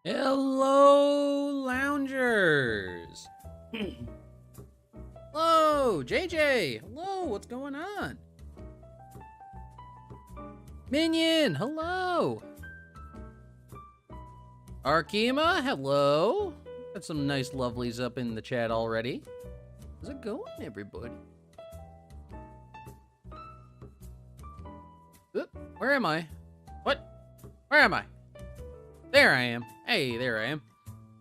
Hello, loungers. Hello, JJ. Hello, what's going on? Minion, hello. Arkema, hello. Got some nice lovelies up in the chat already. How's it going, everybody? Oop, where am I? What? Where am I? There I am. Hey, there I am.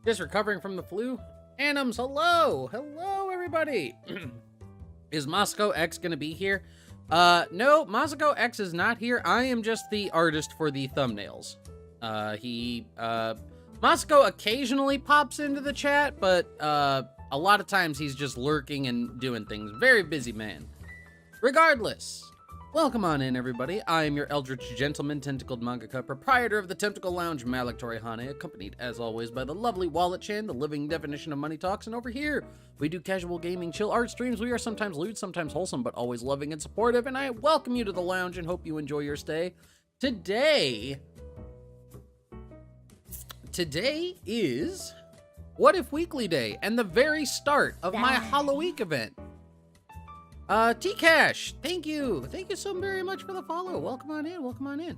Just recovering from the flu. Anims, hello! Hello, everybody! Is MasakoX gonna be here? No, MasakoX is not here. I am just the artist for the thumbnails. Masako occasionally pops into the chat, but, a lot of times he's just lurking and doing things. Very busy man. Regardless, welcome on in, everybody. I am your eldritch gentleman, tentacled mangaka, proprietor of the Tentacle Lounge, Malik Torihane, accompanied, as always, by the lovely Wallet Chan, the living definition of money talks. And over here, we do casual gaming, chill art streams. We are sometimes lewd, sometimes wholesome, but always loving and supportive. And I welcome you to the lounge and hope you enjoy your stay. Today is What If Weekly Day and the very start of my Halloween event. T-Cash, thank you. Thank you so very much for the follow. Welcome on in, welcome on in.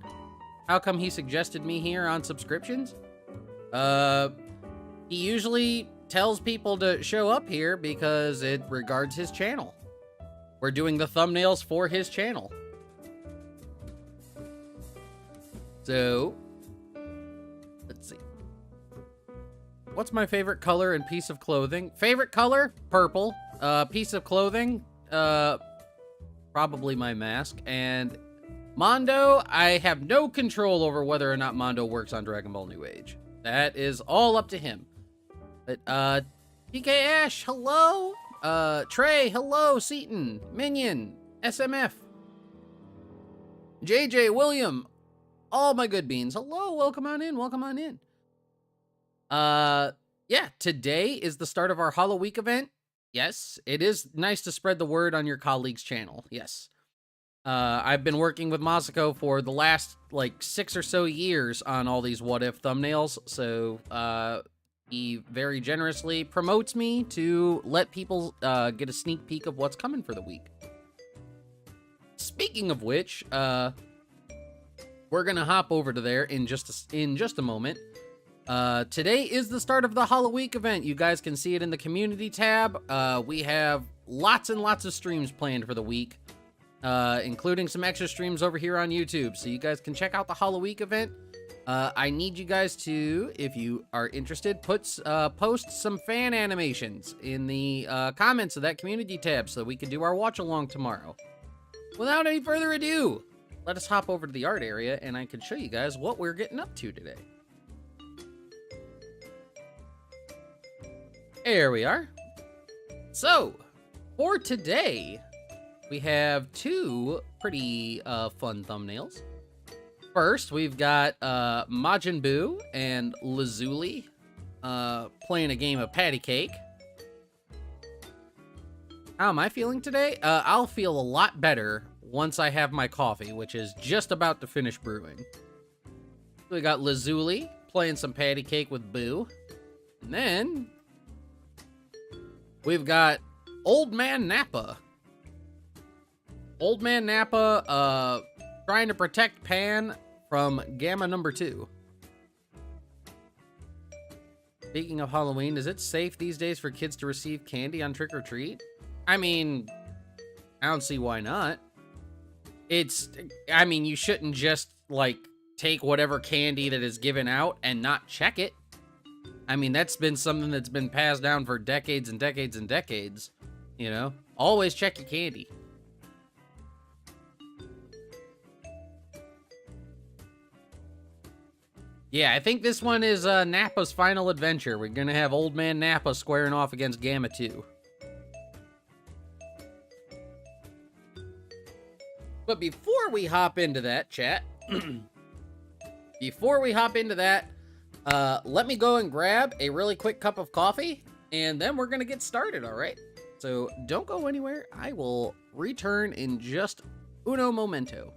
How come he suggested me here on subscriptions? He usually tells people to show up here because it regards his channel. We're doing the thumbnails for his channel. So, let's see. What's my favorite color and piece of clothing? Favorite color? Purple. Piece of clothing? Probably my mask. And Mondo, I have no control over whether or not Mondo works on Dragon Ball New Age. That is all up to him. But, TK Ash, hello? Trey, hello? Seaton, Minion, SMF, JJ, William, all my good beans. Hello, welcome on in, welcome on in. Yeah, today is the start of our Halloween event. Yes, it is nice to spread the word on your colleague's channel. Yes. I've been working with Masako for the last, like, 6 or so years on all these What If thumbnails, so, he very generously promotes me to let people, get a sneak peek of what's coming for the week. Speaking of which, we're gonna hop over to there in just a moment. Today is the start of the Halloween event. You guys can see it in the community tab. We have lots and lots of streams planned for the week, including some extra streams over here on YouTube. So you guys can check out the Halloween event. I need you guys to, if you are interested, post some fan animations in the comments of that community tab so we can do our watch along tomorrow. Without any further ado, let us hop over to the art area and I can show you guys what we're getting up to today. There we are. So, for today, we have 2 pretty fun thumbnails. First, we've got Majin Buu and Lazuli playing a game of patty cake. How am I feeling today? I'll feel a lot better once I have my coffee, which is just about to finish brewing. We got Lazuli playing some patty cake with Buu. And then we've got Old Man Napa. Old Man Napa, trying to protect Pan from Gamma number 2. Speaking of Halloween, is it safe these days for kids to receive candy on Trick or Treat? I mean, I don't see why not. I mean, you shouldn't just, like, take whatever candy that is given out and not check it. I mean, that's been something that's been passed down for decades and decades and decades, you know? Always check your candy. Yeah, I think this one is Napa's final adventure. We're gonna have Old Man Napa squaring off against Gamma 2. But before we hop into that, chat, let me go and grab a really quick cup of coffee, and then we're gonna get started, all right? So don't go anywhere. I will return in just uno momento.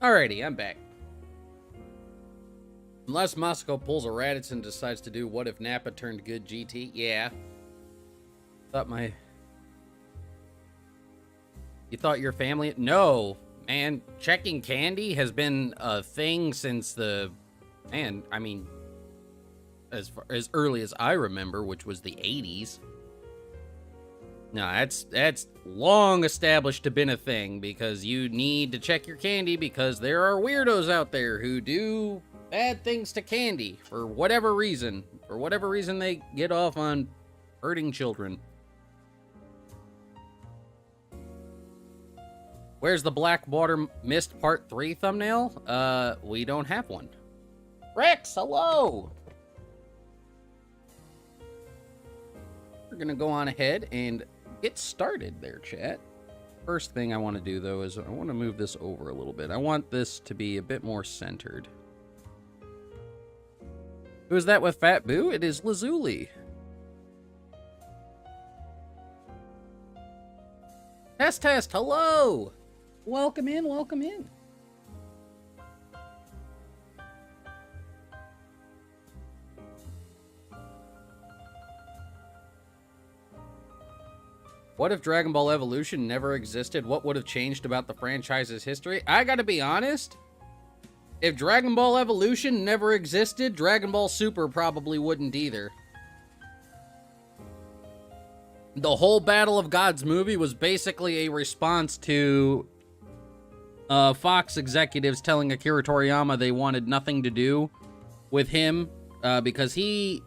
Alrighty, I'm back. Unless Masako pulls a Raditz and decides to do what if Napa turned good GT? Yeah. You thought your family? No, man. Checking candy has been a thing since the... Man, I mean... As early as I remember, which was the 80s. No, that's long established to been a thing, because you need to check your candy because there are weirdos out there who do bad things to candy for whatever reason. For whatever reason they get off on hurting children. Where's the Blackwater Mist Part 3 thumbnail? We don't have one. Rex, hello! We're gonna go on ahead and get started there, chat. First thing I want to do, though, is I want to move this over a little bit. I want this to be a bit more centered. Who's that with Fat Boo? It is Lazuli. Test, hello! Welcome in, welcome in. What if Dragon Ball Evolution never existed? What would have changed about the franchise's history? I gotta be honest. If Dragon Ball Evolution never existed, Dragon Ball Super probably wouldn't either. The whole Battle of Gods movie was basically a response to Fox executives telling Akira Toriyama they wanted nothing to do with him because he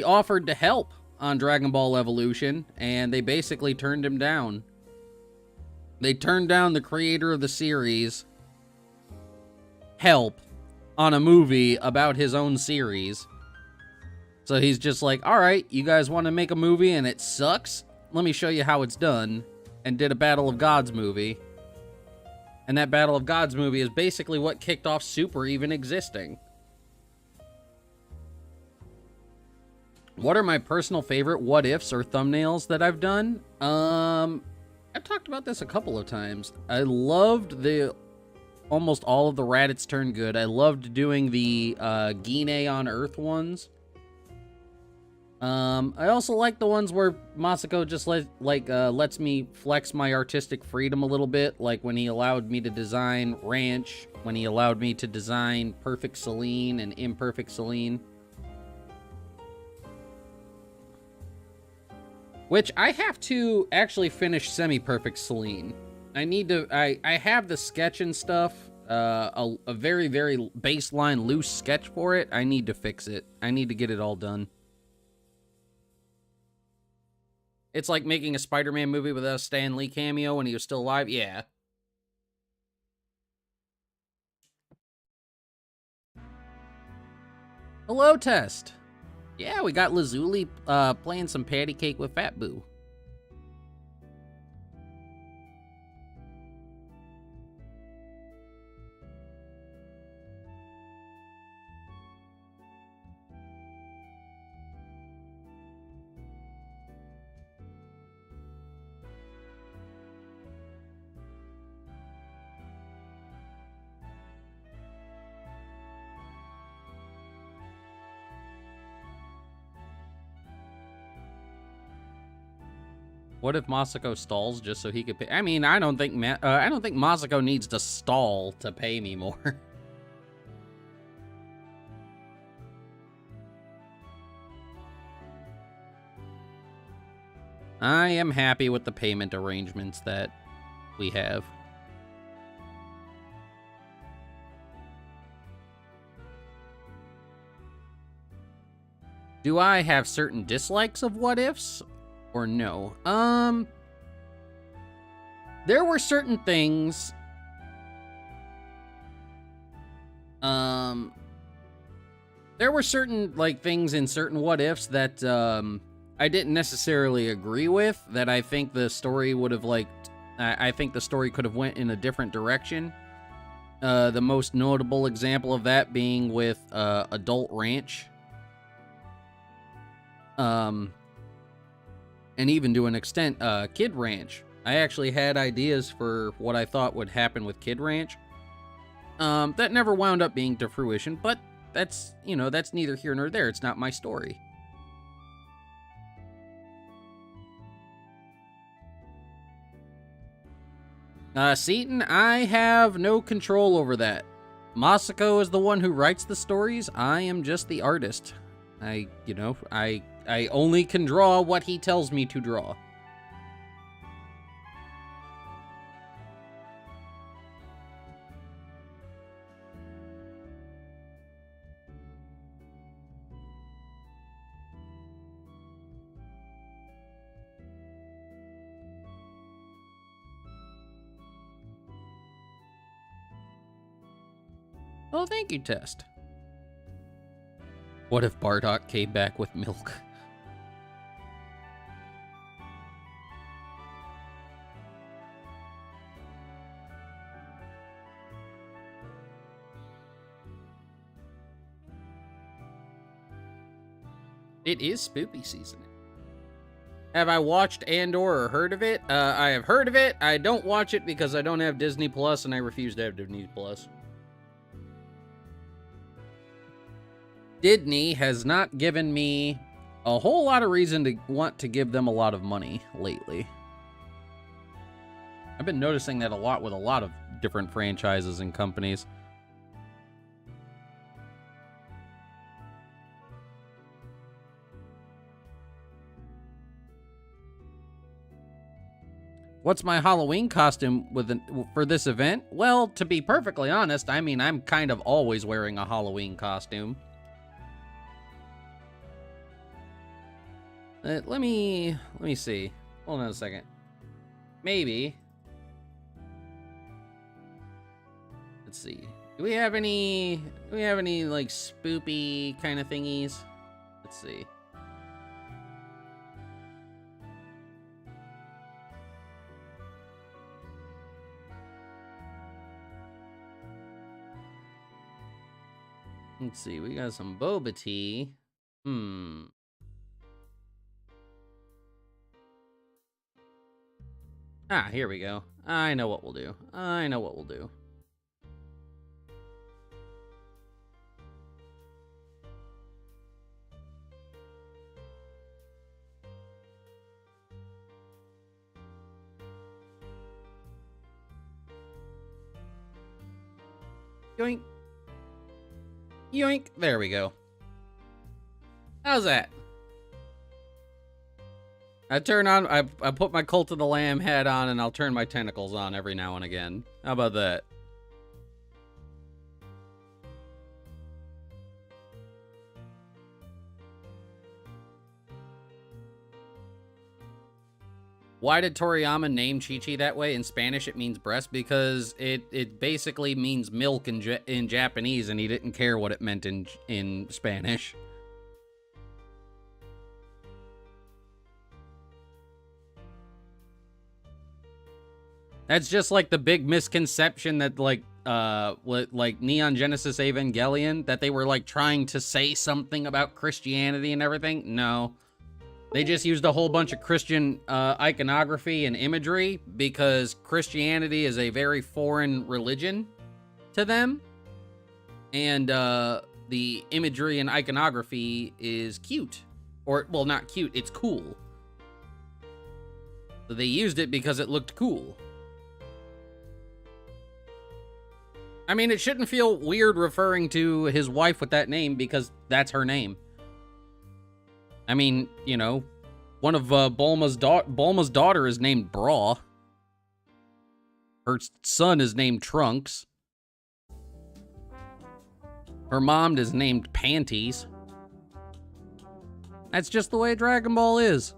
offered to help on Dragon Ball Evolution, and they basically turned him down. They turned down the creator of the series help on a movie about his own series. So he's just like, alright, you guys want to make a movie and it sucks? Let me show you how it's done. And did a Battle of Gods movie. And that Battle of Gods movie is basically what kicked off Super even existing. What are my personal favorite what-ifs or thumbnails that I've done? I've talked about this a couple of times. I loved almost all of the Raditz Turn Good. I loved doing the Gine on Earth ones. I also like the ones where Masako just lets me flex my artistic freedom a little bit, like when he allowed me to design Ranch, when he allowed me to design Perfect Celine and Imperfect Celine. Which I have to actually finish Semi-Perfect Celine. I need to, I have the sketch and stuff, a very, very baseline loose sketch for it. I need to fix it. I need to get it all done. It's like making a Spider-Man movie without a Stan Lee cameo when he was still alive. Yeah. Hello, Test. Yeah, we got Lazuli playing some patty cake with Fat Boo. What if Masako stalls just so he could pay? I mean, I don't think Masako needs to stall to pay me more. I am happy with the payment arrangements that we have. Do I have certain dislikes of what ifs? Or no? There were certain things. There were certain, like, things in certain what ifs that, I didn't necessarily agree with, that I think the story would have, I think the story could have went in a different direction. The most notable example of that being with, Adult Ranch. And even to an extent, Kid Ranch. I actually had ideas for what I thought would happen with Kid Ranch. That never wound up being to fruition, but that's, you know, that's neither here nor there. It's not my story. Seaton, I have no control over that. Masako is the one who writes the stories. I am just the artist. I only can draw what he tells me to draw. Oh, thank you, Test. What if Bardock came back with milk? It is spoopy season. Have I watched Andor or heard of it? I have heard of it. I don't watch it because I don't have Disney Plus and I refuse to have Disney Plus. Disney has not given me a whole lot of reason to want to give them a lot of money lately. I've been noticing that a lot with a lot of different franchises and companies. What's my Halloween costume for this event? Well, to be perfectly honest, I mean, I'm kind of always wearing a Halloween costume. Let me see. Hold on a second. Maybe. Let's see. Do we have any like spoopy kind of thingies? Let's see. Let's see. We got some boba tea. Ah, here we go. I know what we'll do. Yoink. Yoink. There we go. How's that? I put my Cult of the Lamb hat on and I'll turn my tentacles on every now and again. How about that? Why did Toriyama name Chi-Chi that way? In Spanish, it means breast because it basically means milk in Japanese, and he didn't care what it meant in Spanish. That's just like the big misconception that like Neon Genesis Evangelion, that they were like trying to say something about Christianity and everything. No. They just used a whole bunch of Christian iconography and imagery because Christianity is a very foreign religion to them. And the imagery and iconography is cute. Or, well, not cute, it's cool. So they used it because it looked cool. I mean, it shouldn't feel weird referring to his wife with that name because that's her name. I mean, you know, one of Bulma's daughter is named Bra. Her son is named Trunks. Her mom is named Panties. That's just the way Dragon Ball is.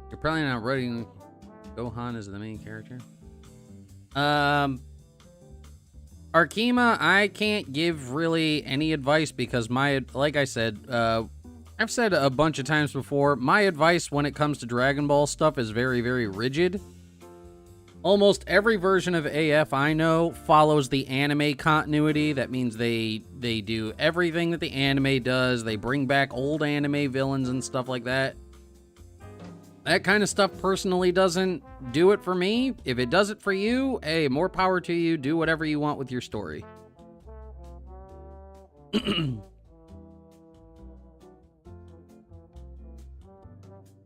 You're probably not writing Gohan as the main character. Arkema, I can't give really any advice because like I said, I've said a bunch of times before, my advice when it comes to Dragon Ball stuff is very, very rigid. Almost every version of AF I know follows the anime continuity. That means they do everything that the anime does. They bring back old anime villains and stuff like that. That kind of stuff personally doesn't do it for me. If it does it for you, hey, more power to you. Do whatever you want with your story.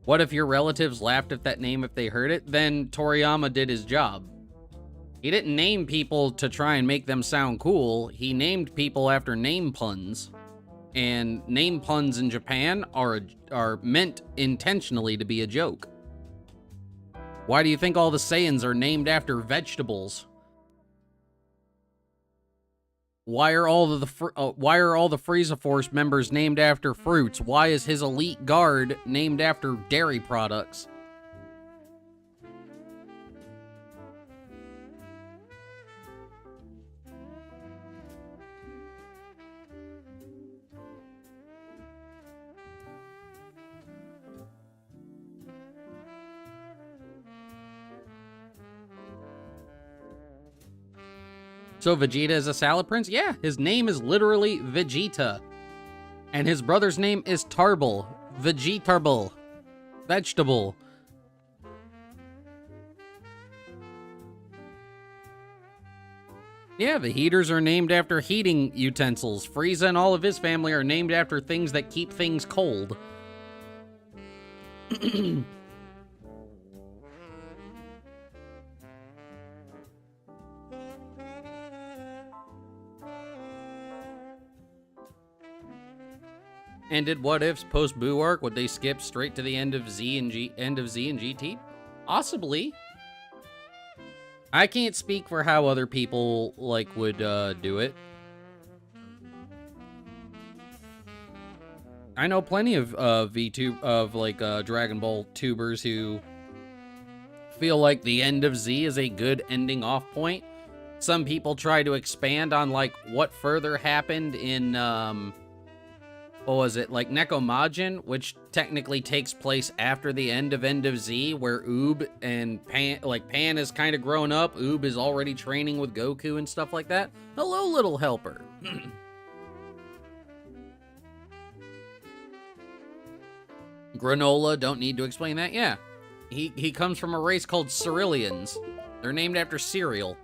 What if your relatives laughed at that name if they heard it? Then Toriyama did his job. He didn't name people to try and make them sound cool. He named people after name puns. And name puns in Japan are meant intentionally to be a joke. Why do you think all the Saiyans are named after vegetables? Why are all the Frieza Force members named after fruits? Why is his elite guard named after dairy products? So Vegeta is a salad prince? Yeah, his name is literally Vegeta. And his brother's name is Tarble. Vegetable. Vegetable. Yeah, the heaters are named after heating utensils. Frieza and all of his family are named after things that keep things cold. And did What If's post Boo arc? Would they skip straight to the end of Z and GT? Possibly. I can't speak for how other people would do it. I know plenty of Dragon Ball tubers who feel like the end of Z is a good ending off point. Some people try to expand on what further happened in what was it, Nekomajin, which technically takes place after the end of Z, where Oob and Pan is kind of grown up. Oob is already training with Goku and stuff like that. Hello, little helper. Granola, don't need to explain that. Yeah, he comes from a race called Cerealians. They're named after cereal.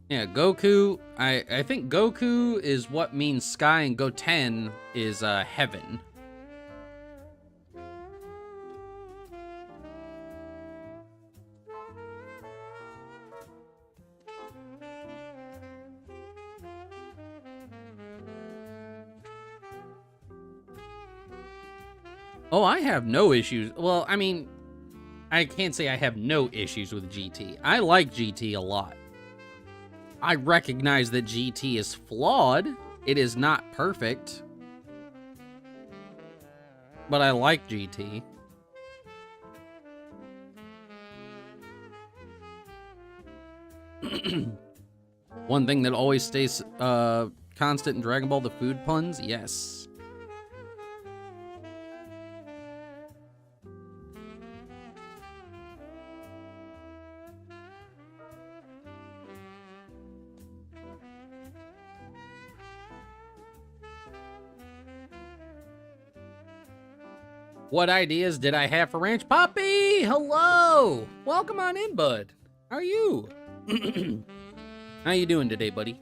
Yeah, Goku, I think Goku is what means sky, and Goten is heaven. Oh, I have no issues. Well, I mean, I can't say I have no issues with GT. I like GT a lot. I recognize that GT is flawed. It is not perfect. But I like GT. One thing that always stays constant in Dragon Ball, the food puns? Yes. What ideas did I have for Ranch? Poppy! Hello! Welcome on in, bud. How are you? How you doing today, buddy?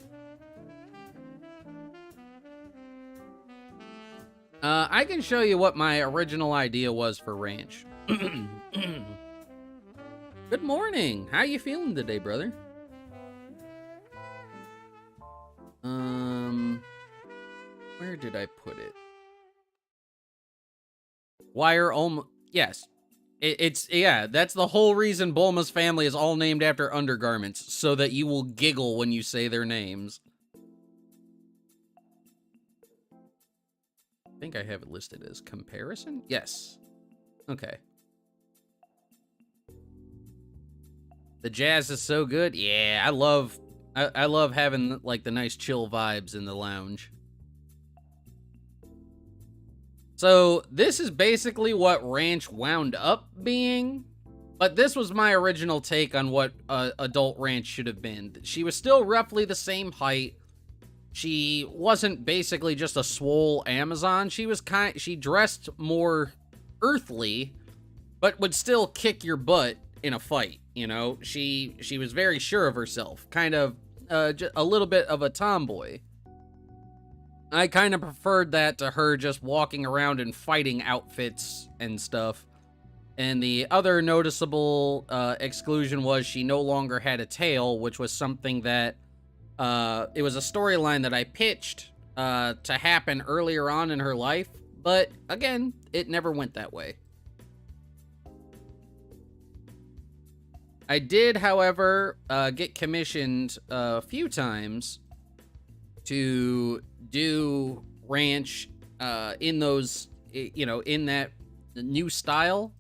I can show you what my original idea was for Ranch. Good morning. How you feeling today, brother? Where did I put it? Why are yes. Yeah, that's the whole reason Bulma's family is all named after undergarments, so that you will giggle when you say their names. I think I have it listed as comparison? Yes. Okay. The jazz is so good. Yeah, I love having the nice chill vibes in the lounge. So this is basically what ranch wound up being, but this was my original take on what adult ranch should have been. She was still roughly the same height. She wasn't basically just a swole Amazon. She dressed more earthly, but would still kick your butt in a fight, you know? She was very sure of herself, kind of just a little bit of a tomboy. I kind of preferred that to her just walking around in fighting outfits and stuff. And the other noticeable exclusion was she no longer had a tail, which was something that it was a storyline that I pitched to happen earlier on in her life. But again, it never went that way. I did, however, get commissioned a few times to do ranch in those, you know, in that new style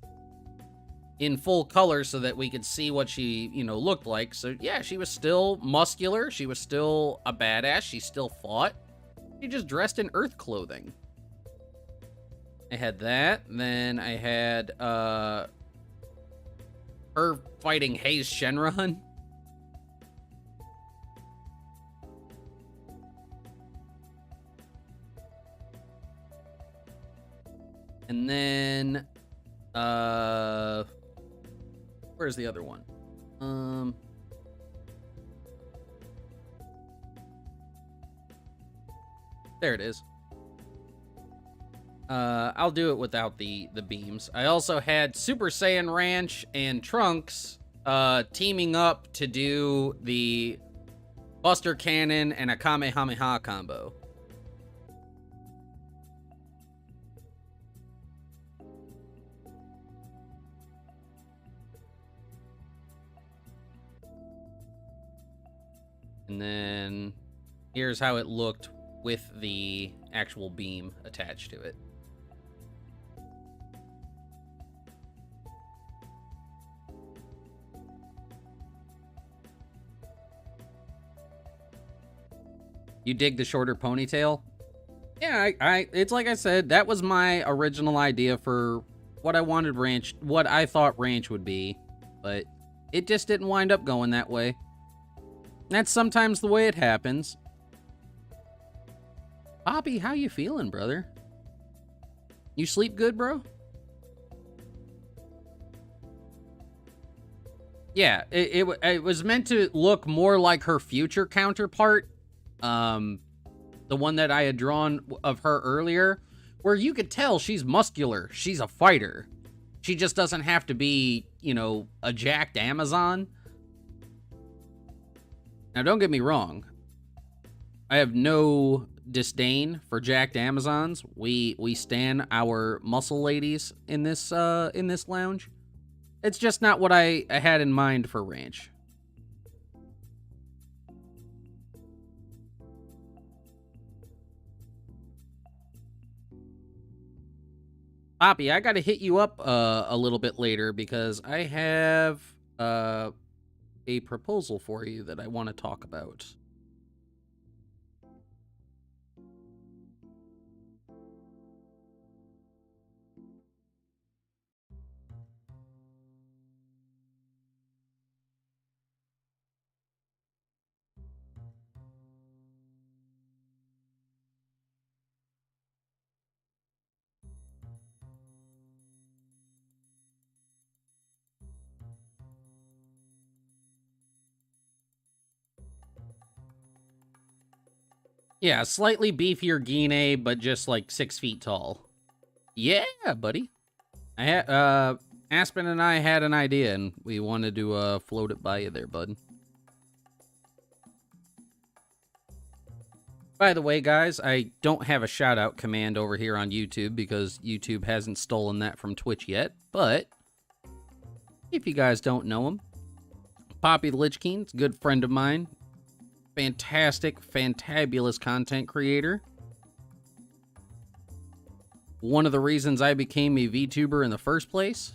in full color so that we could see what she, you know, looked like. So yeah, she was still muscular. She was still a badass. She still fought. She just dressed in earth clothing. I had that. Then I had her fighting Hayes Shenron. And then, where's the other one? There it is. I'll do it without the beams. I also had Super Saiyan Ranch and Trunks, teaming up to do the Buster Cannon and a Kamehameha combo. And then here's how it looked with the actual beam attached to it. You dig the shorter ponytail? Yeah, it's like I said, that was my original idea for what I wanted ranch, what I thought ranch would be, but it just didn't wind up going that way. That's sometimes the way it happens. Bobby, how you feeling, brother? You sleep good, bro? Yeah, it was meant to look more like her future counterpart. The one that I had drawn of her earlier, where you could tell she's muscular. She's a fighter. She just doesn't have to be, you know, a jacked Amazon. Now, don't get me wrong. I have no disdain for jacked Amazons. We stan our muscle ladies in this lounge. It's just not what I had in mind for ranch. Poppy, I gotta hit you up a little bit later because I have a proposal for you that I want to talk about. Yeah, slightly beefier Guinea, but just like 6 feet tall. Yeah, buddy. I had Aspen and I had an idea, and we wanted to float it by you there, bud. By the way, guys, I don't have a shout-out command over here on YouTube because YouTube hasn't stolen that from Twitch yet, but if you guys don't know him, Poppy the Lich King's a good friend of mine. Fantastic, fantabulous content creator. One of the reasons I became a VTuber in the first place.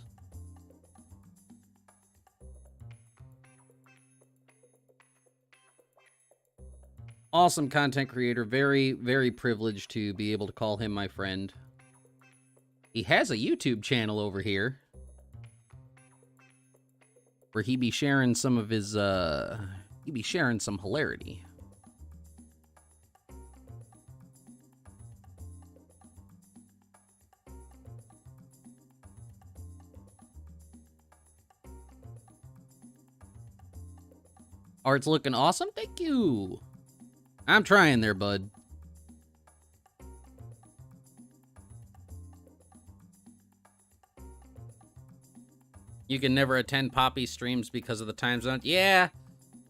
Awesome content creator. Very, very privileged to be able to call him my friend. He has a YouTube channel over here where he be sharing some of his, he be sharing some hilarity. Art's looking awesome. Thank you. I'm trying there, bud. You can never attend Poppy streams because of the time zone. Yeah,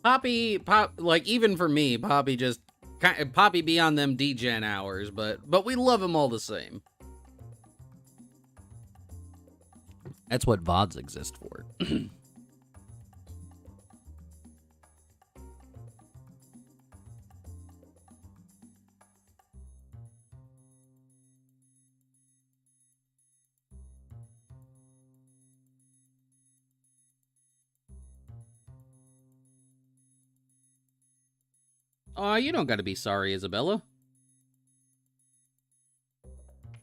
Poppy, like even for me, Poppy be on them DGen hours, but we love him all the same. That's what VODs exist for. Aw, you don't gotta be sorry, Isabella.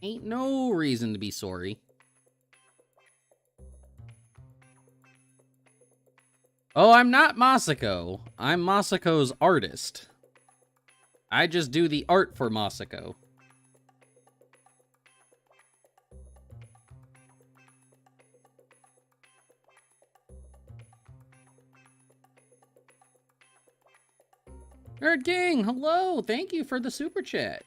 Ain't no reason to be sorry. Oh, I'm not Masako. I'm Masako's artist. I just do the art for Masako. Nerd King, hello! Thank you for the super chat.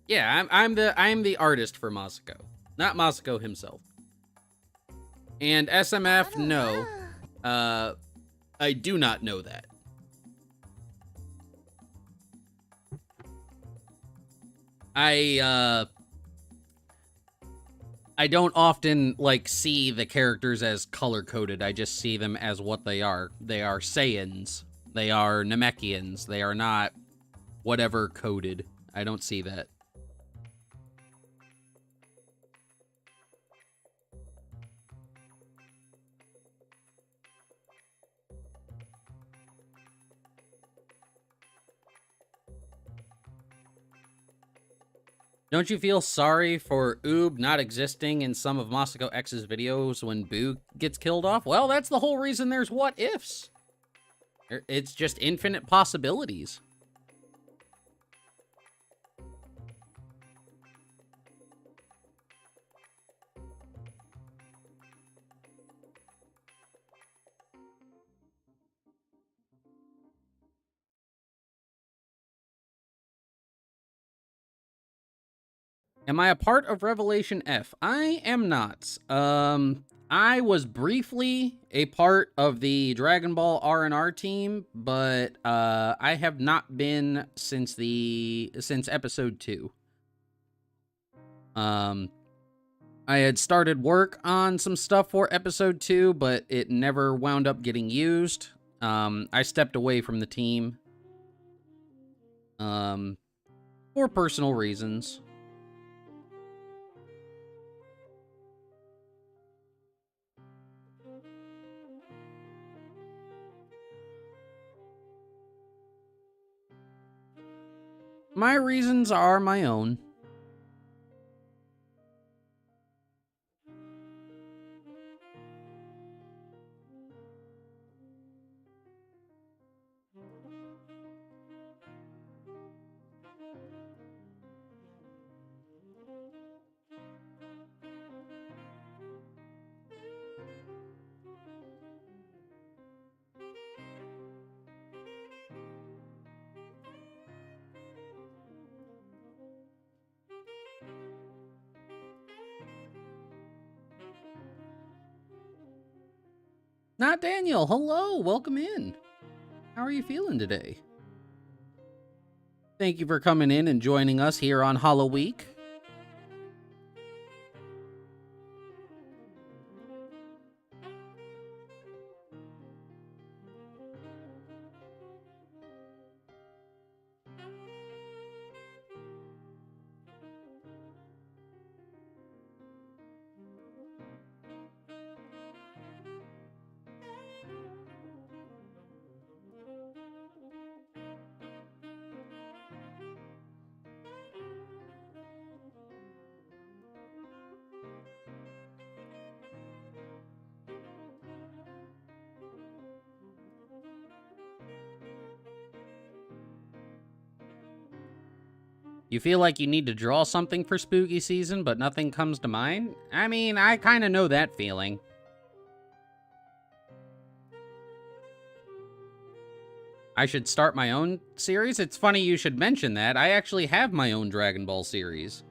Yeah, I'm the artist for Masako, not Masako himself. And SMF, no. I do not know that. I don't often, like, see the characters as color-coded. I just see them as what they are. They are Saiyans. They are Namekians. They are not whatever coded. I don't see that. Don't you feel sorry for Oob not existing in some of MasakoX's videos when Boo gets killed off? Well, that's the whole reason there's what ifs. It's just infinite possibilities. Am I a part of Revelation F? I am not. I was briefly a part of the Dragon Ball R&R team, but I have not been since episode 2. I had started work on some stuff for episode 2, but it never wound up getting used. I stepped away from the team for personal reasons. My reasons are my own. Not Daniel. Hello. Welcome in. How are you feeling today? Thank you for coming in and joining us here on Hollow Week. You feel like you need to draw something for spooky season, but nothing comes to mind? I mean, I kind of know that feeling. I should start my own series? It's funny you should mention that. I actually have my own Dragon Ball series.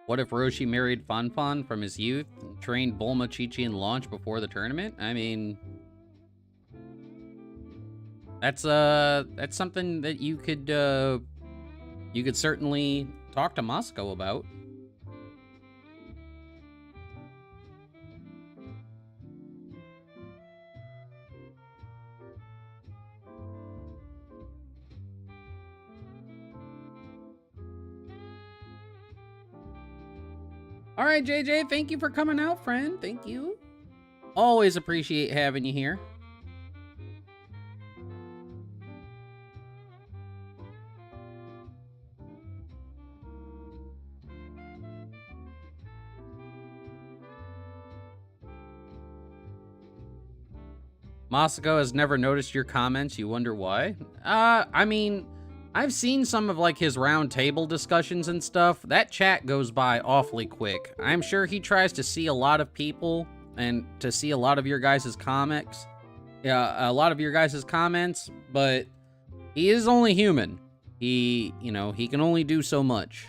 What if Roshi married Fanfan from his youth and trained Bulma, Chi-Chi, and Launch before the tournament? I mean, that's something that you could certainly talk to Masako about. All right, JJ, thank you for coming out, friend. Thank you. Always appreciate having you here. Masako has never noticed your comments. You wonder why? I mean, I've seen some of like his round table discussions and stuff. That chat goes by awfully quick. I'm sure he tries to see a lot of people and to see a lot of your guys' comics. Yeah, a lot of your guys' comments, but he is only human. He can only do so much.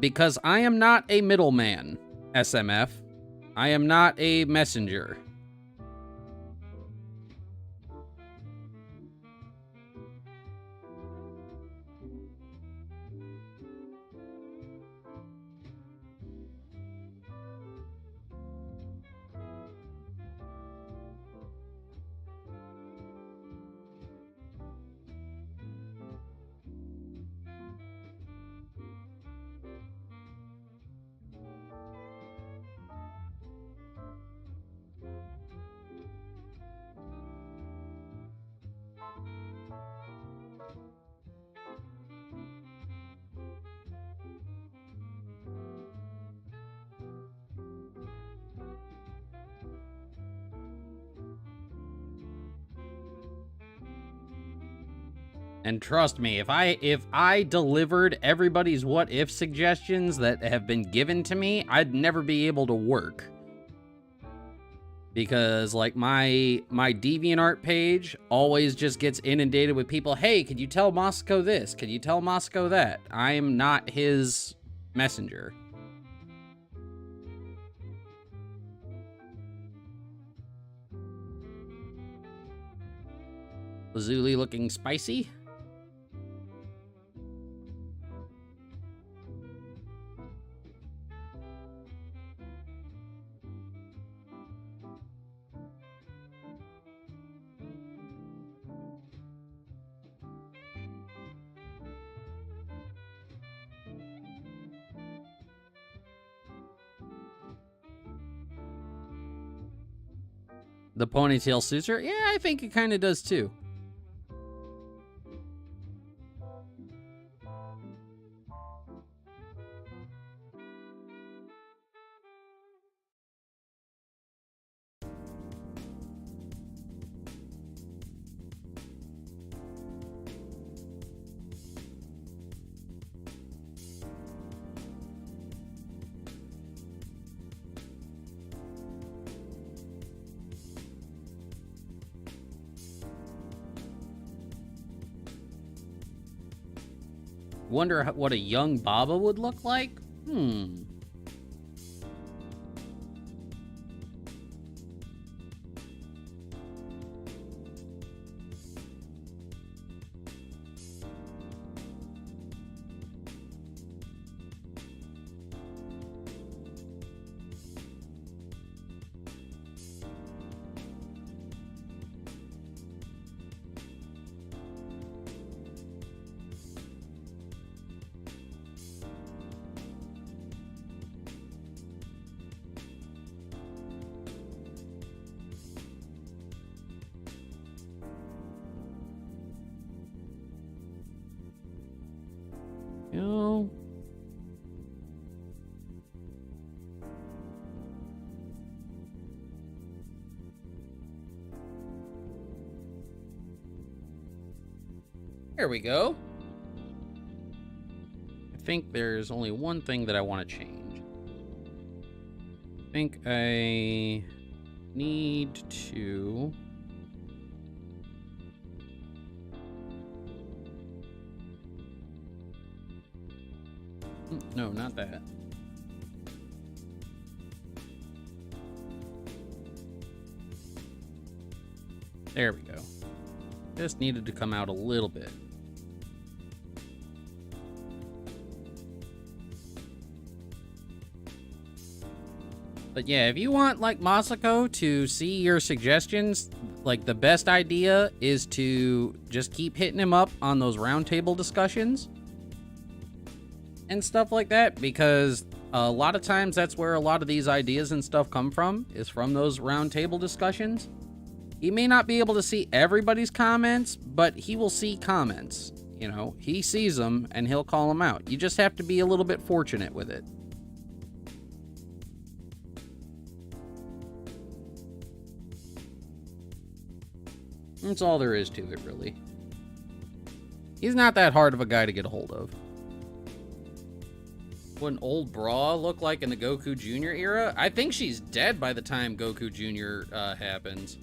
Because I am not a middleman, SMF. I am not a messenger. And trust me, if I delivered everybody's what if suggestions that have been given to me, I'd never be able to work. Because like my DeviantArt page always just gets inundated with people, hey, could you tell Masako this? Could you tell Masako that? I am not his messenger. Lazuli looking spicy. The ponytail suits her? Yeah, I think it kind of does too. Wonder what a young Baba would look like? go. There we go. I think there's only one thing that I want to change. I think I need to... No, not that. There we go. Just needed to come out a little bit. But yeah, if you want, like, Masako to see your suggestions, like, the best idea is to just keep hitting him up on those roundtable discussions and stuff like that, because a lot of times that's where a lot of these ideas and stuff come from, is from those roundtable discussions. He may not be able to see everybody's comments, but he will see comments. You know, he sees them and he'll call them out. You just have to be a little bit fortunate with it. That's all there is to it, really. He's not that hard of a guy to get a hold of. What an old bra look like in the Goku Jr. era? I think she's dead by the time Goku Jr. Happens.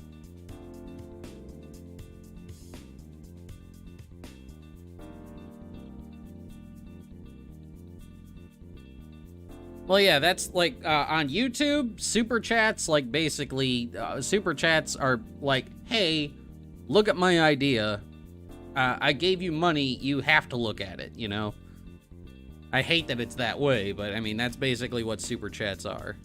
Well, yeah, that's like on YouTube, super chats, like basically, super chats are like, hey, look at my idea. I gave you money, you have to look at it, you know? I hate that it's that way, but I mean, that's basically what super chats are.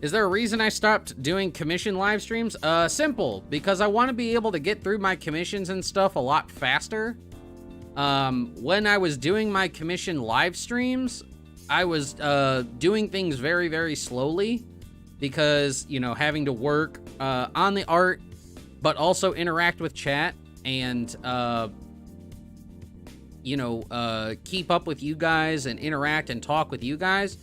Is there a reason I stopped doing commission live streams? Simple, because I want to be able to get through my commissions and stuff a lot faster. When I was doing my commission live streams, I was doing things very, very slowly because, you know, having to work on the art, but also interact with chat and, you know, keep up with you guys and interact and talk with you guys,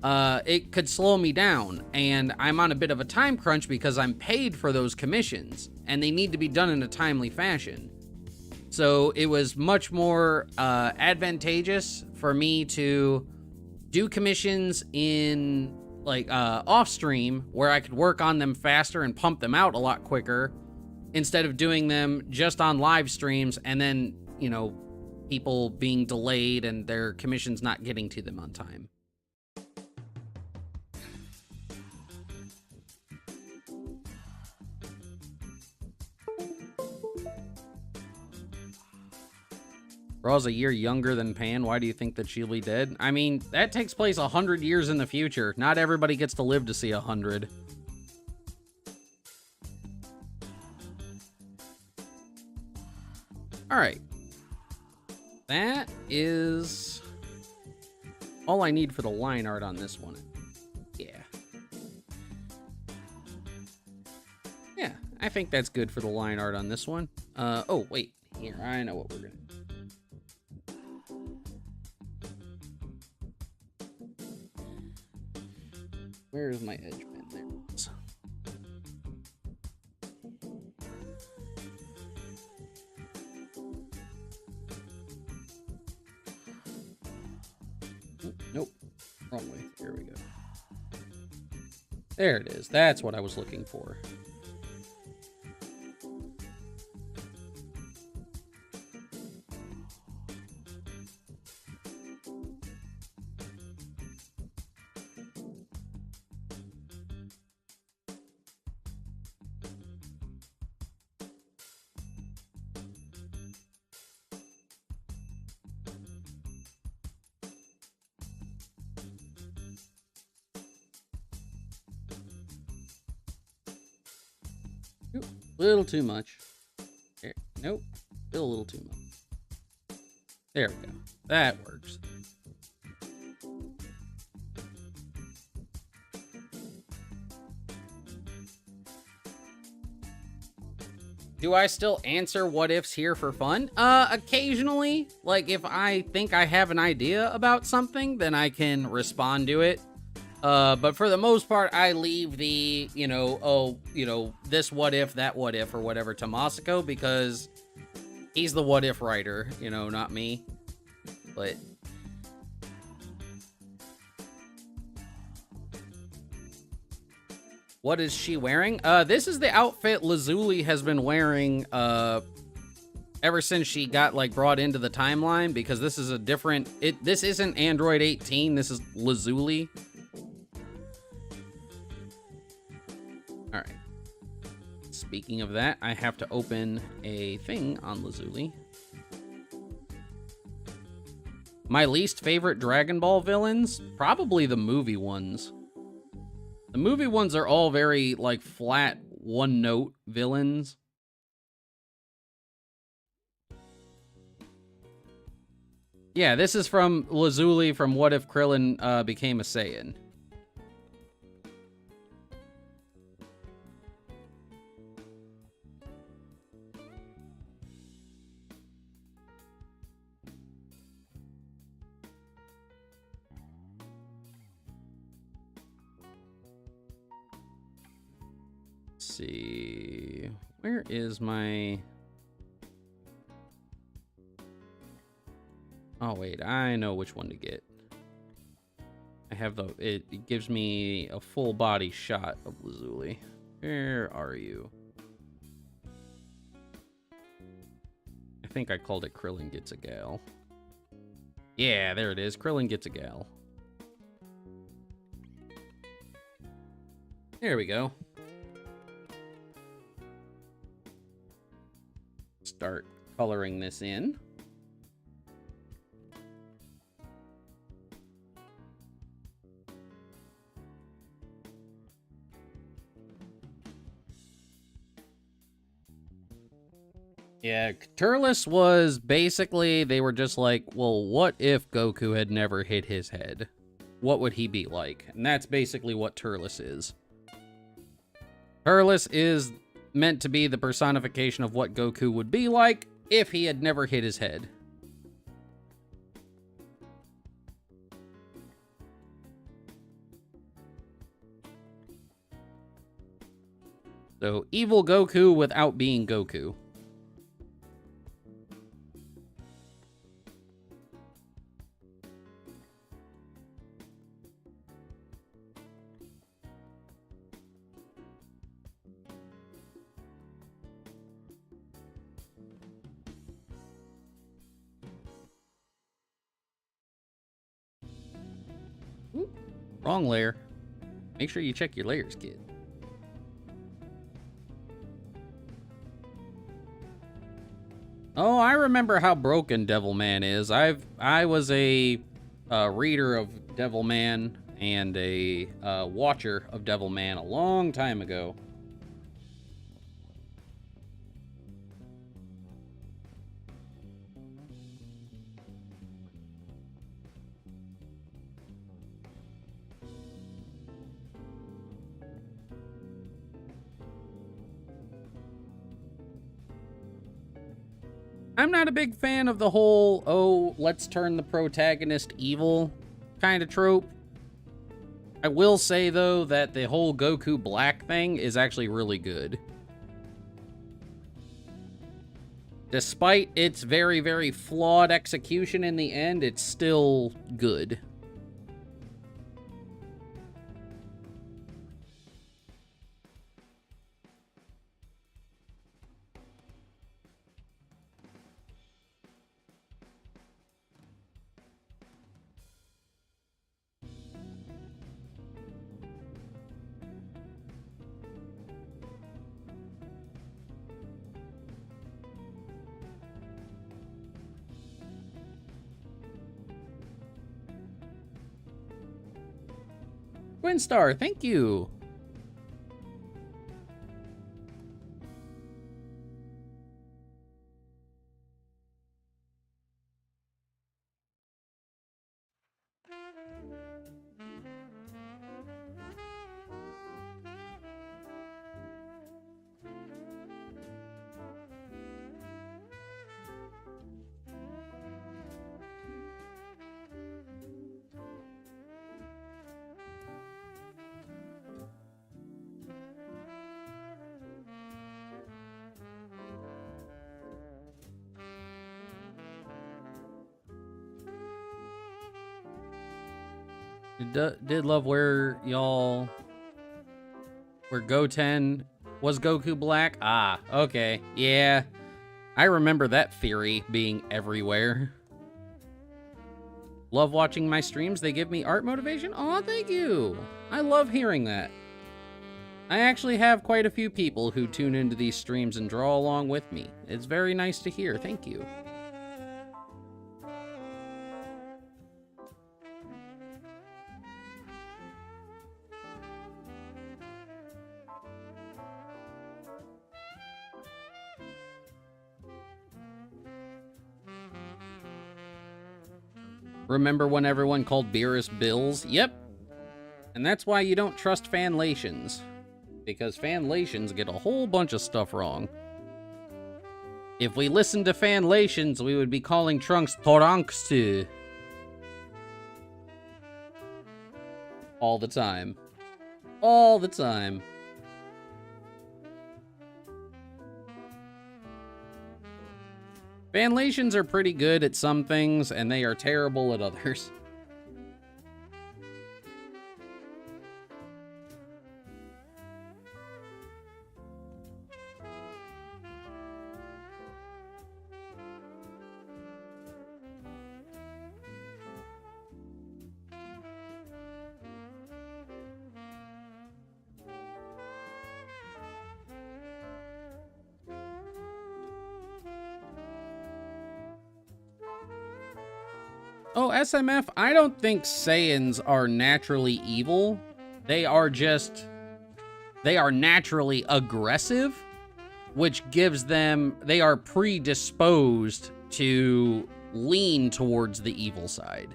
it could slow me down. And I'm on a bit of a time crunch because I'm paid for those commissions and they need to be done in a timely fashion. So it was much more advantageous for me to do commissions in like off stream where I could work on them faster and pump them out a lot quicker instead of doing them just on live streams and then, you know, people being delayed and their commissions not getting to them on time. Raw's a year younger than Pan. Why do you think that she'll be dead? I mean, that takes place 100 years in the future. Not everybody gets to live to see 100. All right. That is all I need for the line art on this one. Yeah. Yeah, I think that's good for the line art on this one. Oh, wait. Here, I know what we're going to do. Where's my edge pen? There it is. Nope. Wrong way. Here we go. There it is. That's what I was looking for. A little too much. There. Nope. Still a little too much. There we go. That works. Do I still answer what ifs here for fun? Occasionally. Like, if I think I have an idea about something, then I can respond to it. But for the most part, I leave the, this what if, that what if, or whatever to Masako, because he's the what if writer, not me. But what is she wearing? This is the outfit Lazuli has been wearing, ever since she got, brought into the timeline, because this is a different, this isn't Android 18, this is Lazuli. All right. Speaking of that, I have to open a thing on Lazuli. My least favorite Dragon Ball villains? Probably the movie ones. The movie ones are all very, flat, one-note villains. Yeah, this is from Lazuli from What If Krillin Became a Saiyan. See, where is my... Oh wait, I know which one to get. I have the, it gives me a full body shot of Lazuli. Where are you? I think I called it Krillin Gets a Gal. Yeah, there it is, Krillin Gets a Gal. There we go. Start coloring this in. Yeah, Turles was basically, they were just like, well, what if Goku had never hit his head? What would he be like? And that's basically what Turles is. Turles is meant to be the personification of what Goku would be like if he had never hit his head. So, evil Goku without being Goku. Wrong layer. Make sure you check your layers, kid. Oh, I remember how broken Devilman is. I was a reader of Devilman and a watcher of Devilman a long time ago. I'm not a big fan of the whole, oh, let's turn the protagonist evil kind of trope. I will say, though, that the whole Goku Black thing is actually really good. Despite its very, very flawed execution in the end, it's still good. Twin Star, thank you. Did love where y'all... Where Goten... Was Goku black? Ah, okay. Yeah. I remember that theory being everywhere. Love watching my streams. They give me art motivation. Aw, thank you. I love hearing that. I actually have quite a few people who tune into these streams and draw along with me. It's very nice to hear. Thank you. Remember when everyone called Beerus Bills? Yep. And that's why you don't trust fanlations. Because fanlations get a whole bunch of stuff wrong. If we listened to fanlations, we would be calling Trunks Toranks all the time. All the time. Fanlations are pretty good at some things, and they are terrible at others. Oh, SMF, I don't think Saiyans are naturally evil. They are naturally aggressive, which gives them, they are predisposed to lean towards the evil side.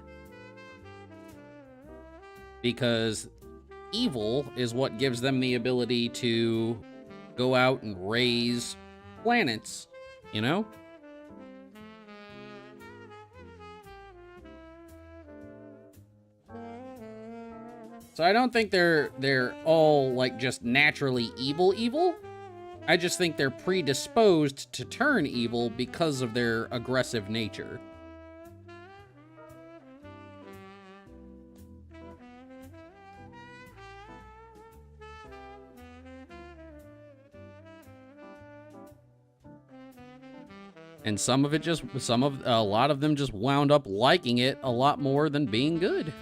Because evil is what gives them the ability to go out and raise planets, you know? So I don't think they're all, like, just naturally evil. I just think they're predisposed to turn evil because of their aggressive nature. And a lot of them just wound up liking it a lot more than being good.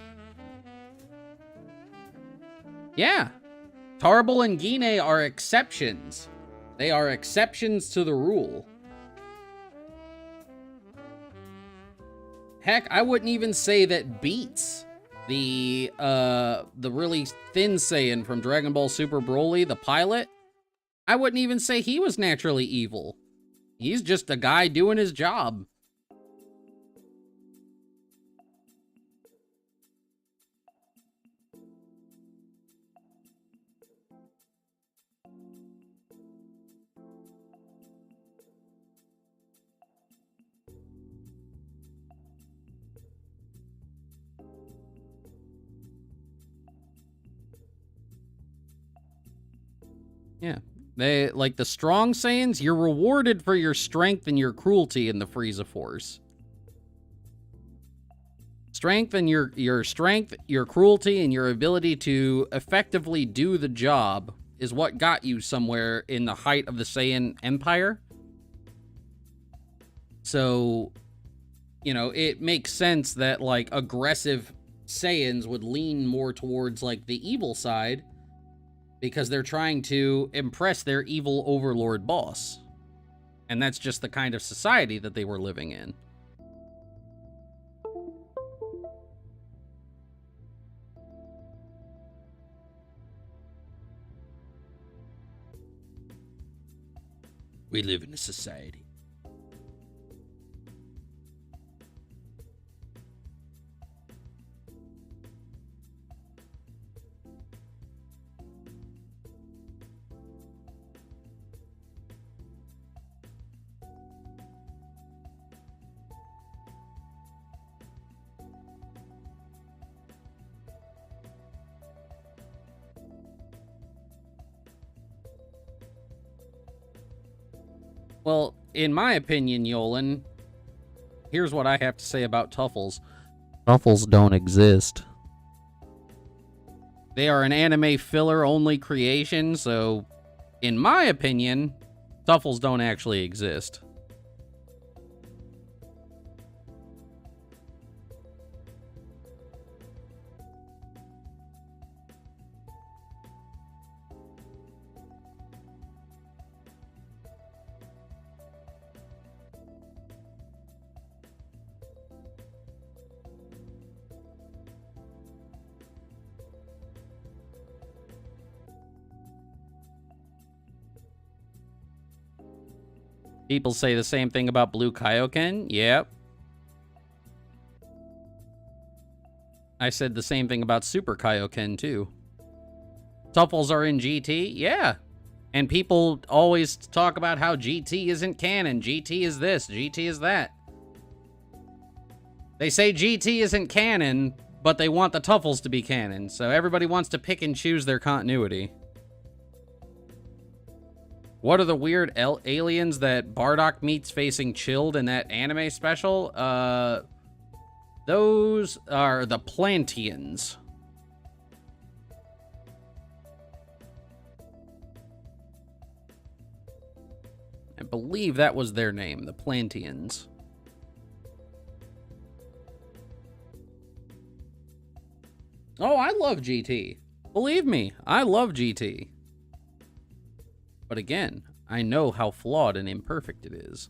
Yeah, Tarbal and Gine are exceptions. They are exceptions to the rule. Heck, I wouldn't even say that Beats, the really thin Saiyan from Dragon Ball Super Broly, the pilot, I wouldn't even say he was naturally evil. He's just a guy doing his job. Yeah. They, like the strong Saiyans, you're rewarded for your strength and your cruelty in the Frieza Force. Strength and your strength, your cruelty, and your ability to effectively do the job is what got you somewhere in the height of the Saiyan Empire. So, you know, it makes sense that, like, aggressive Saiyans would lean more towards, like, the evil side, because they're trying to impress their evil overlord boss. And that's just the kind of society that they were living in. We live in a society. Well, in my opinion, Yolan, here's what I have to say about Tuffles. Tuffles don't exist. They are an anime filler-only creation, so in my opinion, Tuffles don't actually exist. People say the same thing about Blue Kaioken. Yep. I said the same thing about Super Kaioken, too. Tuffles are in GT? Yeah. And people always talk about how GT isn't canon. GT is this, GT is that. They say GT isn't canon, but they want the Tuffles to be canon. So everybody wants to pick and choose their continuity. What are the weird aliens that Bardock meets facing Chilled in that anime special? Those are the Plantians. I believe that was their name, the Plantians. Oh, I love GT. Believe me, I love GT. But again, I know how flawed and imperfect it is.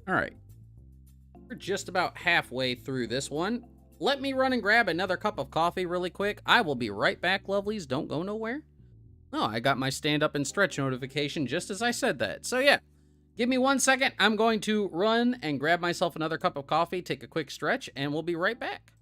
All right. We're just about halfway through this one. Let me run and grab another cup of coffee really quick. I will be right back, lovelies. Don't go nowhere. Oh, I got my stand up and stretch notification just as I said that. So yeah, give me 1 second. I'm going to run and grab myself another cup of coffee, take a quick stretch, and we'll be right back.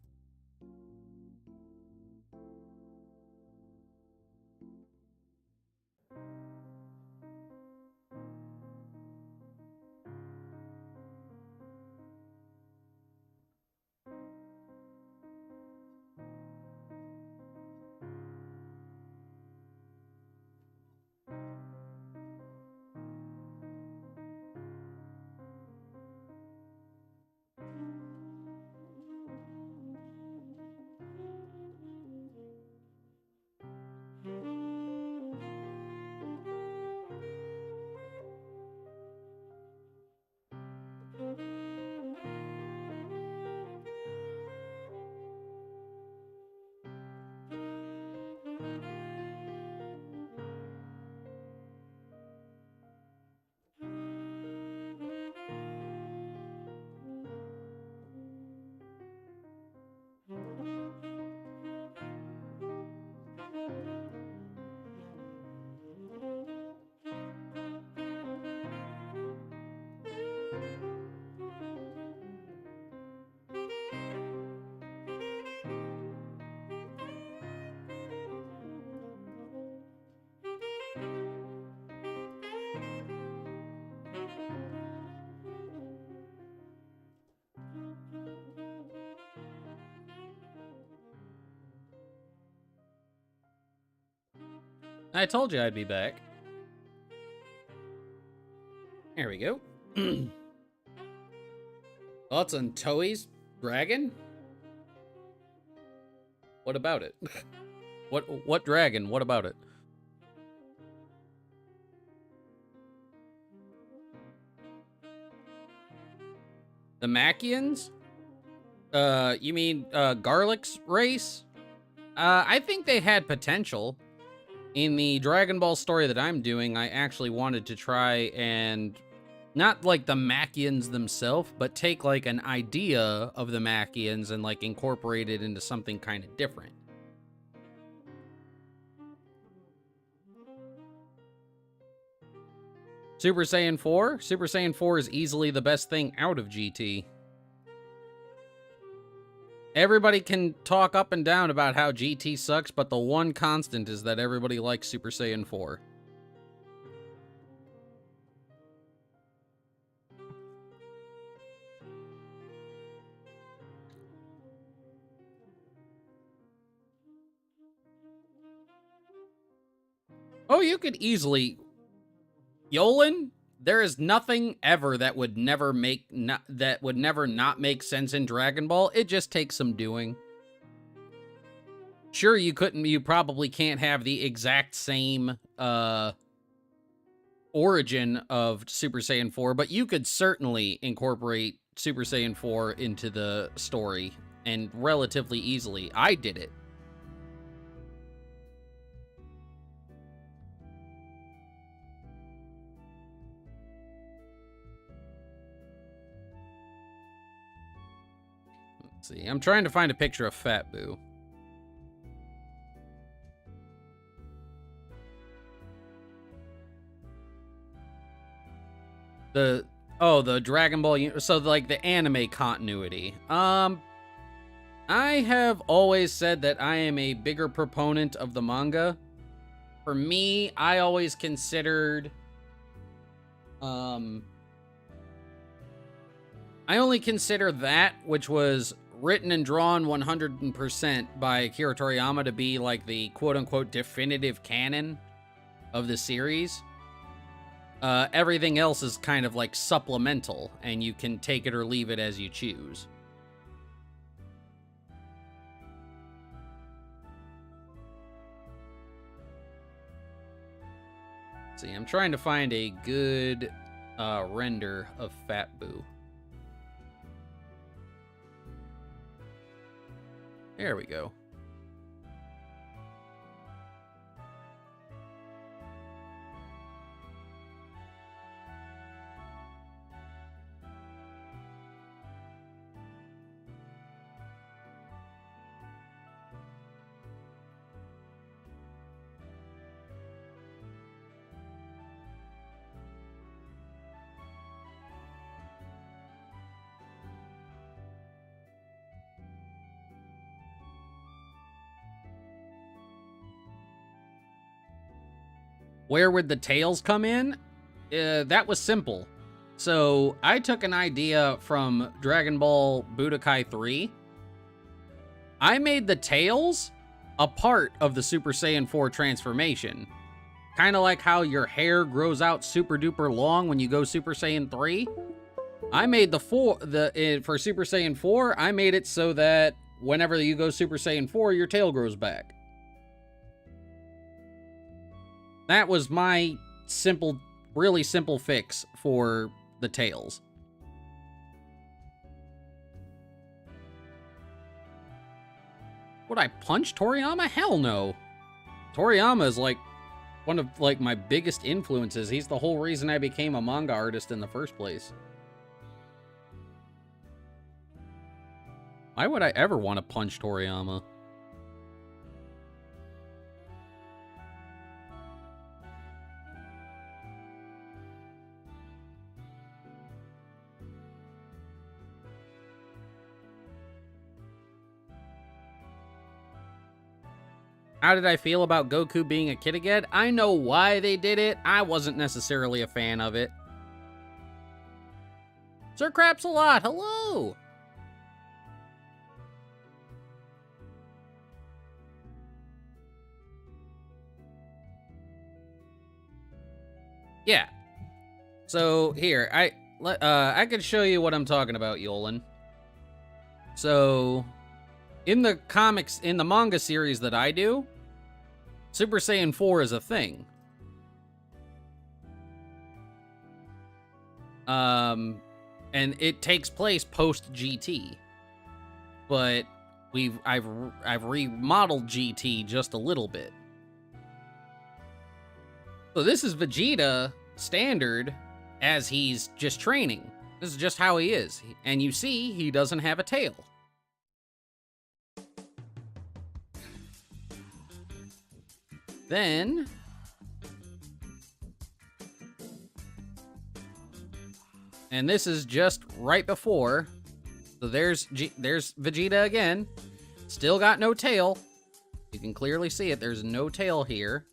I told you I'd be back. There we go. Thoughts on Toei's dragon? What about it? What dragon? What about it? The Machians? You mean Garlic's race? I think they had potential. In the Dragon Ball story that I'm doing, I actually wanted to try and not like the Machians themselves, but take like an idea of the Machians and like incorporate it into something kind of different. Super Saiyan 4? Super Saiyan 4 is easily the best thing out of GT. Everybody can talk up and down about how GT sucks, but the one constant is that everybody likes Super Saiyan 4. Oh, you could easily... Yolan, there is nothing ever that would never not make sense in Dragon Ball. It just takes some doing. Sure, you probably can't have the exact same origin of Super Saiyan 4, but you could certainly incorporate Super Saiyan 4 into the story, and relatively easily. I did it. Let's see, I'm trying to find a picture of Fat Boo. The Dragon Ball, so like the anime continuity. I have always said that I am a bigger proponent of the manga. For me, I always considered, I only consider that, which was written and drawn 100% by Akira Toriyama, to be like the quote-unquote definitive canon of the series. Everything else is kind of like supplemental, and you can take it or leave it as you choose. Let's see, I'm trying to find a good render of Fat Boo. There we go. Where would the tails come in? That was simple. So I took an idea from Dragon Ball Budokai 3. I made the tails a part of the Super Saiyan 4 transformation. Kind of like how your hair grows out super duper long when you go Super Saiyan 3. I made for Super Saiyan 4, I made it so that whenever you go Super Saiyan 4, your tail grows back. That was my really simple fix for the tails. Would I punch Toriyama? Hell no. Toriyama is like one of like my biggest influences. He's the whole reason I became a manga artist in the first place. Why would I ever want to punch Toriyama? How did I feel about Goku being a kid again? I know why they did it. I wasn't necessarily a fan of it. Sir Craps a lot, hello! Yeah. So, here, I could show you what I'm talking about, Yolan. So, in the comics, in the manga series that I do, Super Saiyan 4 is a thing. And it takes place post GT. But I've remodeled GT just a little bit. So this is Vegeta standard as he's just training. This is just how he is. And you see, he doesn't have a tail. Then, and this is just right before, so there's Vegeta again, still got no tail. You can clearly see it, there's no tail here.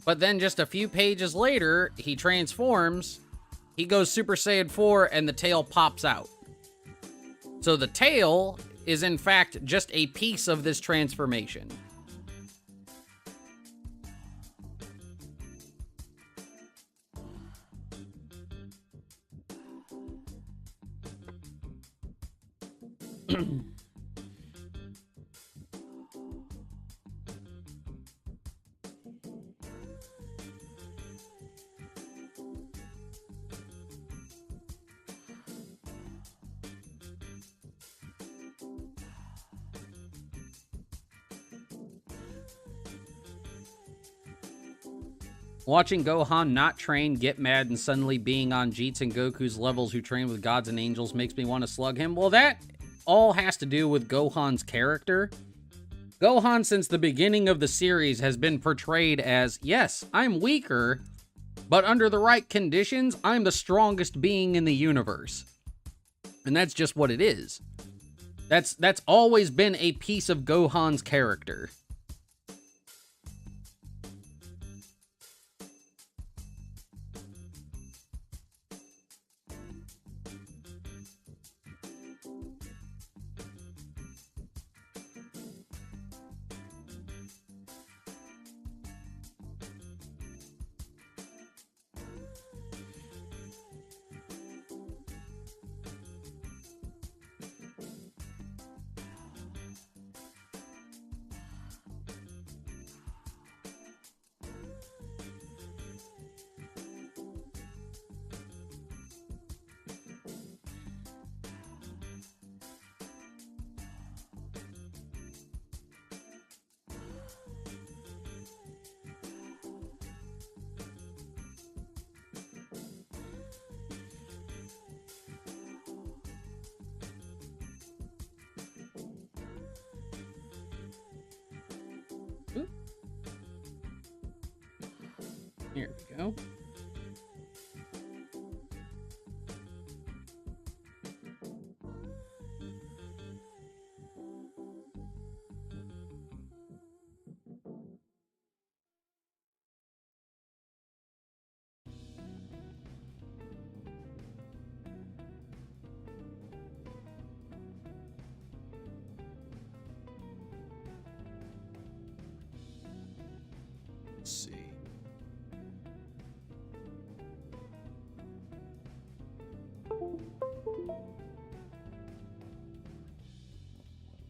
But then just a few pages later, he transforms, he goes Super Saiyan 4, and the tail pops out. So the tail is in fact just a piece of this transformation. Watching Gohan not train, get mad, and suddenly being on Jeets and Goku's levels who train with gods and angels makes me want to slug him. Well, that all has to do with Gohan's character. Gohan, since the beginning of the series, has been portrayed as, yes, I'm weaker, but under the right conditions, I'm the strongest being in the universe. And that's just what it is. That's always been a piece of Gohan's character. Here we go. Let's see.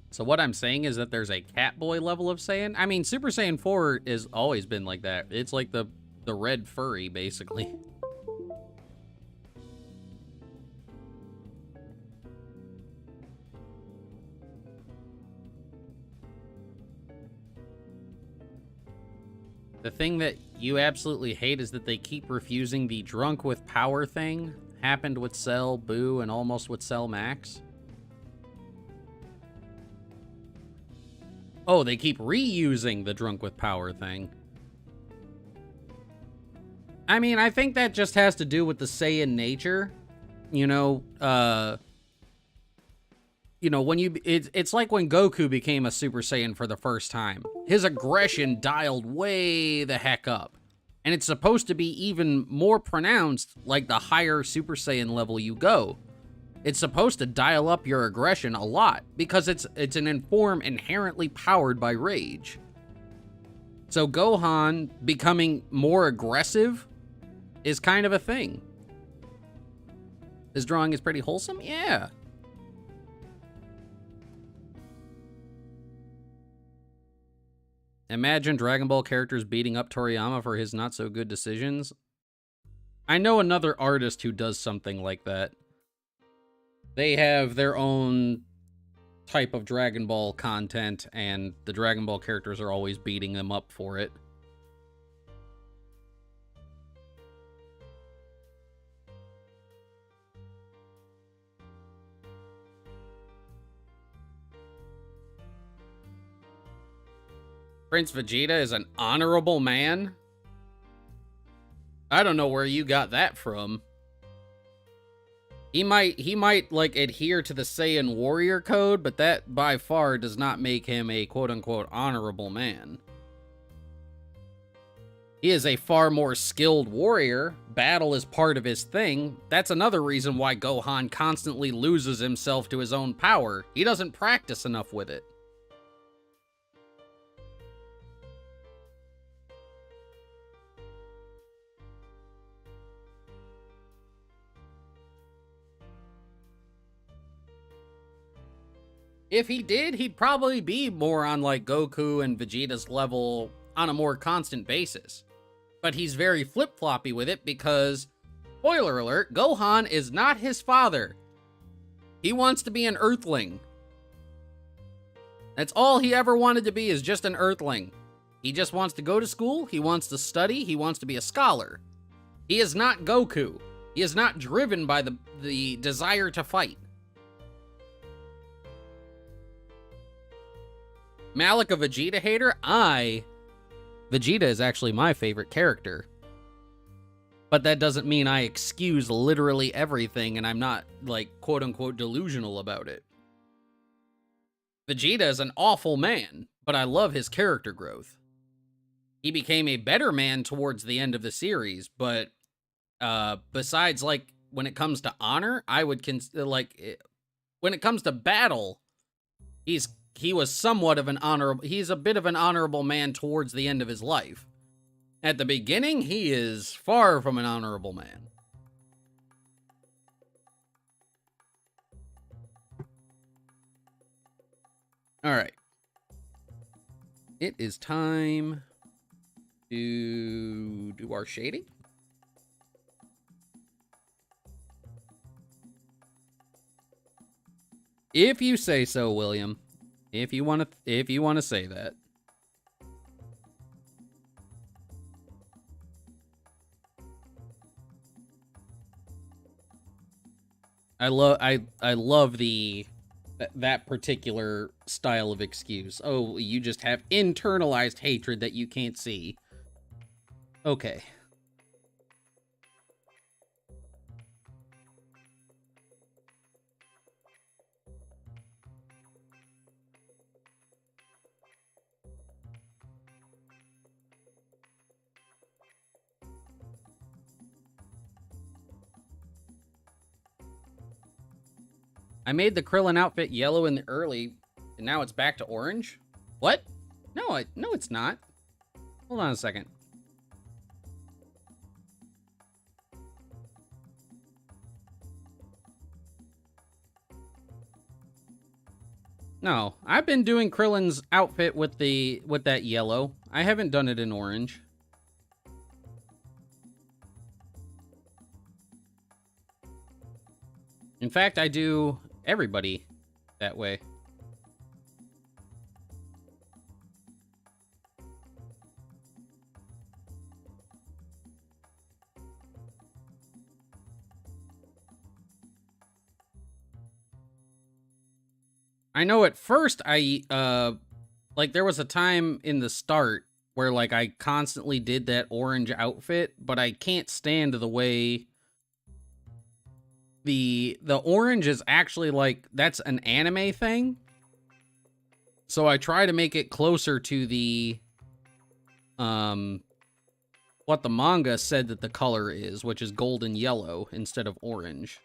So what I'm saying is that there's a Catboy level of Saiyan. I mean, Super Saiyan 4 has always been like that. It's like the red furry, basically. The thing that you absolutely hate is that they keep refusing the drunk with power thing. Happened with Cell, Boo, and almost with Cell Max. Oh, they keep reusing the drunk with power thing. I mean, I think that just has to do with the Saiyan nature. You know, when it's like when Goku became a Super Saiyan for the first time. His aggression dialed way the heck up. And it's supposed to be even more pronounced like the higher Super Saiyan level you go. It's supposed to dial up your aggression a lot because it's an form inherently powered by rage. So Gohan becoming more aggressive is kind of a thing. This drawing is pretty wholesome? Yeah. Imagine Dragon Ball characters beating up Toriyama for his not-so-good decisions. I know another artist who does something like that. They have their own type of Dragon Ball content, and the Dragon Ball characters are always beating them up for it. Prince Vegeta is an honorable man? I don't know where you got that from. He might like adhere to the Saiyan warrior code, but that by far does not make him a quote-unquote honorable man. He is a far more skilled warrior. Battle is part of his thing. That's another reason why Gohan constantly loses himself to his own power. He doesn't practice enough with it. if he did, he'd probably be more on like Goku and Vegeta's level on a more constant basis. But he's very flip-floppy with it because, spoiler alert, Gohan is not his father. He wants to be an Earthling. That's all he ever wanted to be, is just an Earthling. He just wants to go to school, he wants to study, he wants to be a scholar. He is not Goku. He is not driven by the desire to fight. Malik, a Vegeta hater? Vegeta is actually my favorite character. But that doesn't mean I excuse literally everything and I'm not, like, quote-unquote delusional about it. Vegeta is an awful man, but I love his character growth. He became a better man towards the end of the series, but besides, like, when it comes to honor, I would when it comes to battle, he was somewhat of an he's a bit of an honorable man towards the end of his life. At the beginning, he is far from an honorable man. All right. It is time to do our shading. If you say so, William. If you want to say that. I love that particular style of excuse. Oh, you just have internalized hatred that you can't see. Okay. I made the Krillin outfit yellow in the early, and now it's back to orange? What? No, it's not. Hold on a second. No, I've been doing Krillin's outfit with that yellow. I haven't done it in orange. In fact, I do everybody that way. I know at first like there was a time in the start where like I constantly did that orange outfit, but I can't stand the way the orange is actually like, that's an anime thing. So I try to make it closer to the what the manga said that the color is, which is golden yellow instead of orange.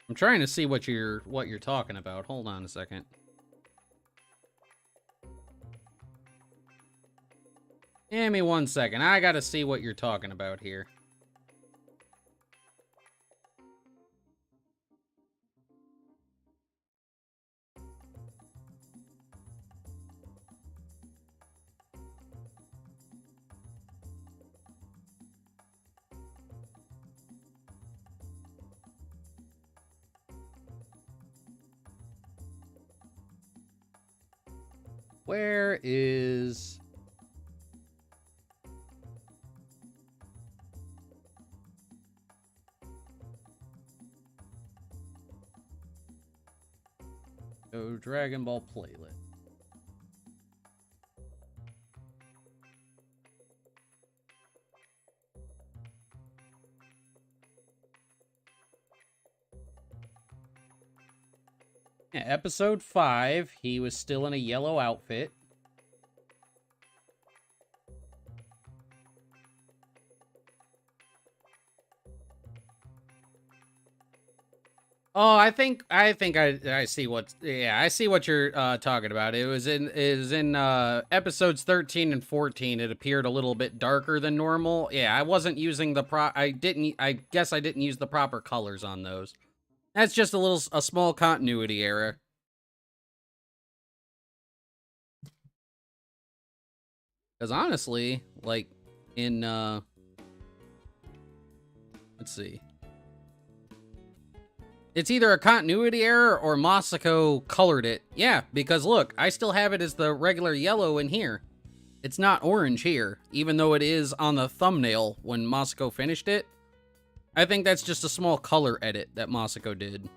I'm trying to see what you're talking about. Hold on a second. Give me 1 second. I gotta see what you're talking about here. Where is... Oh, Dragon Ball playlist. Yeah, episode 5, he was still in a yellow outfit. Oh, I see what, yeah, I see what you're talking about. It was in episodes 13 and 14. It appeared a little bit darker than normal. Yeah, I wasn't using the I guess I didn't use the proper colors on those. That's just a small continuity error. Cuz honestly, like in let's see. It's either a continuity error or Masako colored it. Yeah, because look, I still have it as the regular yellow in here. It's not orange here, even though it is on the thumbnail when Masako finished it. I think that's just a small color edit that Masako did.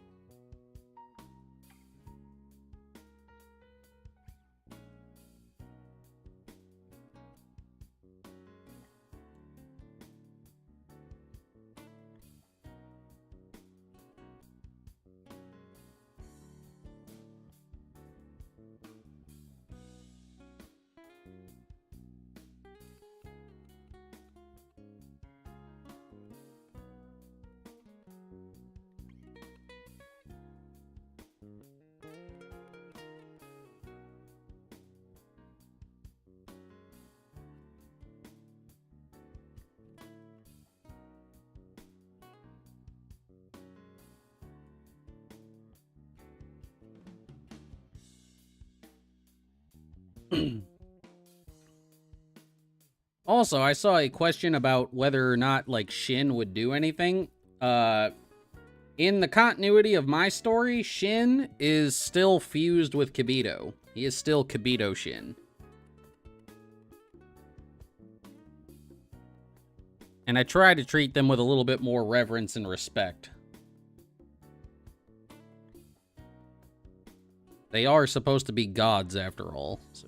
Also, I saw a question about whether or not, like, Shin would do anything. In the continuity of my story, Shin is still fused with Kibito. He is still Kibito Shin. And I try to treat them with a little bit more reverence and respect. They are supposed to be gods, after all. So.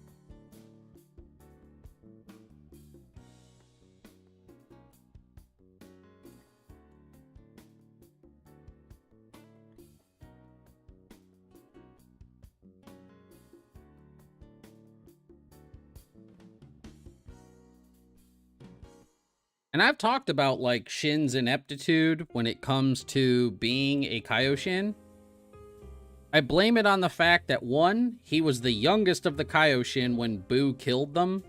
And I've talked about, like, Shin's ineptitude when it comes to being a Kaioshin. I blame it on the fact that, one, he was the youngest of the Kaioshin when Boo killed them.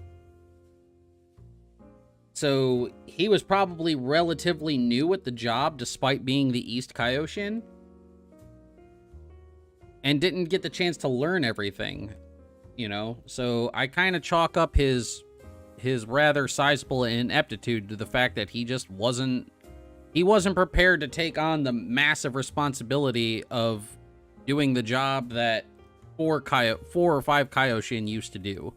So he was probably relatively new at the job despite being the East Kaioshin. And didn't get the chance to learn everything, you know? So I kind of chalk up his rather sizable ineptitude to the fact that he just wasn't prepared to take on the massive responsibility of doing the job that 4 or 5 Kaioshin used to do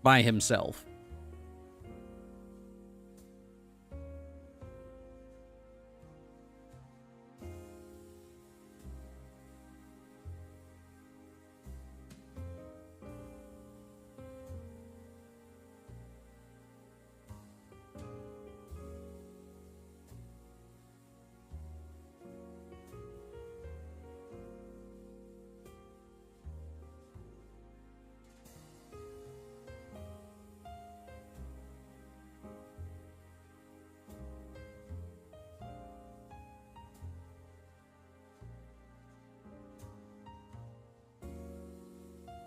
by himself.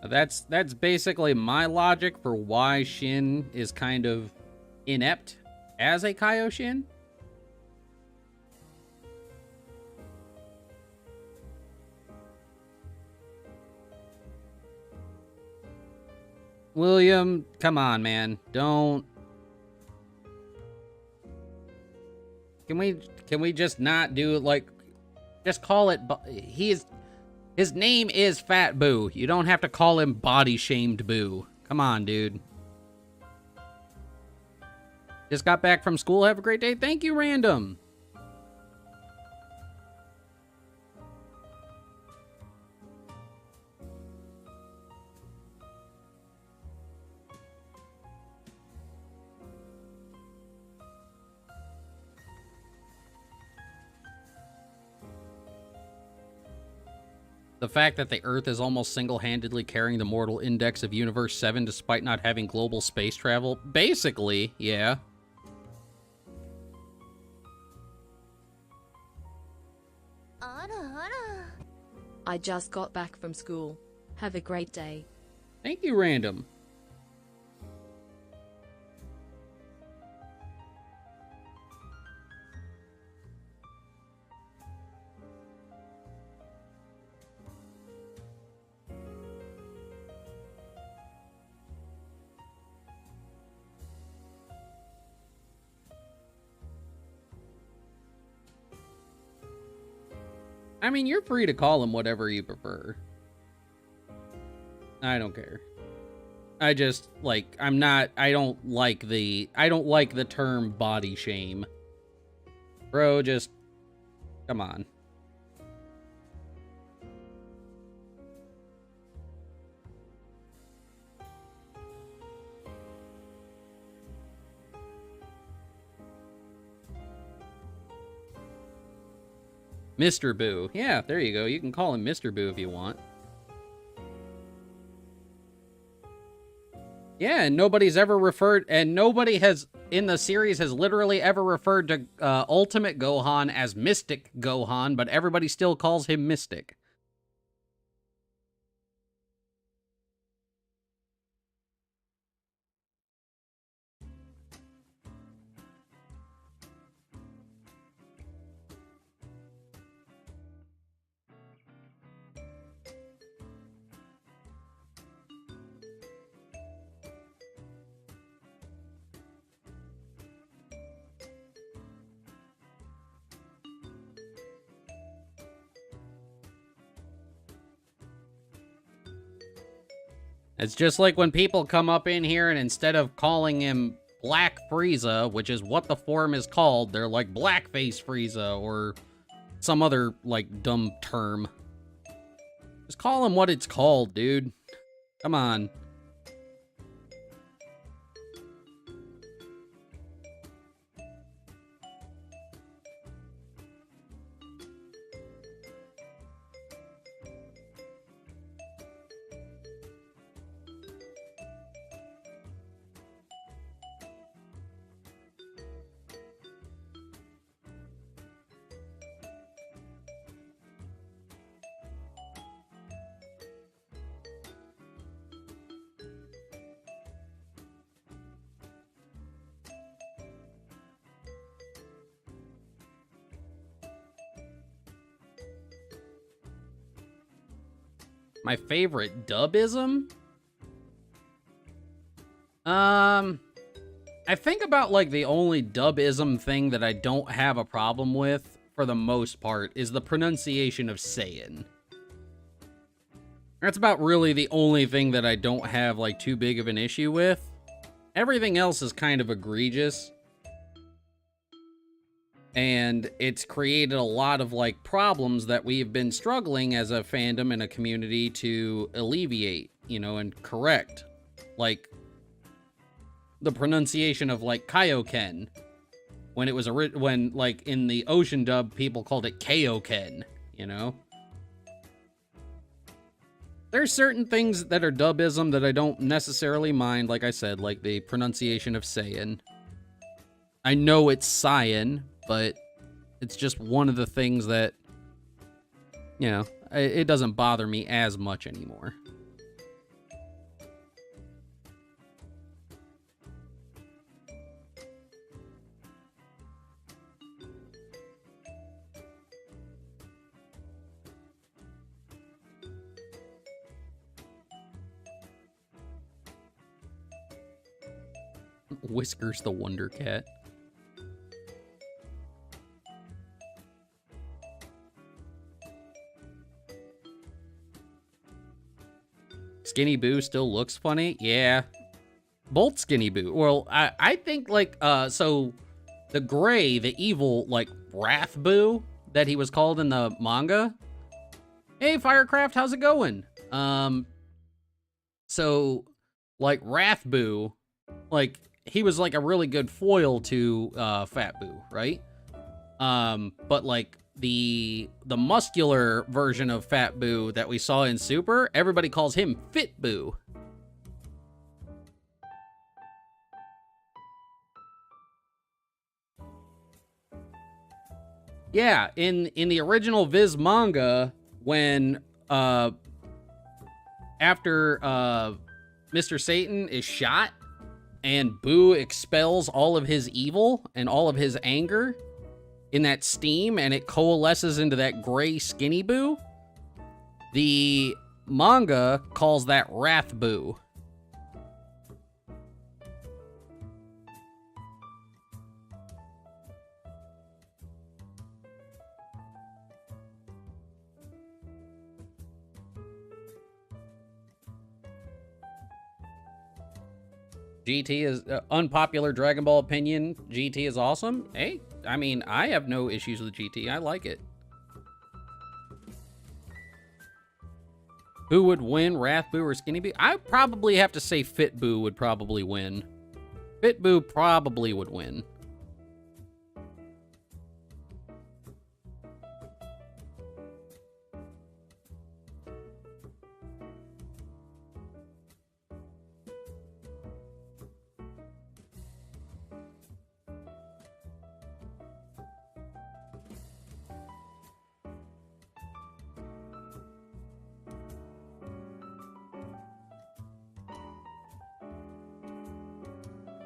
That's basically my logic for why Shin is kind of inept as a Kaioshin. William, come on, man. Don't. Can we just not do, like, just call it, his name is Fat Boo. You don't have to call him Body Shamed Boo. Come on, dude. Just got back from school. Have a great day. Thank you, Random. The fact that the Earth is almost single-handedly carrying the mortal index of Universe 7 despite not having global space travel? Basically, yeah. I just got back from school. Have a great day. Thank you, Random. I mean, you're free to call him whatever you prefer. I don't care. I just, like, I don't like the term body shame. Bro, just, come on. Mr. Boo. Yeah, there you go. You can call him Mr. Boo if you want. Yeah, and nobody's ever referred, and nobody has, in the series, has literally ever referred to Ultimate Gohan as Mystic Gohan, but everybody still calls him Mystic. It's just like when people come up in here and instead of calling him Black Frieza, which is what the form is called, they're like Blackface Frieza or some other, like, dumb term. Just call him what it's called, dude. Come on. My favorite dubism? I think about, like, the only dubism thing that I don't have a problem with, for the most part, is the pronunciation of Saiyan. That's about really the only thing that I don't have, like, too big of an issue with. Everything else is kind of egregious. And it's created a lot of, like, problems that we've been struggling as a fandom and a community to alleviate, you know, and correct. Like, the pronunciation of, like, Kaioken. When it was, when, like, in the Ocean dub, people called it Kaioken, you know? There's certain things that are dubism that I don't necessarily mind, like I said, like the pronunciation of Saiyan. I know it's Saiyan, but it's just one of the things that, you know, it doesn't bother me as much anymore. Whiskers the Wonder Cat. Skinny Boo still looks funny? Yeah. Both Skinny Boo. Well, I think, like, so the gray, the evil, like, Wrath Boo that he was called in the manga. Hey, Firecraft, how's it going? So, like, Wrath Boo, like, he was, like, a really good foil to, Fat Boo, right? But, like, the muscular version of Fat Boo that we saw in Super, everybody calls him Fit Boo. Yeah, in the original Viz manga, when after Mr. Satan is shot and Boo expels all of his evil and all of his anger in that steam, and it coalesces into that gray skinny Boo, the manga calls that Wrath Boo. GT is unpopular Dragon Ball opinion. GT is awesome. Hey, I mean, I have no issues with GT. I like it. Who would win, Wrath Boo or Skinny Boo? I probably have to say Fit Boo would probably win. Fit Boo probably would win.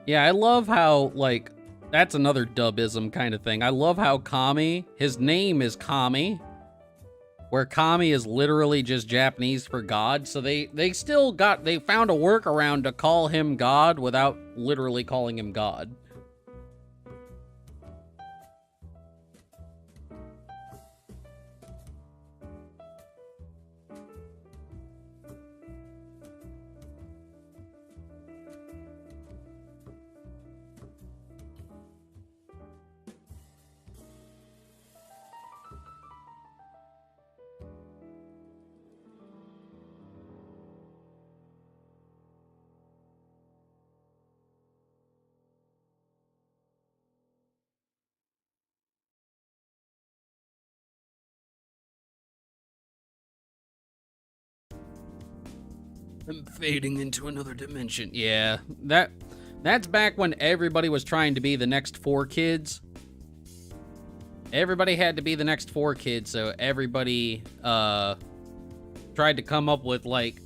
Yeah, I love how, like, that's another dubism kind of thing. I love how Kami, his name is Kami, where Kami is literally just Japanese for God. So they found a workaround to call him God without literally calling him God. I'm fading into another dimension. Yeah, that's back when everybody was trying to be the next 4 kids. Everybody had to be the next 4 kids, so everybody tried to come up with, like,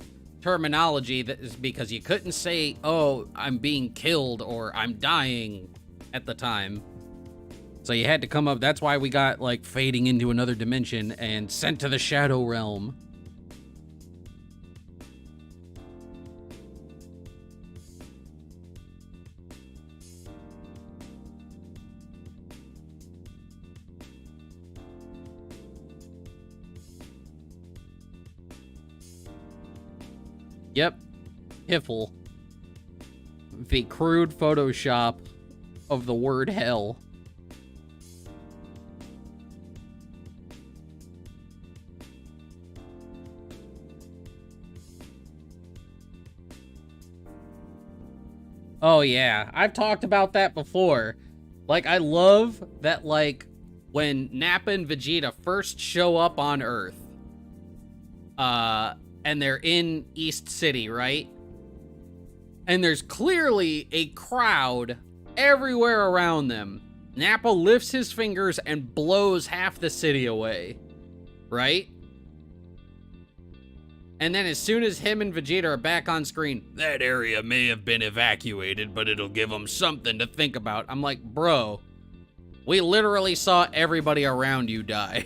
terminology that is because you couldn't say, oh, I'm being killed or I'm dying at the time. So you had to come up, that's why we got, like, fading into another dimension and sent to the Shadow Realm. Yep, Hiffle. The crude Photoshop of the word hell. Oh yeah, I've talked about that before. Like, I love that, like, when Napa and Vegeta first show up on Earth, and they're in East City, right? And there's clearly a crowd everywhere around them. Napa lifts his fingers and blows half the city away, right? And then as soon as him and Vegeta are back on screen, that area may have been evacuated, but it'll give them something to think about. I'm like, bro, we literally saw everybody around you die.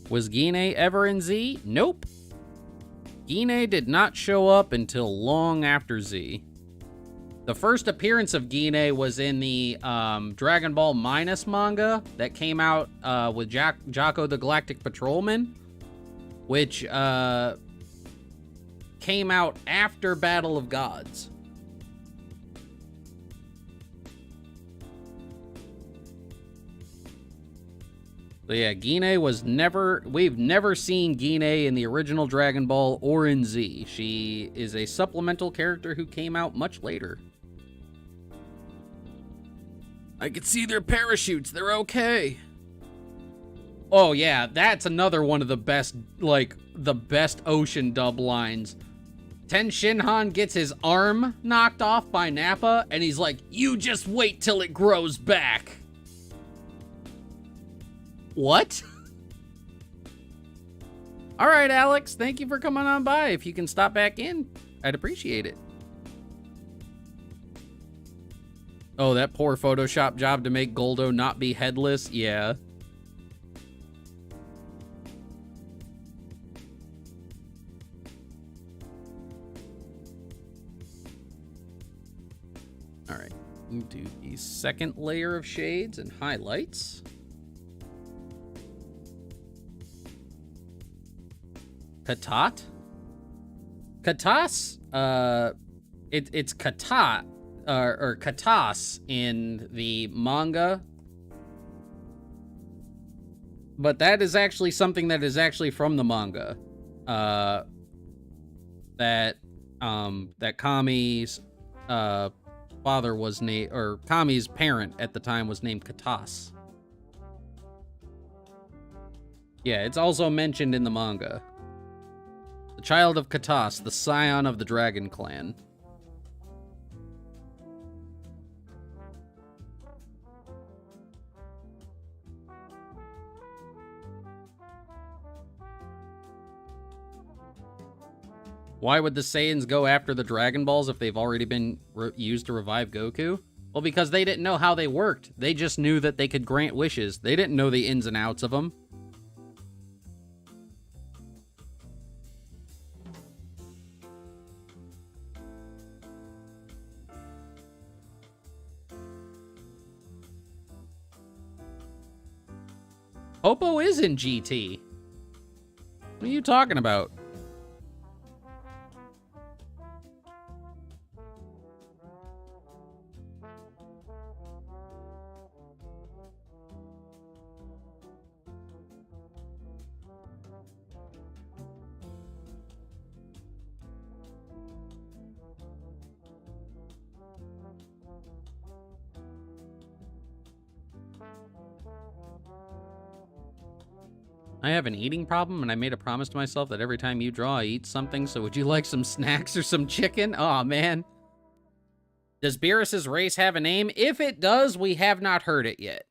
Was Gine ever in Z? Nope. Gine did not show up until long after Z. The first appearance of Gine was in the Dragon Ball Minus manga that came out with Jocko the Galactic Patrolman, which came out after Battle of Gods. So yeah, Gine was never... We've never seen Gine in the original Dragon Ball or in Z. She is a supplemental character who came out much later. I can see their parachutes. They're okay. Oh yeah, that's another one of the best, like, the best ocean dub lines. Ten Shinhan gets his arm knocked off by Napa, and he's like, "You just wait till it grows back." What? All right, Alex, thank you for coming on by. If you can stop back in, I'd appreciate it. Oh, that poor Photoshop job to make Goldo not be headless? Yeah. All right, we'll do the second layer of shades and highlights. Katat? Katas? It's Katat, or Katas in the manga. But that is actually something that is actually from the manga. That Kami's, father was named, or Kami's parent at the time was named Katas. Yeah, it's also mentioned in the manga. The child of Katas, the scion of the Dragon Clan. Why would the Saiyans go after the Dragon Balls if they've already been used to revive Goku? Well, because they didn't know how they worked. They just knew that they could grant wishes. They didn't know the ins and outs of them. Popo is in GT. What are you talking about? I have an eating problem, and I made a promise to myself that every time you draw, I eat something, so would you like some snacks or some chicken? Aw, man. Does Beerus's race have a name? If it does, we have not heard it yet.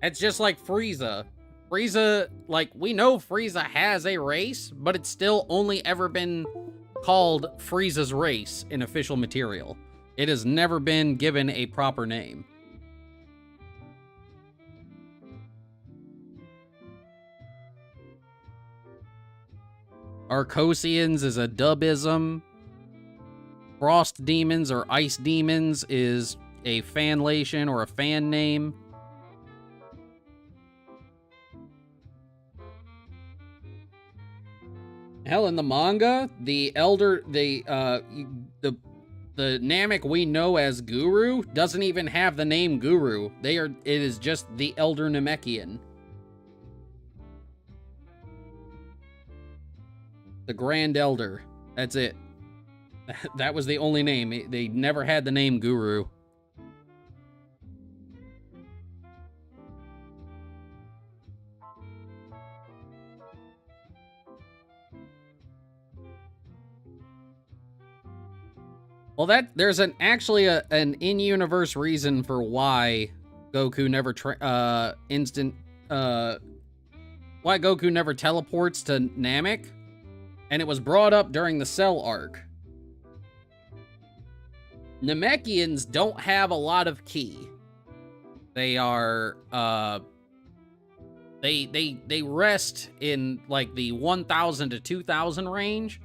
It's just like Frieza. Frieza, like, we know Frieza has a race, but it's still only ever been called Frieza's race in official material. It has never been given a proper name. Arcosians is a dubism. Frost Demons or Ice Demons is a fanlation or a fan name. Hell, in the manga, the Namek we know as Guru doesn't even have the name Guru. It is just the Elder Namekian. The Grand Elder. That's it. That was the only name. They never had the name Guru. Well, there's actually an in-universe reason for why Goku never why Goku never teleports to Namek. And it was brought up during the Cell arc. Namekians don't have a lot of ki. They are, they rest in, like, the 1,000 to 2,000 range,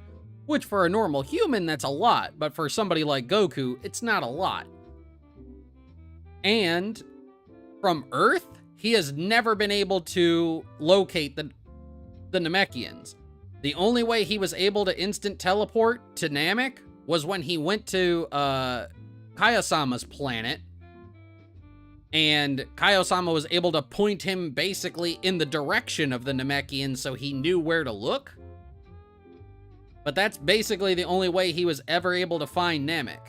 which for a normal human, that's a lot, but for somebody like Goku, it's not a lot. And from Earth, he has never been able to locate the Namekians. The only way he was able to instant teleport to Namek was when he went to Kaya-sama's planet And Kaiosama was able to point him basically in the direction of the Namekian so he knew where to look. But that's basically the only way he was ever able to find Namek.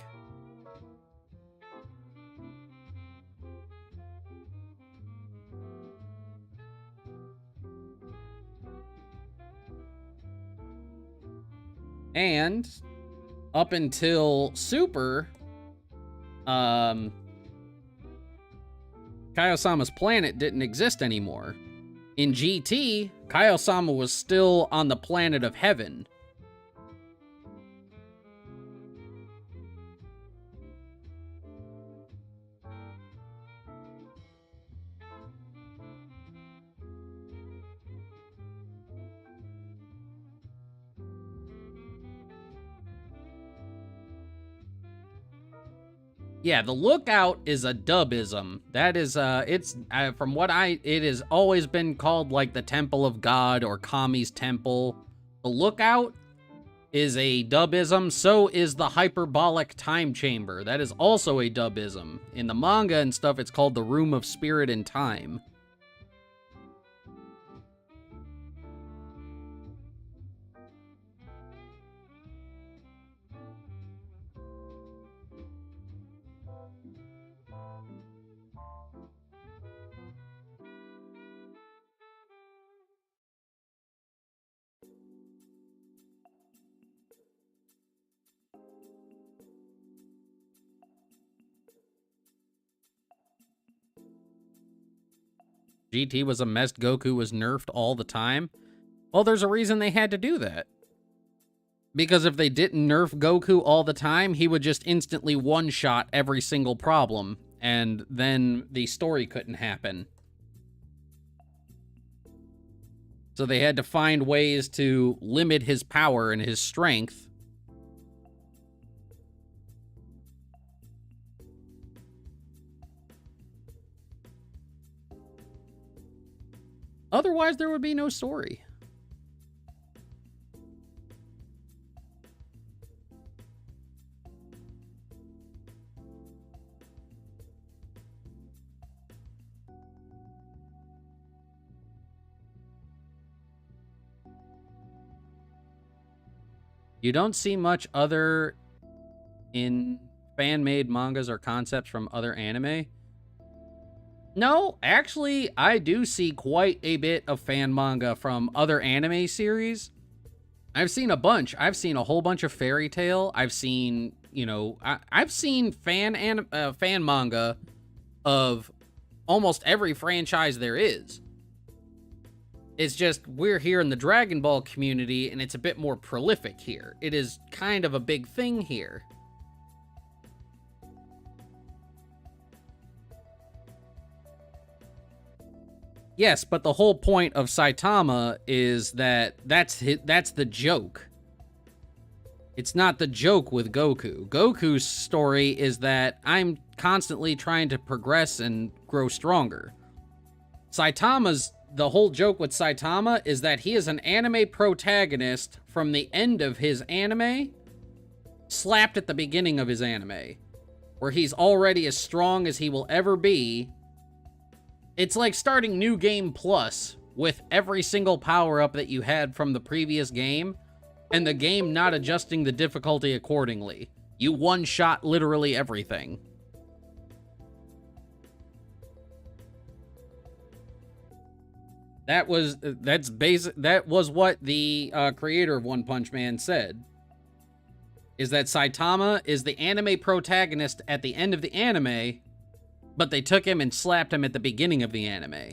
And up until Super, Kaiosama's planet didn't exist anymore. In GT, Kaiosama was still on the planet of Heaven. Yeah, the Lookout is a dubism. That is, it's, from what it has always been called, like, the Temple of God or Kami's Temple. The Lookout is a dubism, so is the Hyperbolic Time Chamber. That is also a dubism. In the manga and stuff, it's called the Room of Spirit and Time. GT was a mess. Goku was nerfed all the time. Well, there's a reason they had to do that. Because if they didn't nerf Goku all the time, he would just instantly one-shot every single problem, and then the story couldn't happen. So they had to find ways to limit his power and his strength. Otherwise, there would be no story. You don't see much other in fan-made mangas or concepts from other anime. No, actually, I do see quite a bit of fan manga from other anime series. I've seen a bunch. I've seen a whole bunch of Fairy Tail. I've seen, you know, I've seen fan manga of almost every franchise there is. It's just we're here in the Dragon Ball community, and it's a bit more prolific here. It is kind of a big thing here. Yes, but the whole point of Saitama is that that's the joke. It's not the joke with Goku. Goku's story is that I'm constantly trying to progress and grow stronger. The whole joke with Saitama is that he is an anime protagonist from the end of his anime, slapped at the beginning of his anime, where he's already as strong as he will ever be. It's like starting New Game Plus with every single power-up that you had from the previous game, and the game not adjusting the difficulty accordingly. You one-shot literally everything. That was what the creator of One Punch Man said. Is that Saitama is the anime protagonist at the end of the anime, but they took him and slapped him at the beginning of the anime.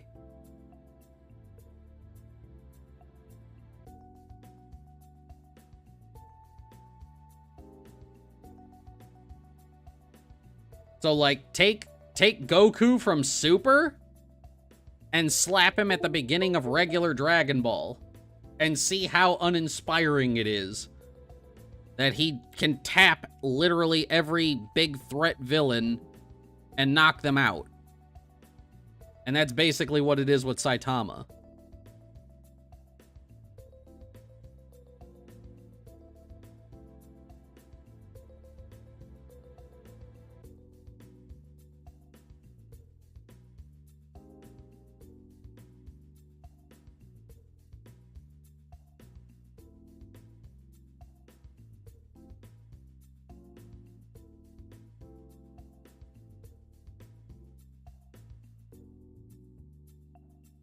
So, like, take Goku from Super and slap him at the beginning of regular Dragon Ball and see how uninspiring it is that he can tap literally every big threat villain and knock them out. And that's basically what it is with Saitama.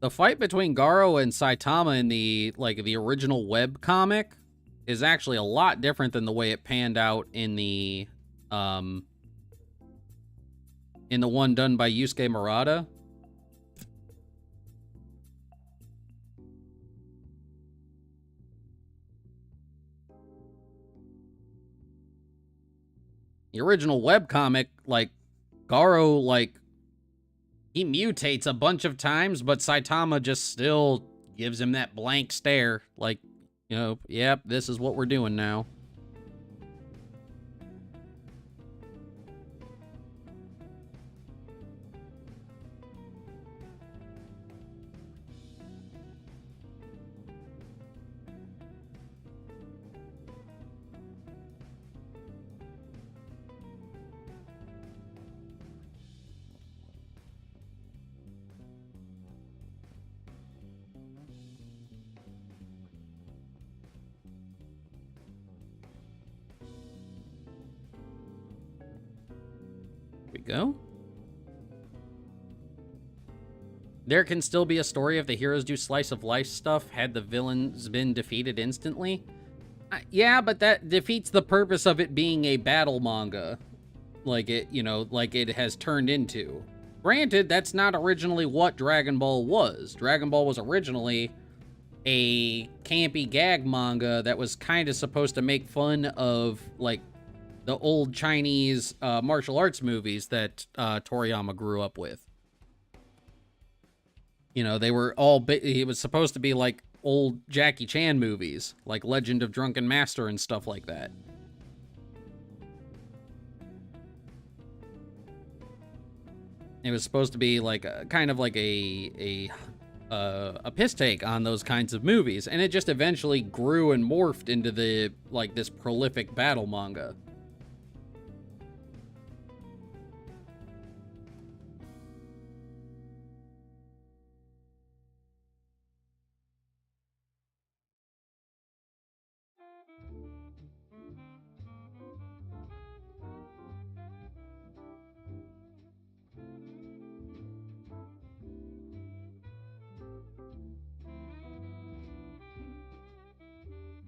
The fight between Garo and Saitama in the original web comic is actually a lot different than the way it panned out in the one done by Yusuke Murata. The original webcomic, like, Garo, like, he mutates a bunch of times, but Saitama just still gives him that blank stare, like, you know, yep, this is what we're doing now. Go. There can still be a story if the heroes do slice of life stuff had the villains been defeated instantly. Yeah, but that defeats the purpose of it being a battle manga. Like it, you know, like it has turned into. Granted, that's not originally what Dragon Ball was. Dragon Ball was originally a campy gag manga that was kind of supposed to make fun of, like, the old Chinese martial arts movies that Toriyama grew up with. You know, they were all... It was supposed to be like old Jackie Chan movies, like Legend of Drunken Master and stuff like that. It was supposed to be like kind of like a piss take on those kinds of movies, and it just eventually grew and morphed into the this prolific battle manga.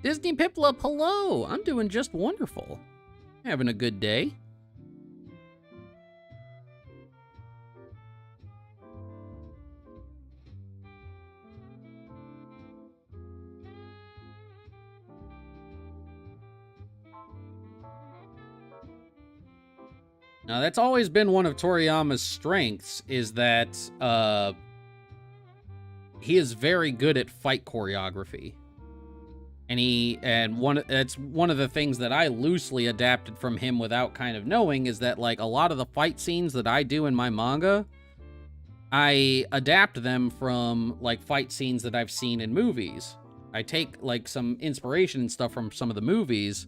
Disney Piplup, hello! I'm doing just wonderful. Having a good day. Now, that's always been one of Toriyama's strengths, is that he is very good at fight choreography. And that's one of the things that I loosely adapted from him without kind of knowing, is that, like, a lot of the fight scenes that I do in my manga, I adapt them from, like, fight scenes that I've seen in movies. I take, like, some inspiration and stuff from some of the movies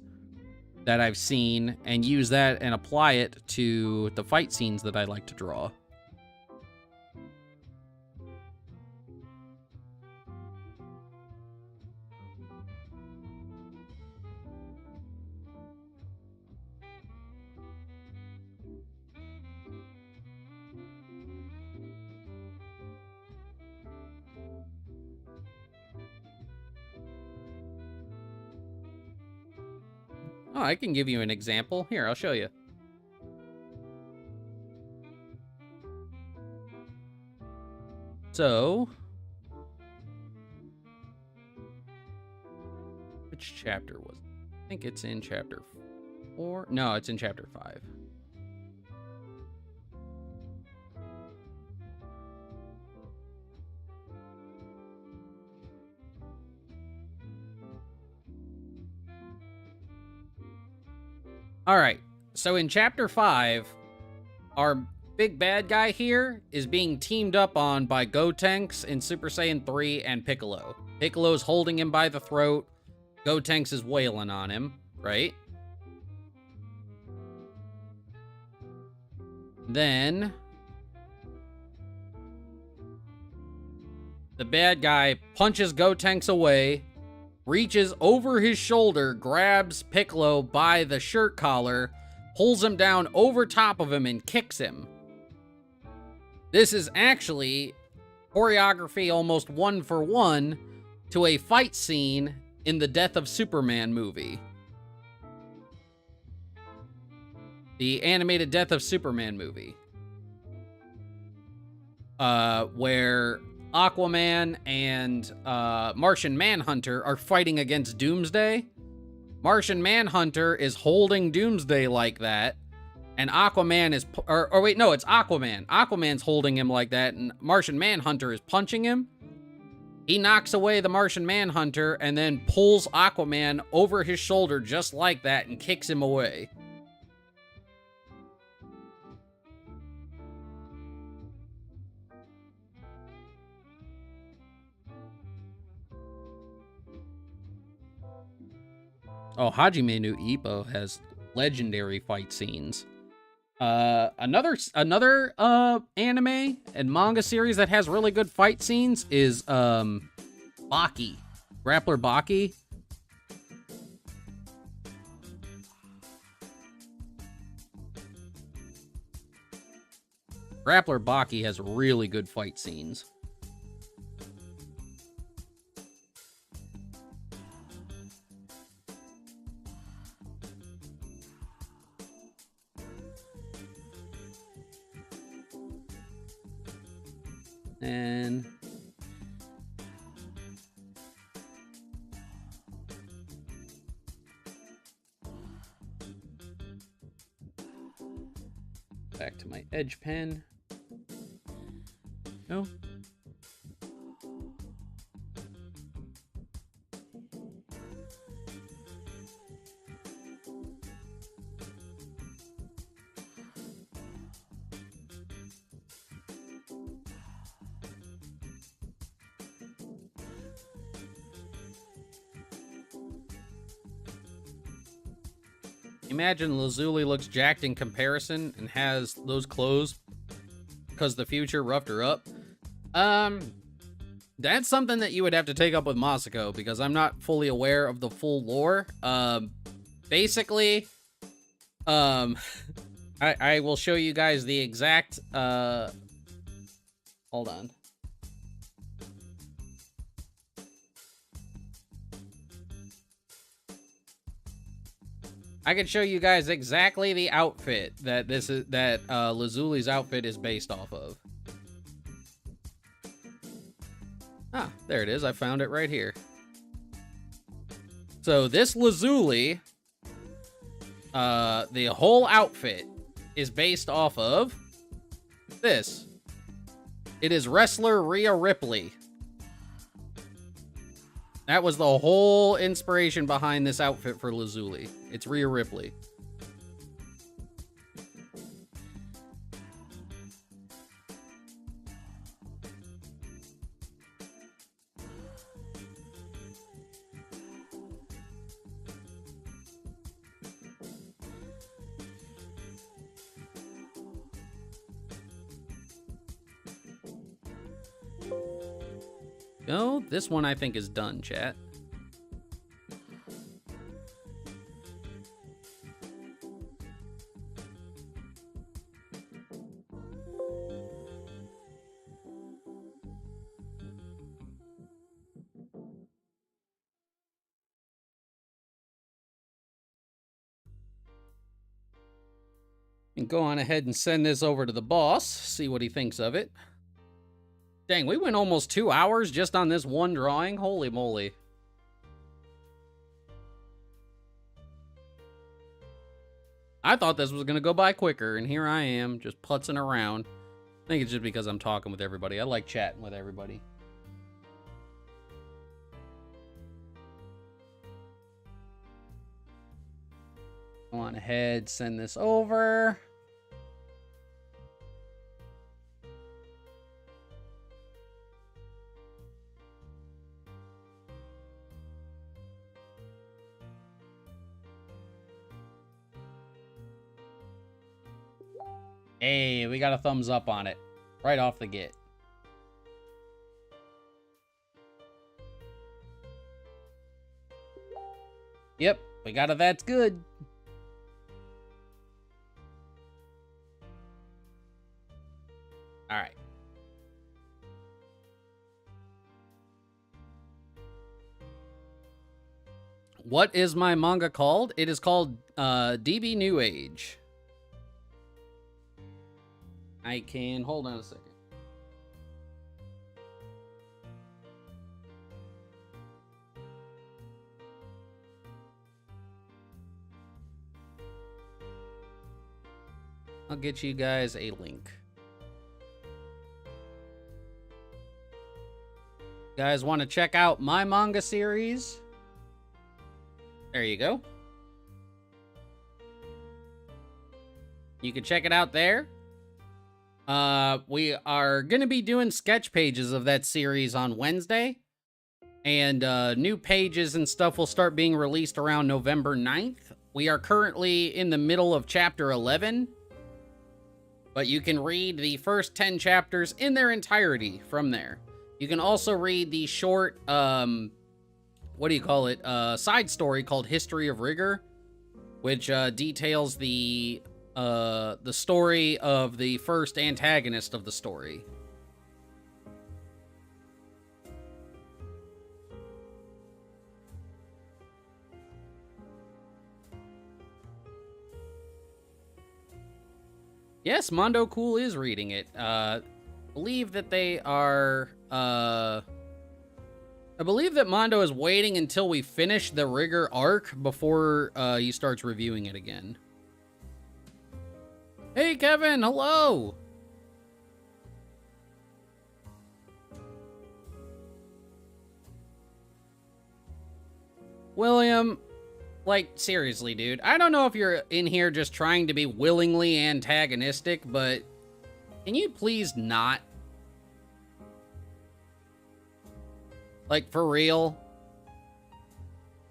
that I've seen and use that and apply it to the fight scenes that I like to draw. Oh, I can give you an example. Here, I'll show you. So, which chapter was it? I think it's in chapter 4. No, it's in chapter 5. All right, so in Chapter 5, our big bad guy here is being teamed up on by Gotenks in Super Saiyan 3 and Piccolo. Piccolo's holding him by the throat. Gotenks is wailing on him, right? Then the bad guy punches Gotenks away, reaches over his shoulder, grabs Piccolo by the shirt collar, pulls him down over top of him, and kicks him. This is actually choreography almost one for one to a fight scene in the Death of Superman movie. The animated Death of Superman movie. Where Aquaman and Martian Manhunter are fighting against Doomsday. Martian Manhunter is holding Doomsday like that, and Aquaman is, or wait, no, it's Aquaman. Aquaman's holding him like that, and Martian Manhunter is punching him. He knocks away the Martian Manhunter and then pulls Aquaman over his shoulder just like that and kicks him away. Oh, Hajime no Ippo has legendary fight scenes. Another anime and manga series that has really good fight scenes is Baki. Grappler Baki. Grappler Baki has really good fight scenes. And back to my edge pen. No. Imagine Lazuli looks jacked in comparison and has those clothes because the future roughed her up. That's something that you would have to take up with Masako because I'm not fully aware of the full lore. Basically, I will show you guys the exact, hold on. I can show you guys exactly the outfit that Lazuli's outfit is based off of. Ah, there it is. I found it right here. So this Lazuli, the whole outfit is based off of this. It is wrestler Rhea Ripley. That was the whole inspiration behind this outfit for Lazuli. It's Rhea Ripley. No, this one I think is done, chat. And go on ahead and send this over to the boss, see what he thinks of it. Dang, we went almost 2 hours just on this one drawing. Holy moly. I thought this was going to go by quicker, and here I am, just putzing around. I think it's just because I'm talking with everybody. I like chatting with everybody. Go on ahead, send this over. Hey, we got a thumbs up on it. Right off the get. Yep, we got a that's good. Alright. What is my manga called? It is called DB New Age. I can... Hold on a second. I'll get you guys a link. Guys want to check out my manga series? There you go. You can check it out there. We are going to be doing sketch pages of that series on Wednesday. And new pages and stuff will start being released around November 9th. We are currently in the middle of chapter 11. But you can read the first 10 chapters in their entirety from there. You can also read the short, what do you call it? Side story called History of Rigor, which details the story of the first antagonist of the story. Yes, Mondo Cool is reading it. Believe that they are, I believe that Mondo is waiting until we finish the Rigor arc before he starts reviewing it again. Hey, Kevin, hello! William, like, seriously, dude. I don't know if you're in here just trying to be willingly antagonistic, but can you please not? Like, for real?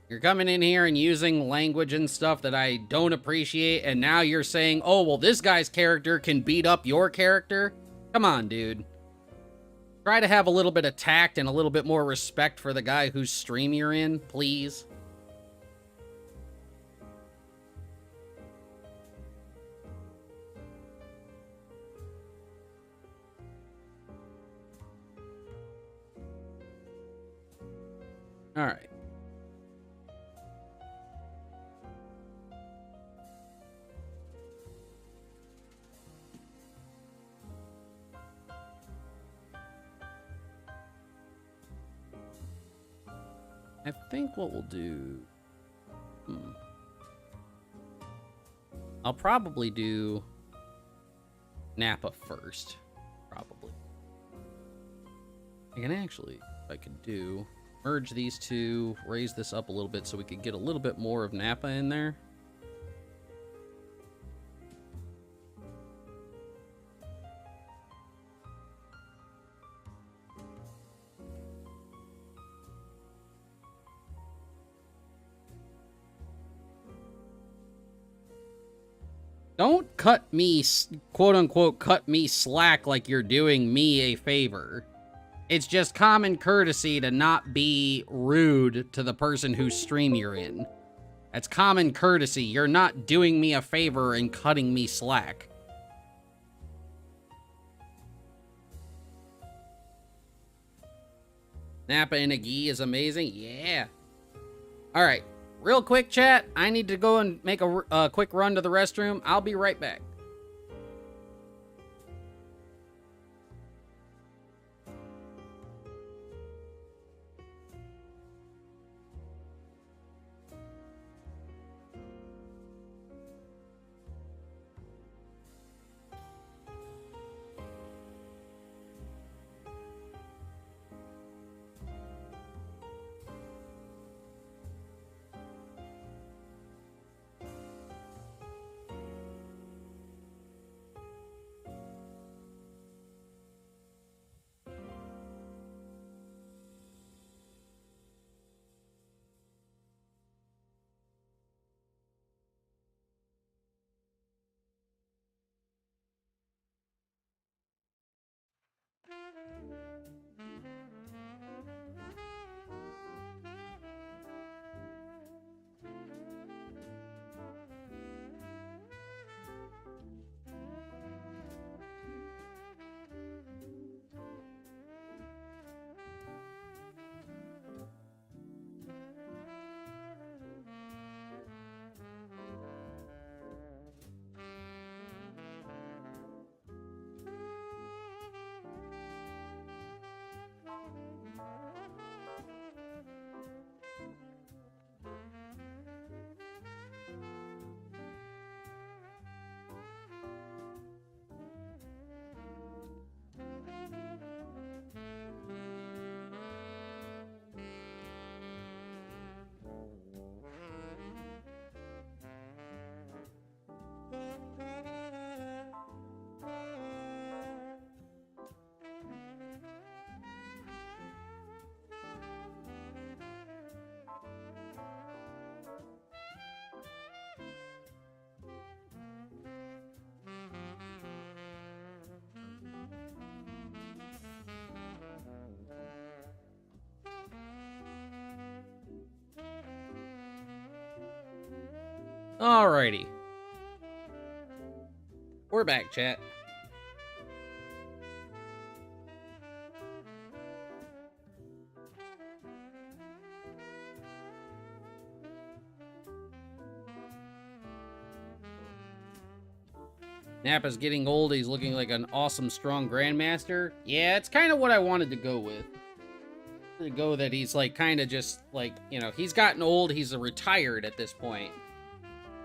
You're coming in here and using language and stuff that I don't appreciate, and now you're saying, oh, well, this guy's character can beat up your character? Come on, dude. Try to have a little bit of tact and a little bit more respect for the guy whose stream you're in, please. All right. I think what we'll do... I'll probably do Napa first. Probably. I can actually, if I could do... merge these two, raise this up a little bit so we could get a little bit more of Napa in there. Don't cut me, quote-unquote, cut me slack like you're doing me a favor. It's just common courtesy to not be rude to the person whose stream you're in. That's common courtesy. You're not doing me a favor and cutting me slack. Napa in a gi is amazing. Yeah. All right. Real quick, chat. I need to go and make a quick run to the restroom. I'll be right back. Alrighty. We're back, chat. Napa's getting old. He's looking like an awesome, strong grandmaster. Yeah, it's kind of what I wanted to go with. To go that he's like kind of just like, you know, he's gotten old. He's retired at this point.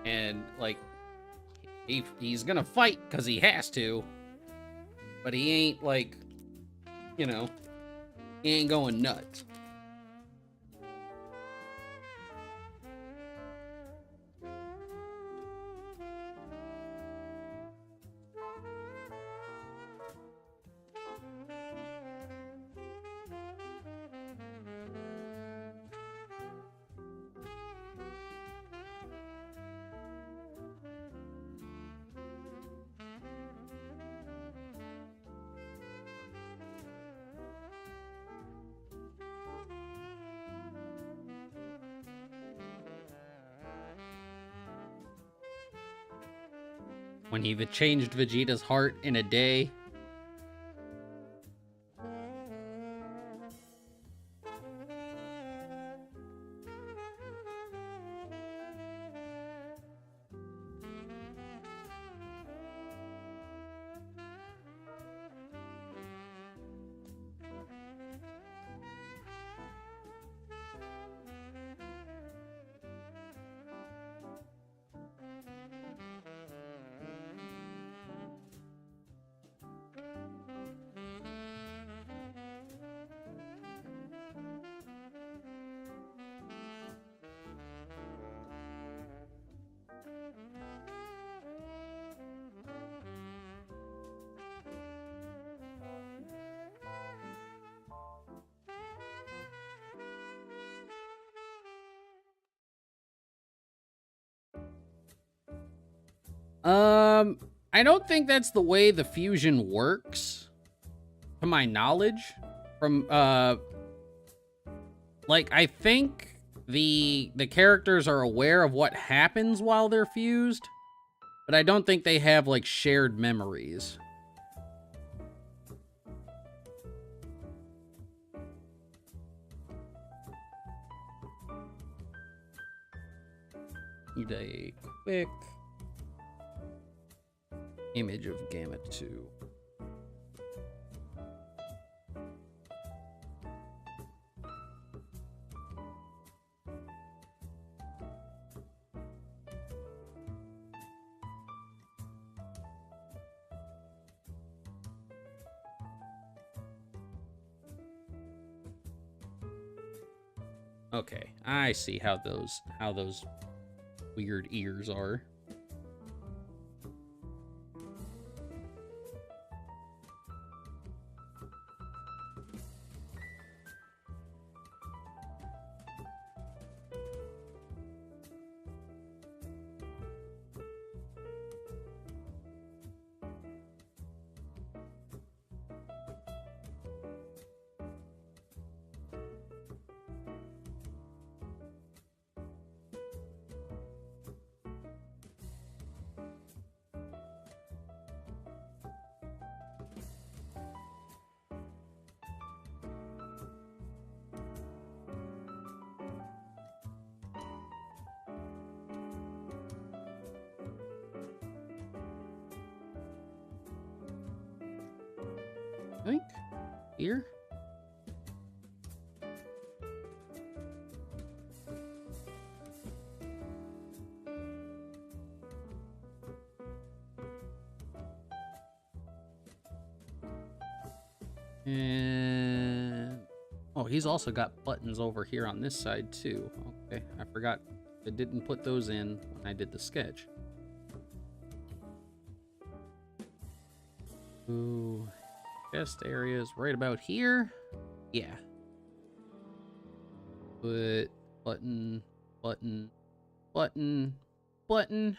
And like, he's gonna fight because he has to. But he ain't like, you know, he ain't going nuts. When he changed Vegeta's heart in a day. I don't think that's the way the fusion works, to my knowledge. From, like, I think the characters are aware of what happens while they're fused, but I don't think they have, like, shared memories. Need a quick image of Gamma 2. Okay, I see how those weird ears are. I think here. And oh, he's also got buttons over here on this side too. Okay, I forgot I didn't put those in when I did the sketch. Ooh, best areas right about here. Yeah. Put button, button, button, button.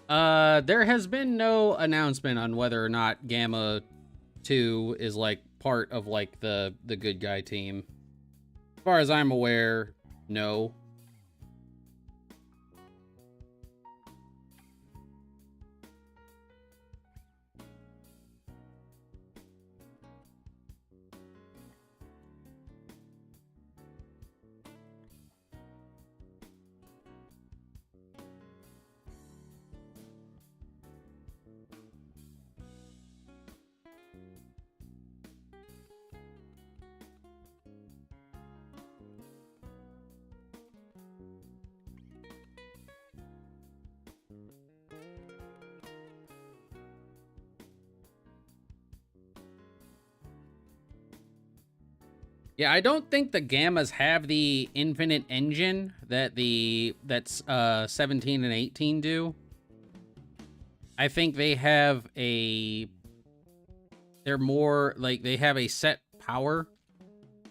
There has been no announcement on whether or not Gamma 2 is like part of like the good guy team. As far as I'm aware, no. Yeah, I don't think the Gammas have the infinite engine that that's 17 and 18 do. I think they have they're more like they have a set power.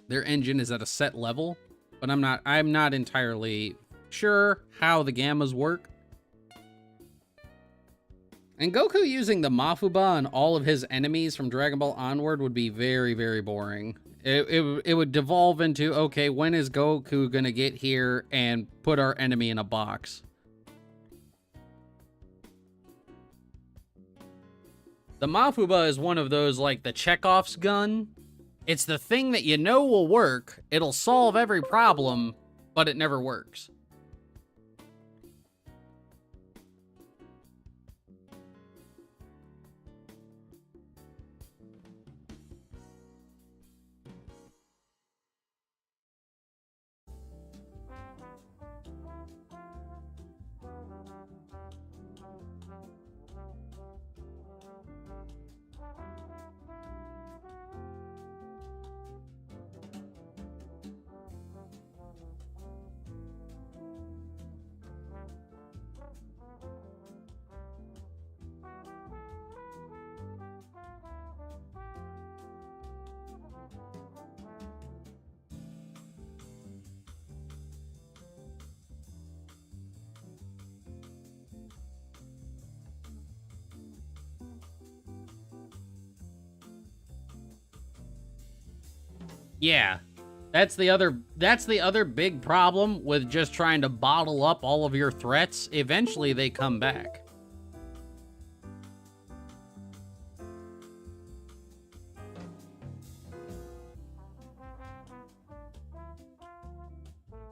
Their engine is at a set level, but I'm not entirely sure how the Gammas work. And Goku using the Mafuba on all of his enemies from Dragon Ball onward would be very, very boring. It would devolve into, okay, when is Goku gonna get here and put our enemy in a box? The Mafuba is one of those, like, the Chekhov's gun. It's the thing that you know will work, it'll solve every problem, but it never works. Yeah, that's the other big problem with just trying to bottle up all of your threats. Eventually they come back.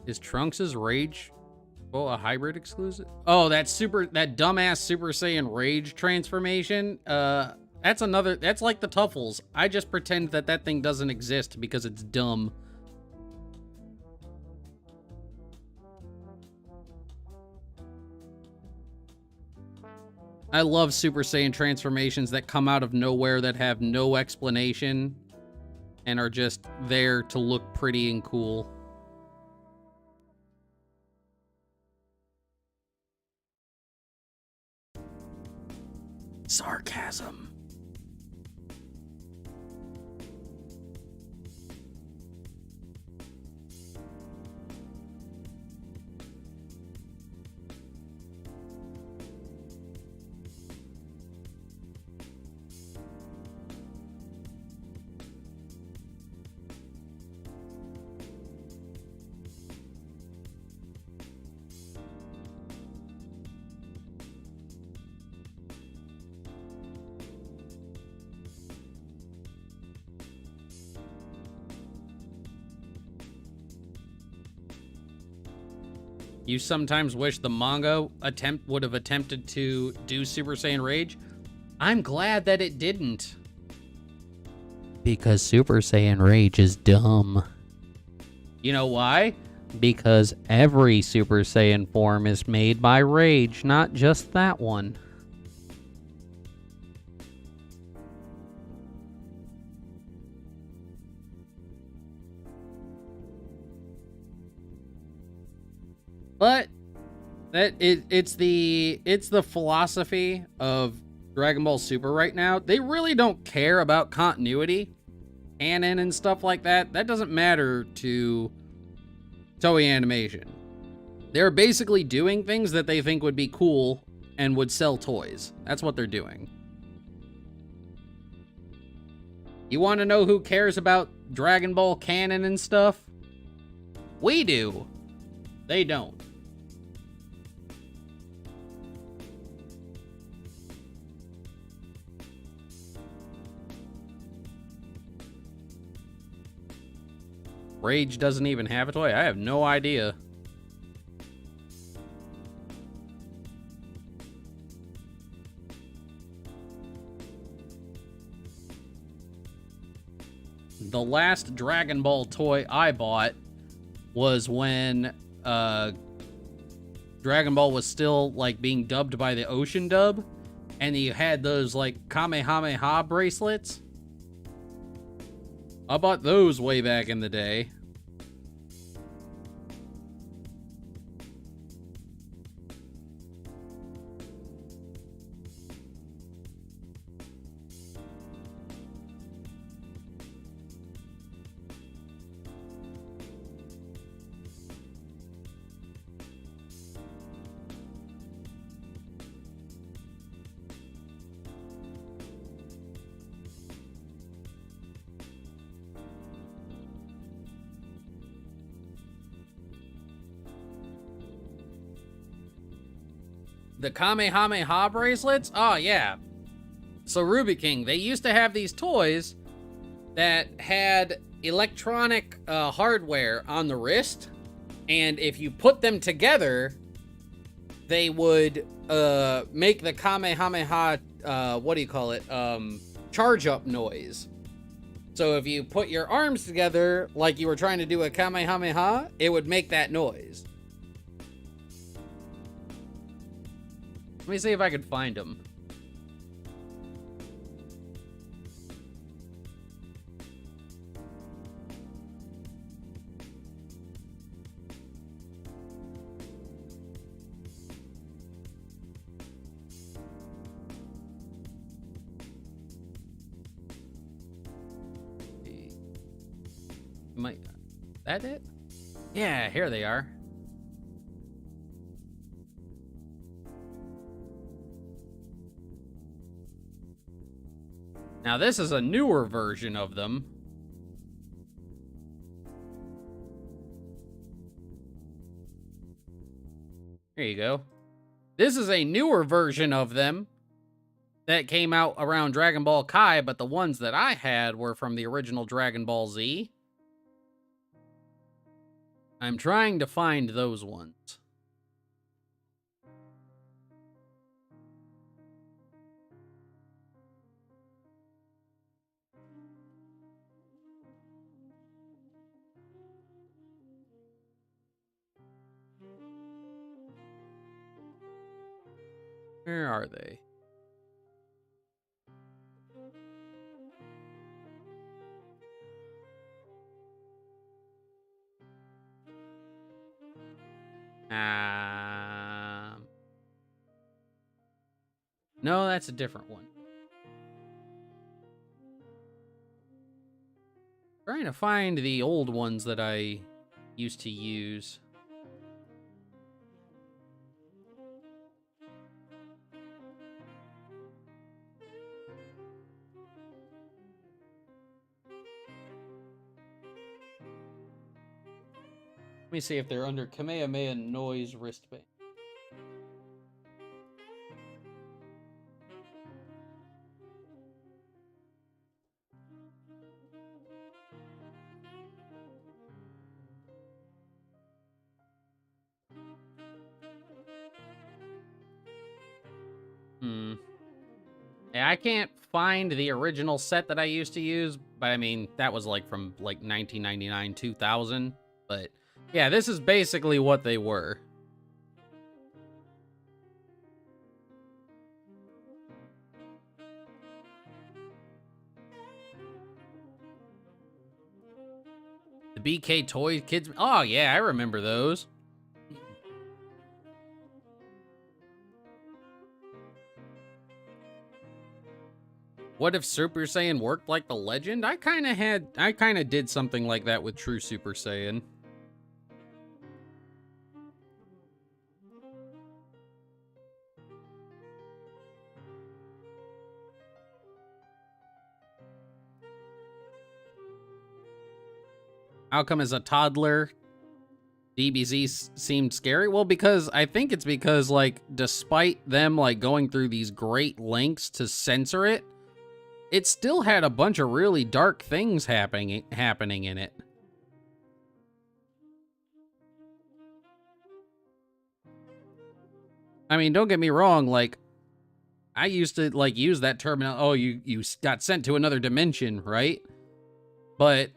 Is Trunks' Rage a hybrid exclusive? Oh, that dumbass Super Saiyan Rage transformation. That's like the Tuffles. I just pretend that thing doesn't exist because it's dumb. I love Super Saiyan transformations that come out of nowhere that have no explanation and are just there to look pretty and cool. Sarcasm. You sometimes wish the manga would have attempted to do Super Saiyan Rage. I'm glad that it didn't. Because Super Saiyan Rage is dumb. You know why? Because every Super Saiyan form is made by Rage, not just that one. But it's the philosophy of Dragon Ball Super right now. They really don't care about continuity, canon, and stuff like that. That doesn't matter to Toei Animation. They're basically doing things that they think would be cool and would sell toys. That's what they're doing. You want to know who cares about Dragon Ball canon and stuff? We do. They don't. Rage doesn't even have a toy? I have no idea. The last Dragon Ball toy I bought was when Dragon Ball was still like being dubbed by the Ocean dub, and you had those like Kamehameha bracelets. I bought those way back in the day. The Kamehameha bracelets? Oh, yeah. So, Ruby King, they used to have these toys that had electronic hardware on the wrist, and if you put them together, they would make the Kamehameha, charge up noise. So if you put your arms together like you were trying to do a Kamehameha, it would make that noise. Let me see if I can find them. That it? Yeah, here they are. Now this is a newer version of them. There you go. This is a newer version of them that came out around Dragon Ball Kai, but the ones that I had were from the original Dragon Ball Z. I'm trying to find those ones. Where are they? No, that's a different one. Trying to find the old ones that I used to use. Let me see if they're under Kamehameha noise wristband. Yeah, I can't find the original set that I used to use, but I mean, that was like from like 1999, 2000. But yeah, this is basically what they were. The BK Toy Kids. Oh, yeah, I remember those. What if Super Saiyan worked like the legend? I kind of did something like that with True Super Saiyan. How come as a toddler, DBZ seemed scary? Well, because I think it's because, like, despite them, like, going through these great lengths to censor it, it still had a bunch of really dark things happening in it. I mean, don't get me wrong, like, I used to, like, use that terminal, oh, you got sent to another dimension, right? But,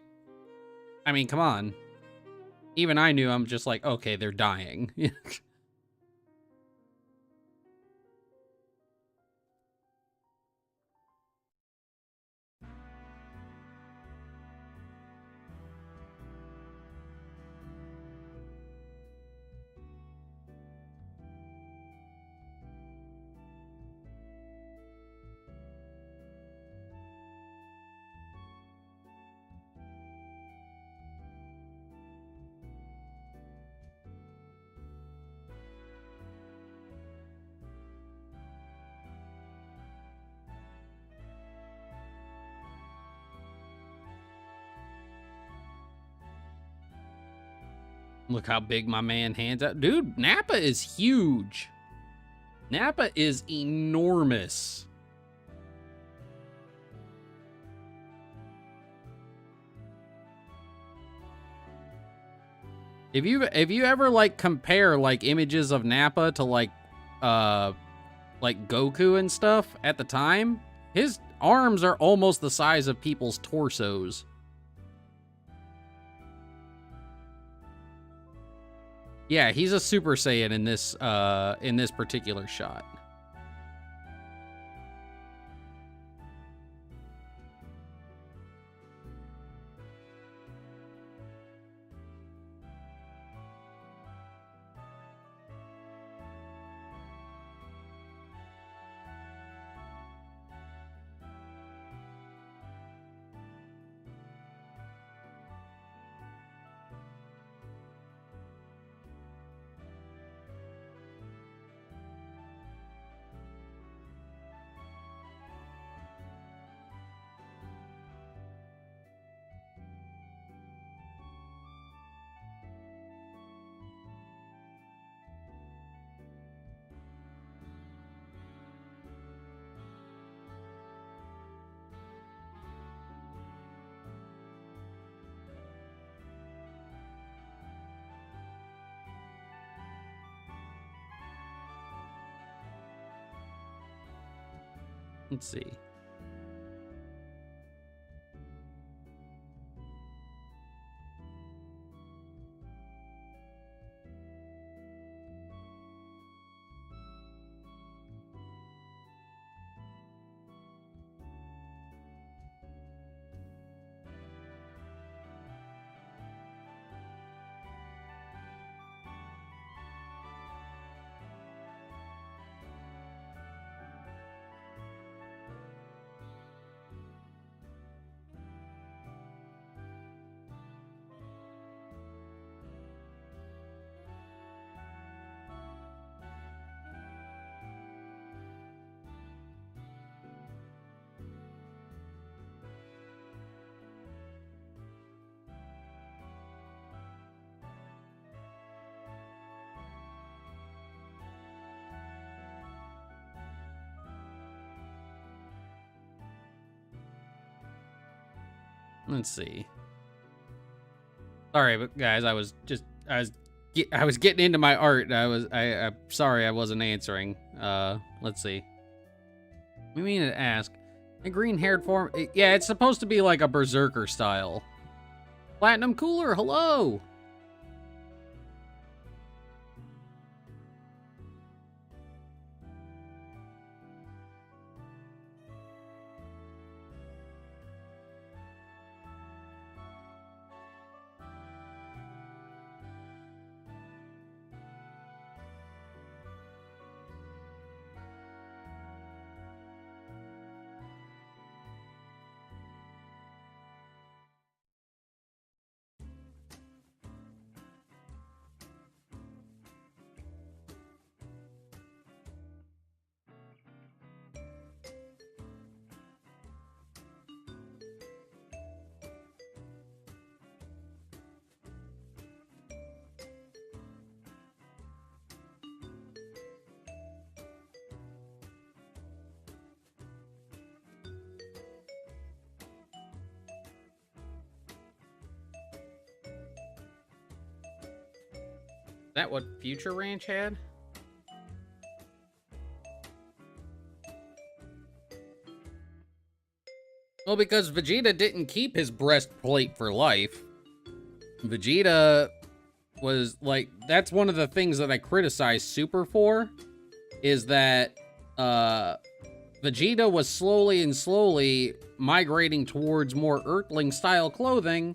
I mean, come on. Even I knew, I'm just like, okay, they're dying. Look how big my man hands out. Dude, Napa is huge. Napa is enormous. If you ever like compare like images of Napa to like Goku and stuff at the time, his arms are almost the size of people's torsos. Yeah, he's a Super Saiyan in this particular shot. Let's see. Let's see. Sorry, but guys, I was getting into my art. I'm sorry I wasn't answering. Let's see. We mean to ask. A green-haired form. Yeah, it's supposed to be like a berserker style. Platinum Cooler, hello. that what Future Ranch had? Well, because Vegeta didn't keep his breastplate for life. Vegeta was like, that's one of the things that I criticize Super for, is that Vegeta was slowly migrating towards more Earthling style clothing,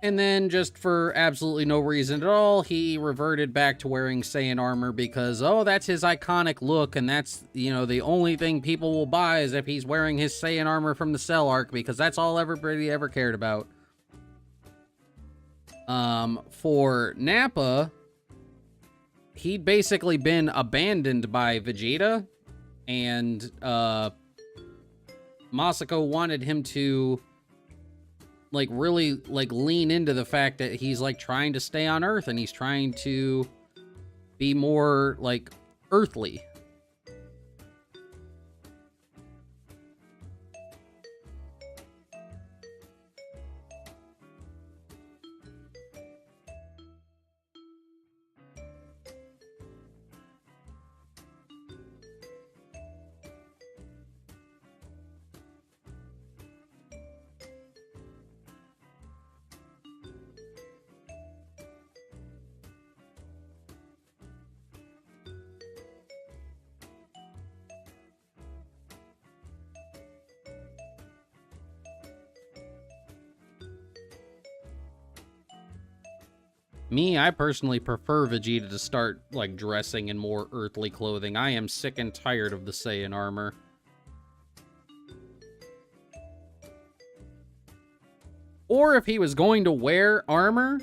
and then just for absolutely no reason at all, he reverted back to wearing Saiyan armor because, oh, that's his iconic look, and that's, you know, the only thing people will buy is if he's wearing his Saiyan armor from the Cell arc, because that's all everybody ever cared about. For Napa, he'd basically been abandoned by Vegeta, and Masako wanted him to like really like lean into the fact that he's like trying to stay on Earth and he's trying to be more like earthly. Me, I personally prefer Vegeta to start, like, dressing in more earthly clothing. I am sick and tired of the Saiyan armor. Or if he was going to wear armor,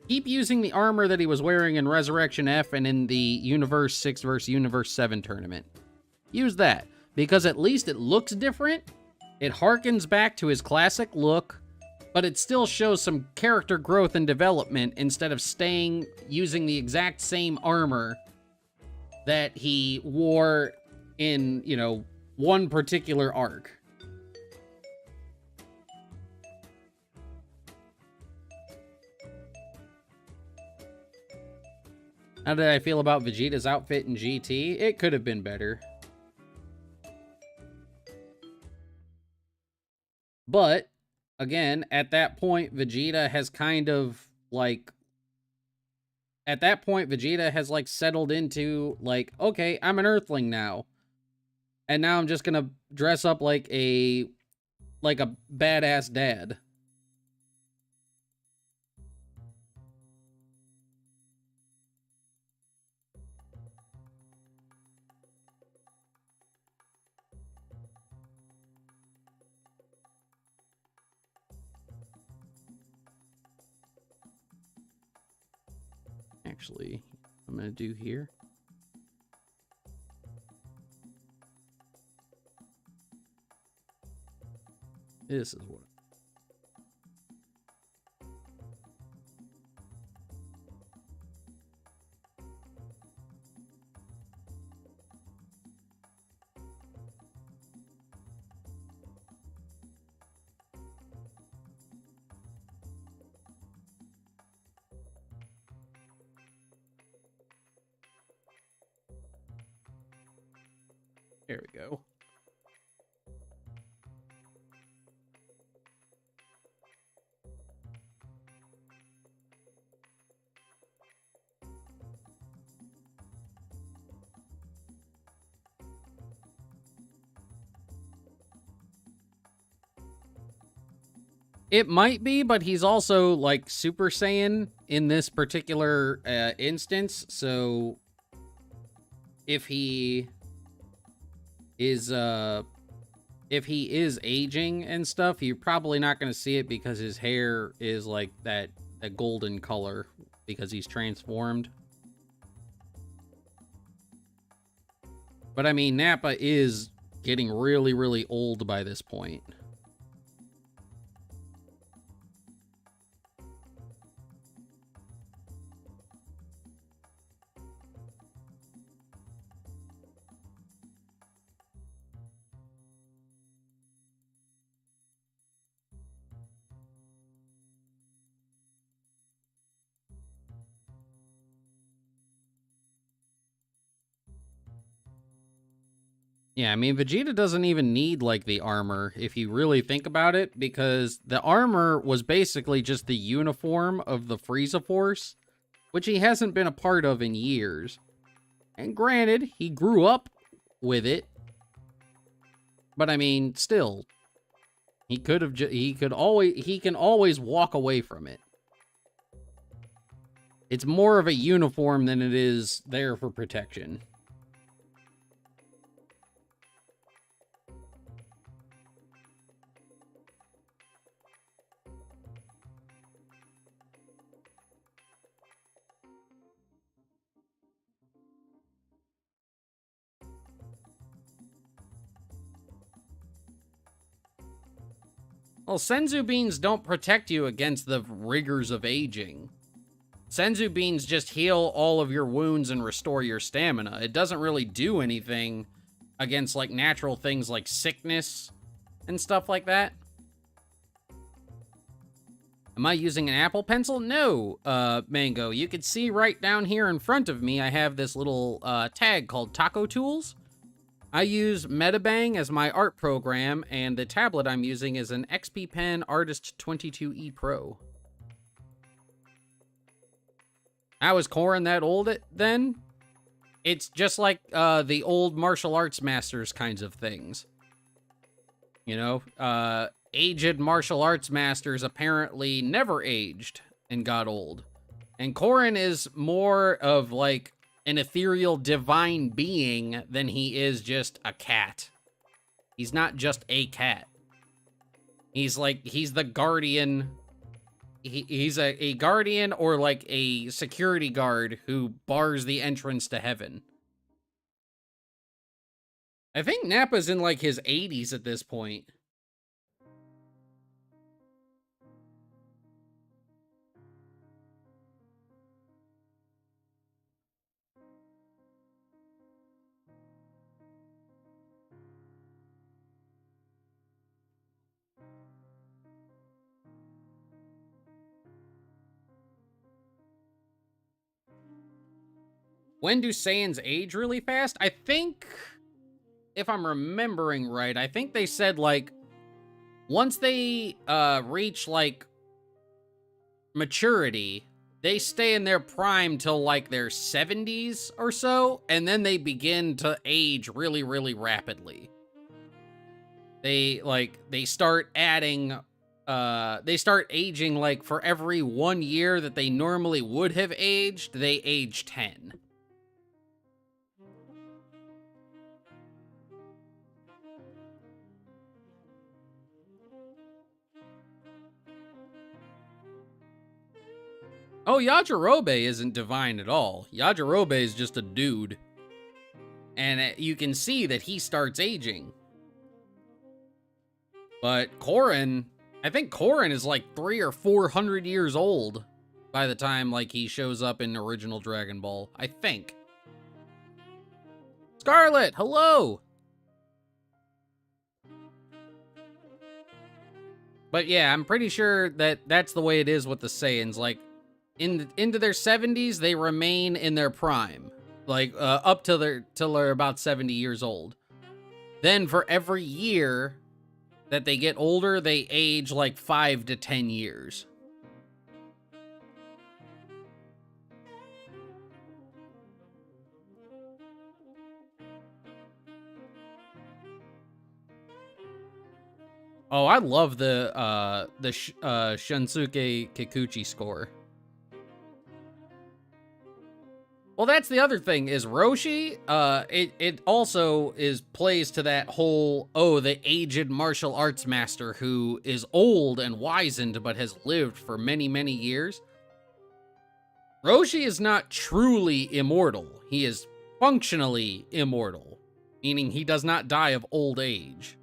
keep using the armor that he was wearing in Resurrection F and in the Universe 6 vs. Universe 7 tournament. Use that, because at least it looks different, it harkens back to his classic look, but it still shows some character growth and development instead of staying using the exact same armor that he wore in, you know, one particular arc. How did I feel about Vegeta's outfit in GT? It could have been better. But again, at that point, Vegeta has kind of, like... At that point, Vegeta has, like, settled into, like, okay, I'm an Earthling now. And now I'm just gonna dress up like a badass dad. Actually, I'm gonna do here. This is what. There we go. It might be, but he's also, like, Super Saiyan in this particular instance, so if he is aging and stuff, you're probably not going to see it because his hair is, like, that golden color because he's transformed. But, I mean, Napa is getting really, really old by this point. Yeah, I mean, Vegeta doesn't even need, like, the armor, if you really think about it, because the armor was basically just the uniform of the Frieza Force, which he hasn't been a part of in years. And granted, he grew up with it, but I mean, still, he could have, he can always walk away from it. It's more of a uniform than it is there for protection. Well, Senzu beans don't protect you against the rigors of aging. Senzu beans just heal all of your wounds and restore your stamina. It doesn't really do anything against, like, natural things like sickness and stuff like that. Am I using an Apple Pencil? No, Mango. You can see right down here in front of me, I have this little tag called Taco Tools. I use Metabang as my art program, and the tablet I'm using is an XP Pen Artist 22E Pro. How is Korin that old then? It's just like the old martial arts masters kinds of things. You know, aged martial arts masters apparently never aged and got old. And Korin is more of like an ethereal divine being than he is just a cat. He's not just a cat. He's the guardian. He's a guardian or like a security guard who bars the entrance to heaven. I think Nappa's in like his 80s at this point. When do Saiyans age really fast? I think, if I'm remembering right, I think they said, like, once they reach, like, maturity, they stay in their prime till, like, their 70s or so, and then they begin to age really, really rapidly. They start adding, they start aging, like, for every 1 year that they normally would have aged, they age 10. Oh, Yajirobe isn't divine at all. Yajirobe is just a dude. And you can see that he starts aging. But Korin, I think Korin is like 300 or 400 years old by the time like he shows up in original Dragon Ball. I think. Scarlet, hello! But yeah, I'm pretty sure that that's the way it is with the Saiyans. Like, into their 70s, they remain in their prime. Like, up till they're about 70 years old. Then for every year that they get older, they age like 5 to 10 years. Oh, I love the Shunsuke Kikuchi score. Well, that's the other thing, is Roshi, it also plays to that whole, oh, the aged martial arts master who is old and wizened but has lived for many, many years. Roshi is not truly immortal. He is functionally immortal, meaning he does not die of old age.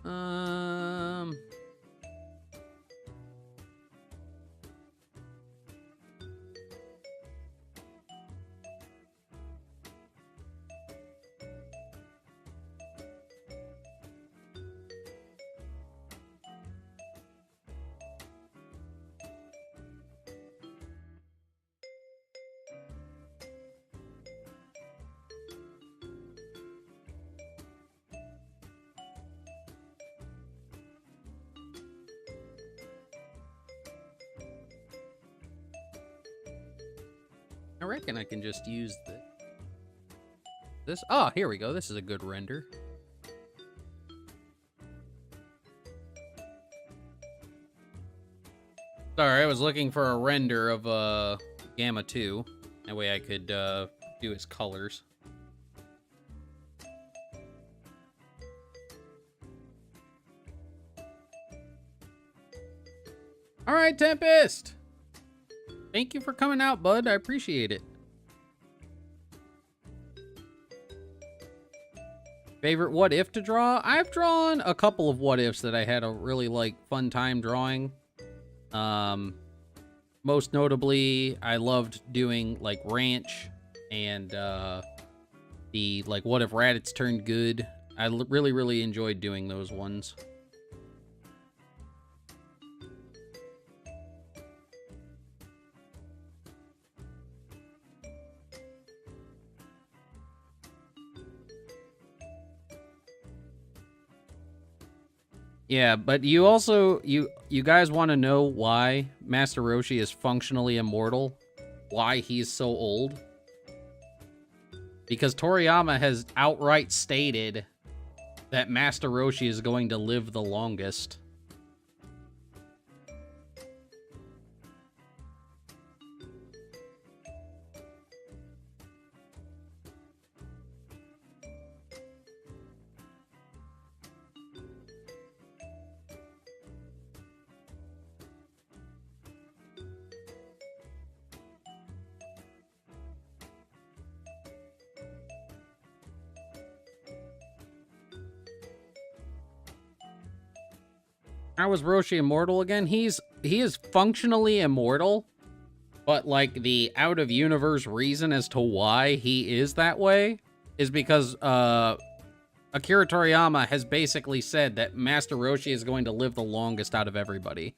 Um... I reckon I can just use this. Oh, here we go. This is a good render. Sorry, I was looking for a render of Gamma 2. That way I could do his colors. All right, Tempest. Thank you for coming out, bud. I appreciate it. Favorite what if to draw? I've drawn a couple of what ifs that I had a really fun time drawing. Most notably, I loved doing Ranch and the what if Raditz turned good. I really enjoyed doing those ones. Yeah, but you also, you guys want to know why Master Roshi is functionally immortal? Why he's so old? Because Toriyama has outright stated that Master Roshi is going to live the longest. How is Roshi immortal again? He is functionally immortal, but the out of universe reason as to why he is that way is because Akira Toriyama has basically said that Master Roshi is going to live the longest out of everybody.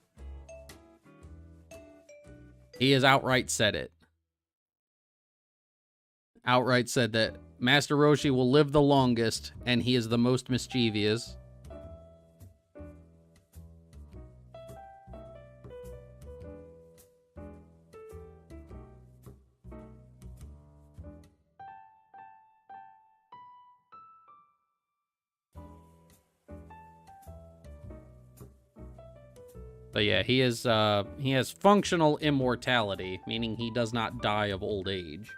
He has outright said it. Outright said that Master Roshi will live the longest and he is the most mischievous. But yeah, he has functional immortality, meaning he does not die of old age.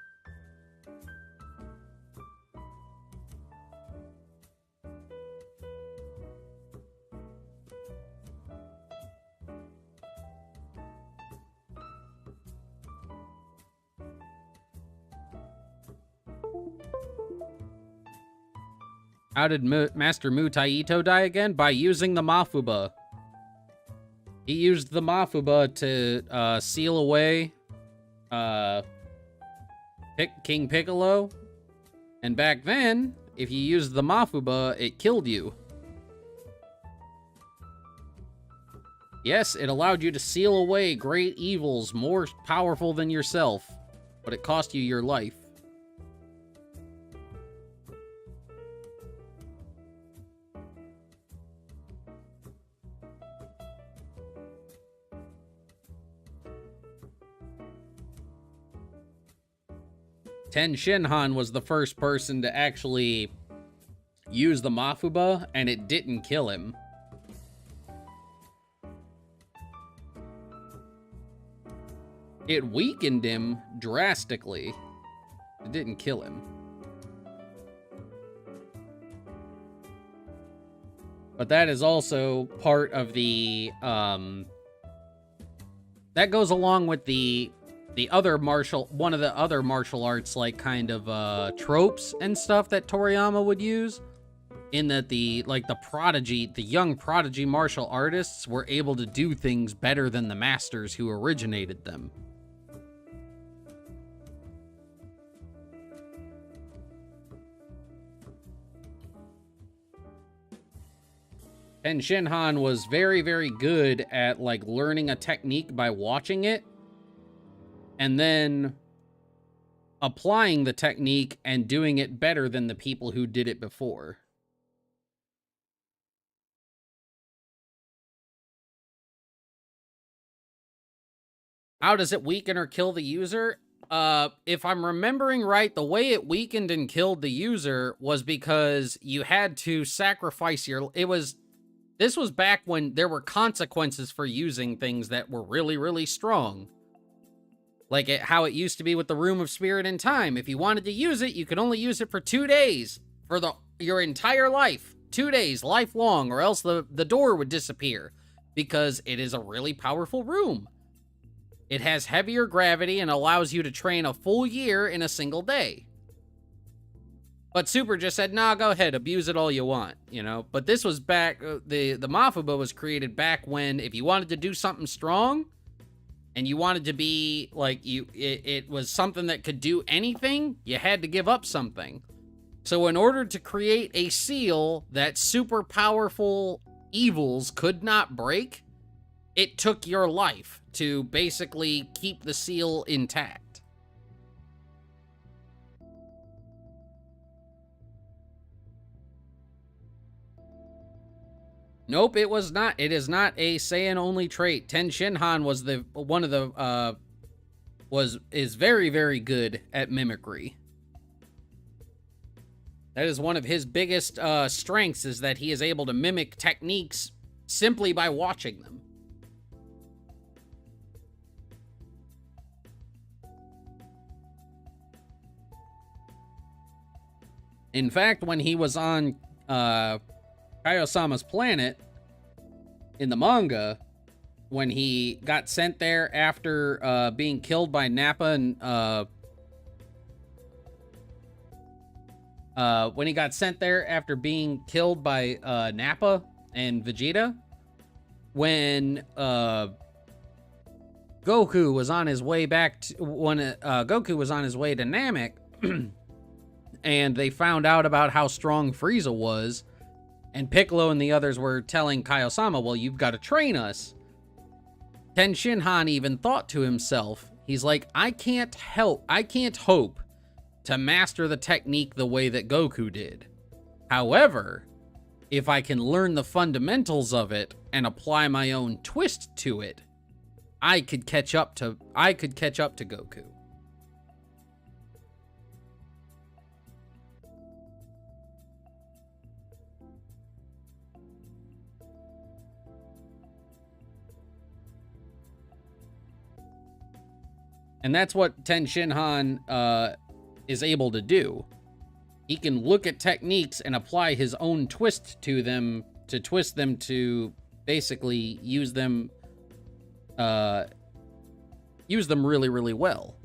How did Master Mu Taito die again? By using the Mafuba. He used the Mafuba to seal away King Piccolo. And back then, if you used the Mafuba, it killed you. Yes, it allowed you to seal away great evils more powerful than yourself, but it cost you your life. Ten Shinhan was the first person to actually use the Mafuba, and it didn't kill him. It weakened him drastically. It didn't kill him. But that is also part of the, that goes along with the other one of the other martial arts, kind of, tropes and stuff that Toriyama would use. in that the young prodigy martial artists were able to do things better than the masters who originated them. And Shinhan was very, very good at, like, learning a technique by watching it, and then applying the technique and doing it better than the people who did it before. How does it weaken or kill the user? If I'm remembering right, the way it weakened and killed the user was because you had to sacrifice your... This was back when there were consequences for using things that were really, really strong. Like how it used to be with the Room of Spirit and Time. If you wanted to use it, you could only use it for 2 days. For your entire life. 2 days, lifelong, or else the door would disappear. Because it is a really powerful room. It has heavier gravity and allows you to train a full year in a single day. But Super just said, nah, go ahead, abuse it all you want, you know? But this was back, the Mafuba was created back when if you wanted to do something strong, and you wanted to be, like, it was something that could do anything, you had to give up something. So in order to create a seal that super powerful evils could not break, it took your life to basically keep the seal intact. Nope, it was not. It is not a Saiyan-only trait. Ten Shinhan was is very, very good at mimicry. That is one of his biggest strengths, is that he is able to mimic techniques simply by watching them. In fact, when he was on Kaio-sama's planet in the manga, when he got sent there after being killed by Napa and when he got sent there after being killed by Napa and Vegeta, when Goku was on his way back to, when Goku was on his way to Namek and they found out about how strong Frieza was, and Piccolo and the others were telling Kaio-sama, well, you've got to train us. Ten Shinhan even thought to himself, he's like, I can't hope to master the technique the way that Goku did. However, if I can learn the fundamentals of it and apply my own twist to it, I could catch up to Goku. And that's what Ten Shinhan is able to do. He can look at techniques and apply his own twist to them, to twist them to basically use them really, really well.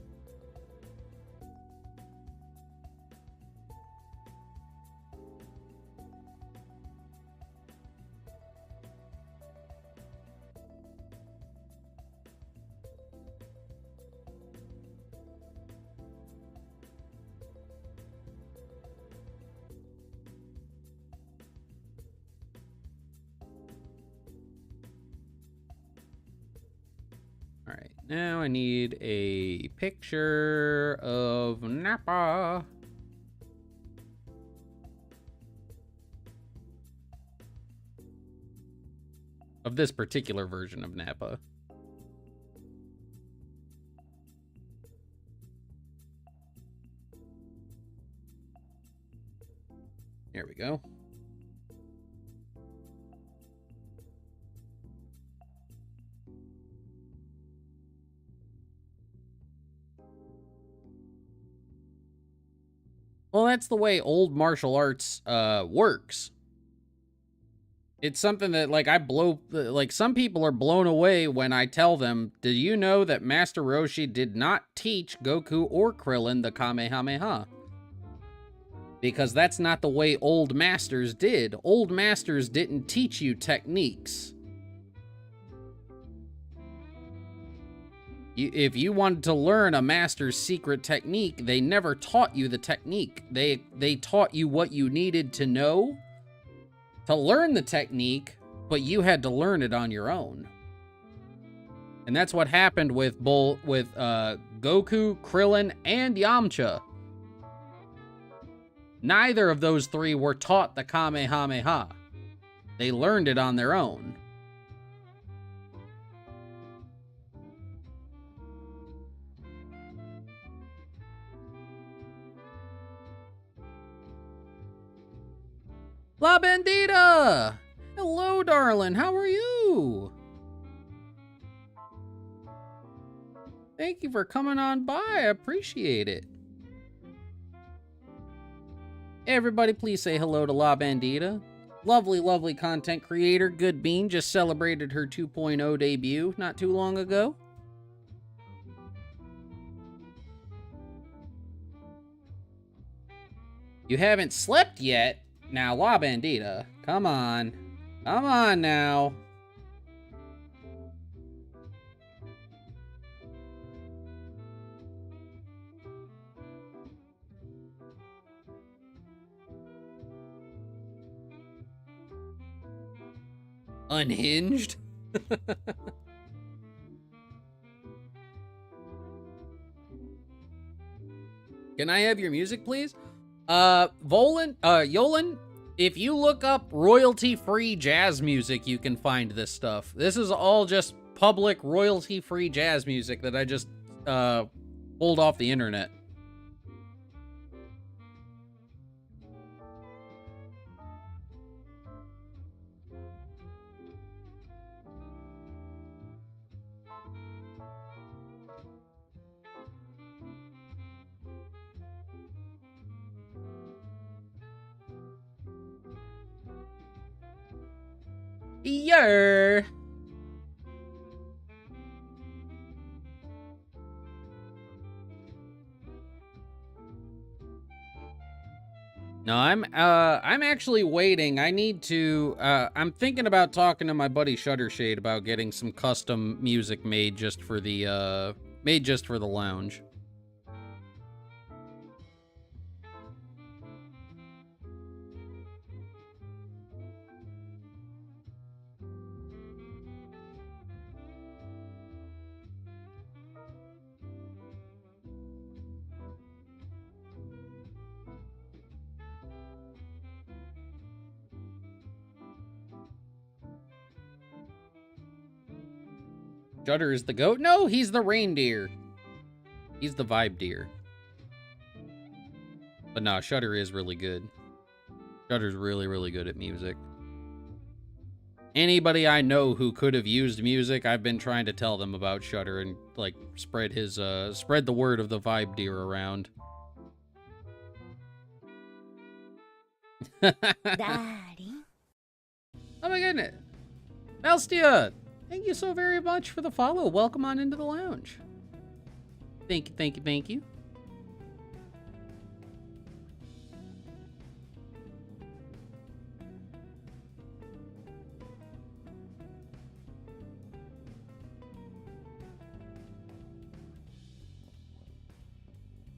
Now I need a picture of Napa. Of this particular version of Napa. There we go. Well, that's the way old martial arts works. It's something that, like, some people are blown away when I tell them, do you know that Master Roshi did not teach Goku or Krillin the Kamehameha? Because that's not the way old masters did. Old masters didn't teach you techniques. If you wanted to learn a master's secret technique, they never taught you the technique. They taught you what you needed to know to learn the technique, but you had to learn it on your own. And that's what happened with Goku, Krillin, and Yamcha. Neither of those three were taught the Kamehameha. They learned it on their own. La Bandita! Hello, darling. How are you? Thank you for coming on by. I appreciate it. Everybody, please say hello to La Bandita. Lovely, lovely content creator. Good Bean just celebrated her 2.0 debut not too long ago. You haven't slept yet? Now, La Bandita, come on. Come on now. Unhinged? Can I have your music, please? Yolan, if you look up royalty-free jazz music, you can find this stuff. This is all just public royalty-free jazz music that I just, pulled off the internet. Yer. No, I'm actually waiting. I need to, I'm thinking about talking to my buddy Shuttershade about getting some custom music made just for the lounge. Shutter is the goat? No, he's the reindeer. He's the vibe deer. But no, Shutter is really good. Shutter's really, really good at music. Anybody I know who could have used music, I've been trying to tell them about Shutter and, like, spread the word of the vibe deer around. Daddy. Oh my goodness. Elstia! Thank you so very much for the follow. Welcome on into the lounge. Thank you, thank you, thank you.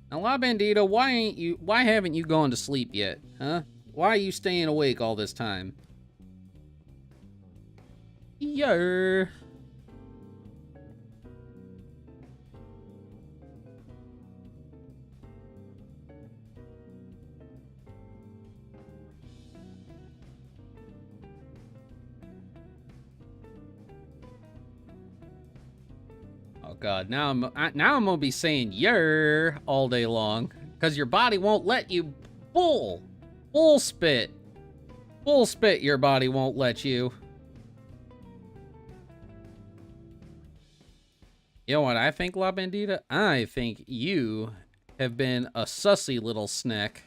Now, La Bandita, why haven't you gone to sleep yet, huh? Why are you staying awake all this time? Yer. Oh God, now I'm gonna be saying yer all day long because your body won't let you. Bull spit, your body won't let you. You know what I think, La Bandita? I think you have been a sussy little snack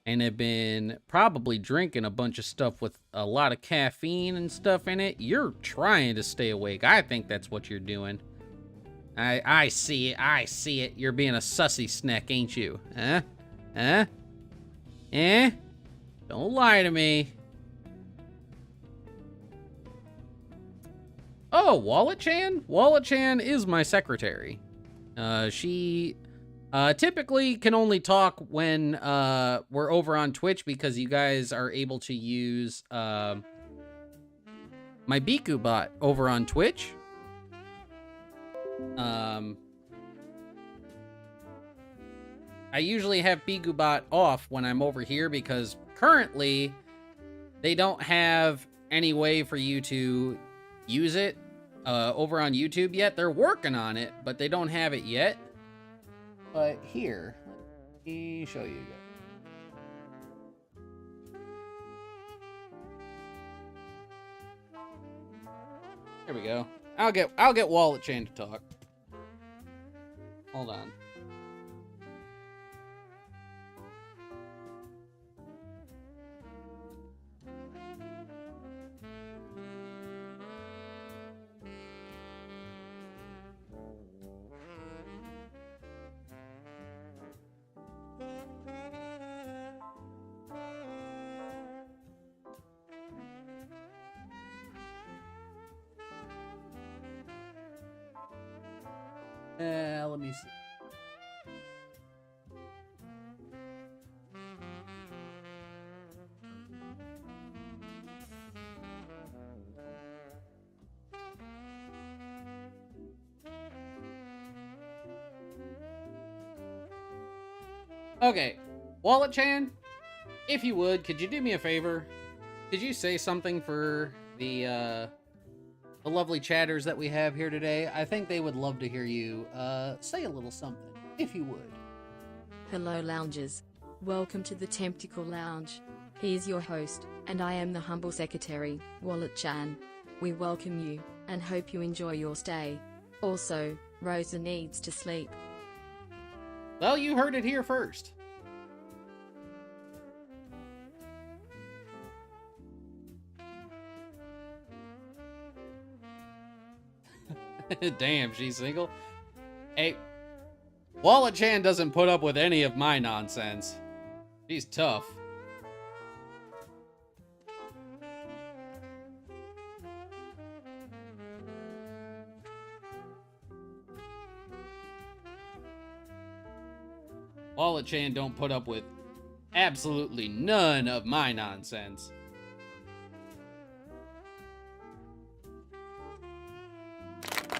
and have been probably drinking a bunch of stuff with a lot of caffeine and stuff in it. You're trying to stay awake. I think that's what you're doing. I see it. You're being a sussy snack, ain't you? Huh? Huh? Eh? Don't lie to me. Oh, Wallet-chan? Wallet-chan is my secretary. She typically can only talk when we're over on Twitch because you guys are able to use my Biku bot over on Twitch. I usually have Biku bot off when I'm over here because currently they don't have any way for you to use it over on YouTube yet. They're working on it, but they don't have it yet. But here, let me show you guys. There we go. I'll get Wallet-chan to talk. Hold on. Let me see. Okay, Wallet-chan, if you would, could you do me a favor? Could you say something for the lovely chatters that we have here today? I think they would love to hear you say a little something, if you would. Hello loungers. Welcome to the Temptical Lounge. Here's your host, and I am the humble secretary, Wallet-chan. We welcome you, and hope you enjoy your stay. Also, Rosa needs to sleep. Well, you heard it here first. Damn, she's single. Hey, Wallet-chan doesn't put up with any of my nonsense. She's tough. Wallet-chan don't put up with absolutely none of my nonsense.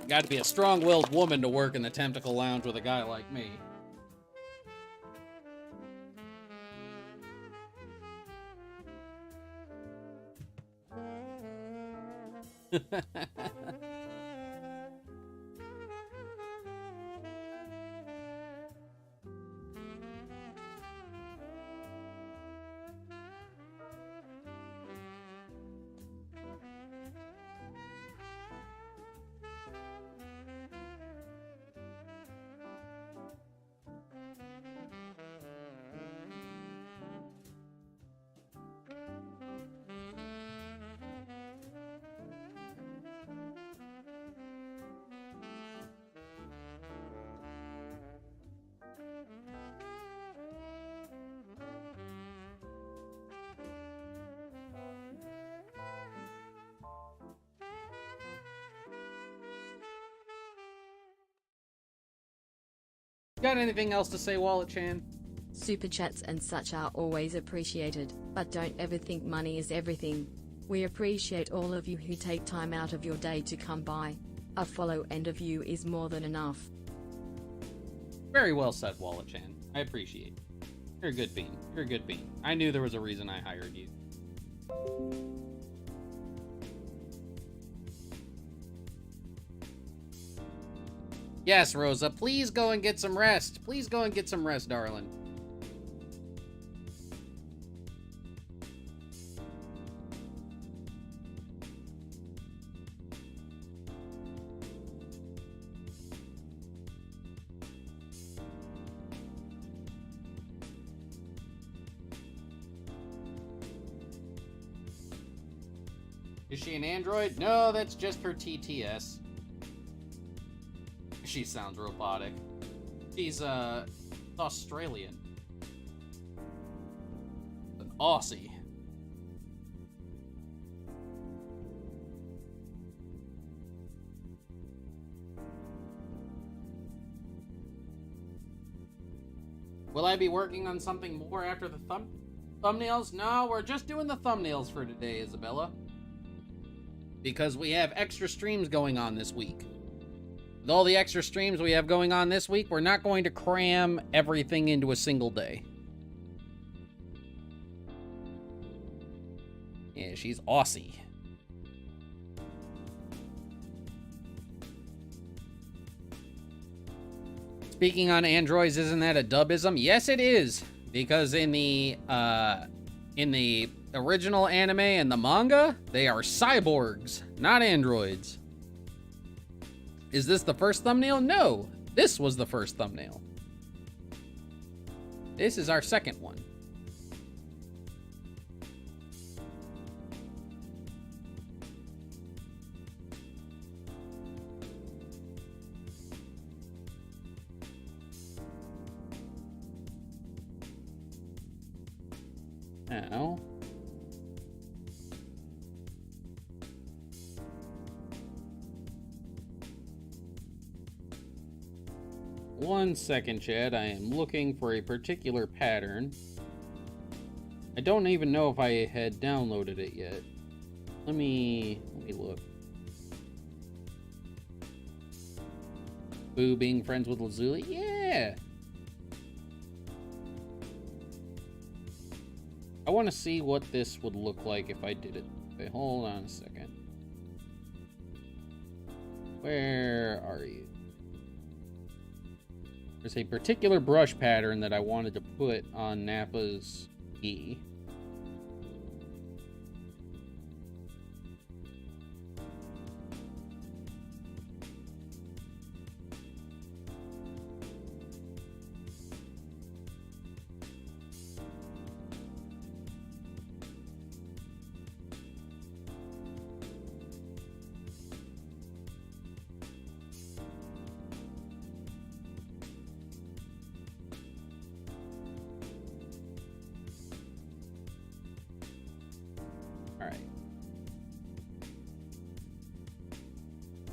Got to be a strong-willed woman to work in the Temptical Lounge with a guy like me. Got anything else to say, Wallet-chan? Super chats and such are always appreciated, but don't ever think money is everything. We appreciate all of you who take time out of your day to come by. A follow and a view is more than enough. Very well said, Wallet-chan. I appreciate it. You're a good bean. You're a good bean. I knew there was a reason I hired you. Yes, Rosa, please go and get some rest. Please go and get some rest, darling. Is she an android? No, that's just her TTS. She sounds robotic. She's Australian. Aussie. Will I be working on something more after the thumbnails? No, we're just doing the thumbnails for today, Isabella. Because we have extra streams going on this week. With all the extra streams we have going on this week, we're not going to cram everything into a single day. Yeah, she's Aussie. Speaking on androids, isn't that a dubism? Yes, it is. Because in the original anime and the manga, they are cyborgs, not androids. Is this the first thumbnail? No, this was the first thumbnail. This is our second one. Now, one second, Chad. I am looking for a particular pattern. I don't even know if I had downloaded it yet. Let me look. Boo being friends with Lazuli? Yeah! I want to see what this would look like if I did it. Okay, hold on a second. Where are you? There's a particular brush pattern that I wanted to put on Napa's gi.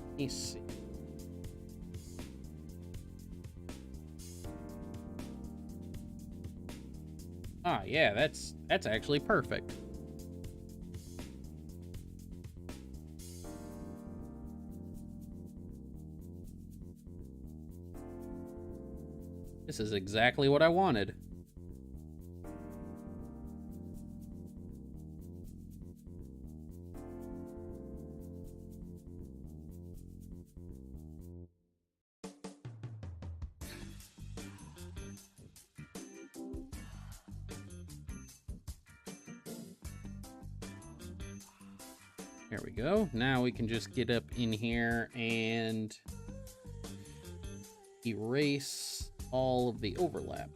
Let me see. Ah, yeah, that's actually perfect. This is exactly what I wanted. There we go. Now we can just get up in here and erase all of the overlap.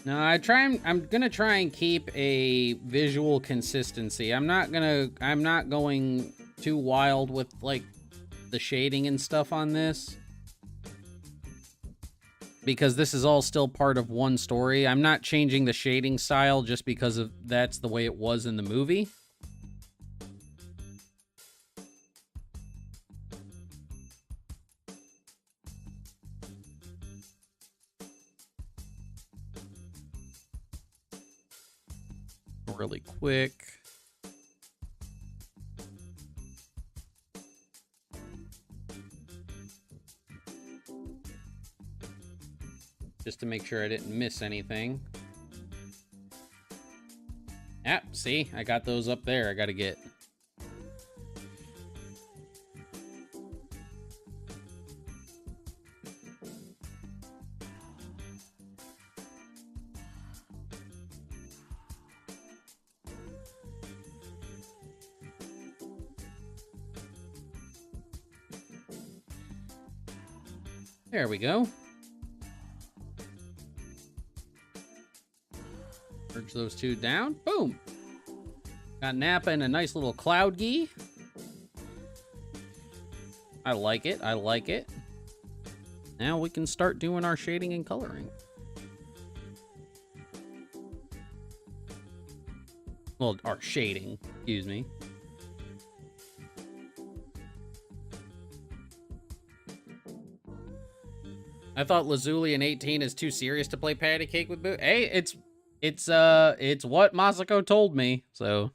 No, I'm gonna try and keep a visual consistency. I'm not going too wild with like the shading and stuff on this, because this is all still part of one story. I'm not changing the shading style just because of that's the way it was in the movie. Really quick. Just to make sure I didn't miss anything. Yep, see? I got those up there. I gotta get... There we go. Merge those two down. Boom. Got Napa and a nice little cloud gi. I like it. I like it. Now we can start doing our shading and coloring. Well, our shading, excuse me. I thought Lazuli in 18 is too serious to play patty cake with Boo. Hey, it's what Masako told me, so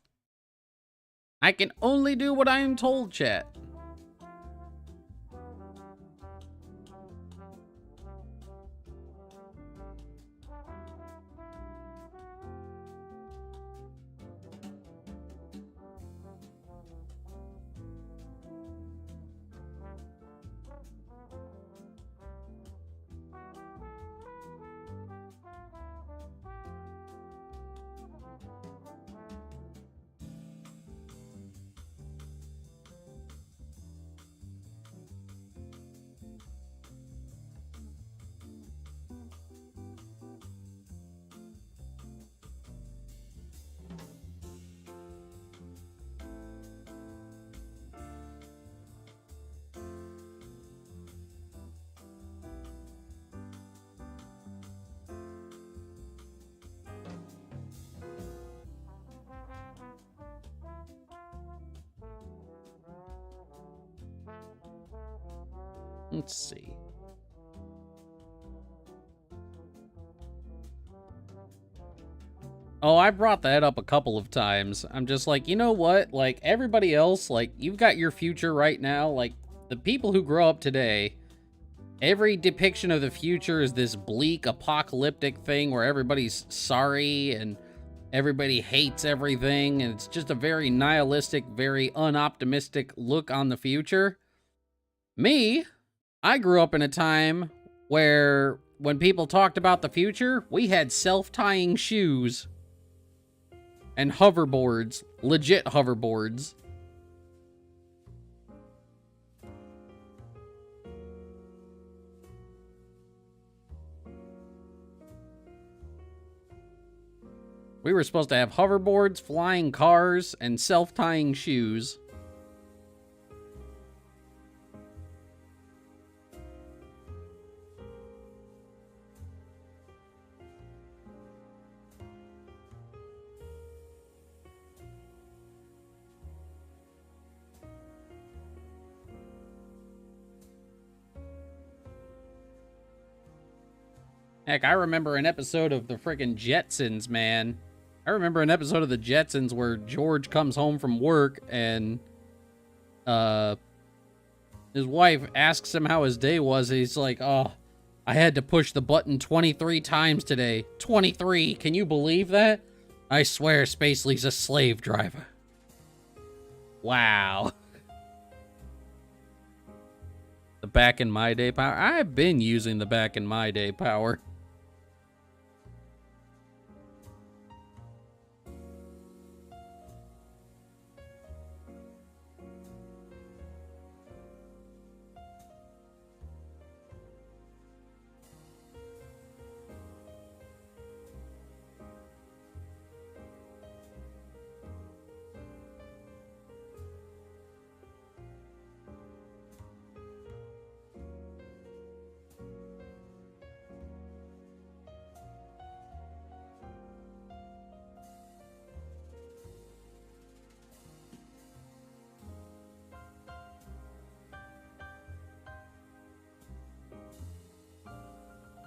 I can only do what I am told, chat. Let's see. Oh, I brought that up a couple of times. I'm just like, you know what? Like, everybody else, like, you've got your future right now. Like, the people who grow up today, every depiction of the future is this bleak, apocalyptic thing where everybody's sorry and everybody hates everything. And it's just a very nihilistic, very unoptimistic look on the future. Me, I grew up in a time where when people talked about the future, we had self-tying shoes and hoverboards, legit hoverboards. We were supposed to have hoverboards, flying cars, and self-tying shoes. Heck, I remember an episode of the frickin' Jetsons, man. I remember an episode of the Jetsons where George comes home from work and his wife asks him how his day was. He's like, oh, I had to push the button 23 times today. 23, can you believe that? I swear Spacely's a slave driver. Wow. The back in my day power. I've been using the back in my day power.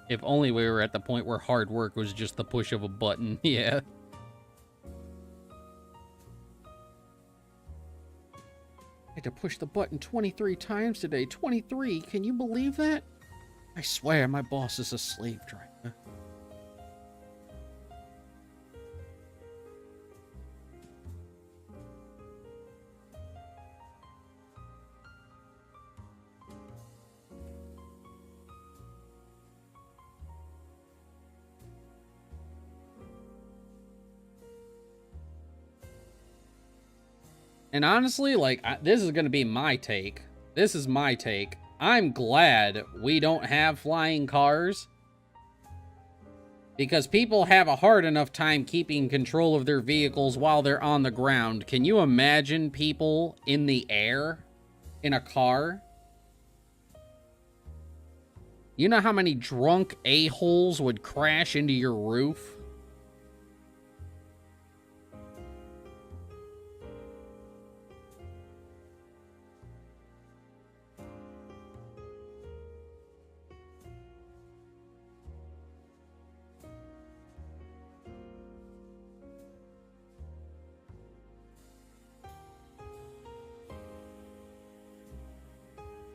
If only we were at the point where hard work was just the push of a button. Yeah. I had to push the button 23 times today. 23, can you believe that? I swear my boss is a slave driver. And honestly, like, this is going to be my take. This is my take. I'm glad we don't have flying cars. Because people have a hard enough time keeping control of their vehicles while they're on the ground. Can you imagine people in the air in a car? You know how many drunk a-holes would crash into your roof?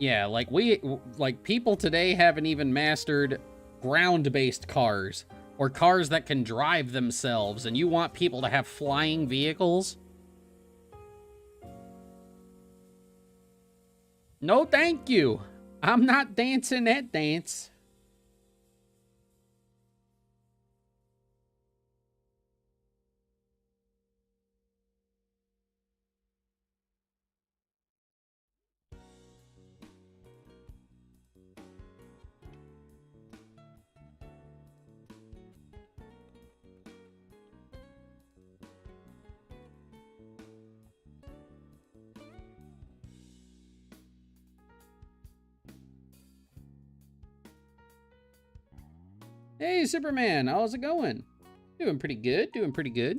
Yeah, like people today haven't even mastered ground-based cars or cars that can drive themselves, and you want people to have flying vehicles? No, thank you. I'm not dancing that dance. Hey, Superman, how's it going? Doing pretty good, doing pretty good.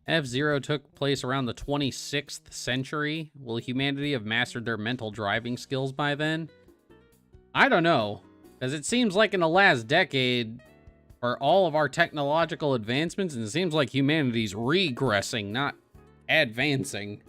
F-Zero took place around the 26th century. Will humanity have mastered their mental driving skills by then? I don't know, because it seems like in the last decade, for all of our technological advancements, and it seems like humanity's regressing, not advancing.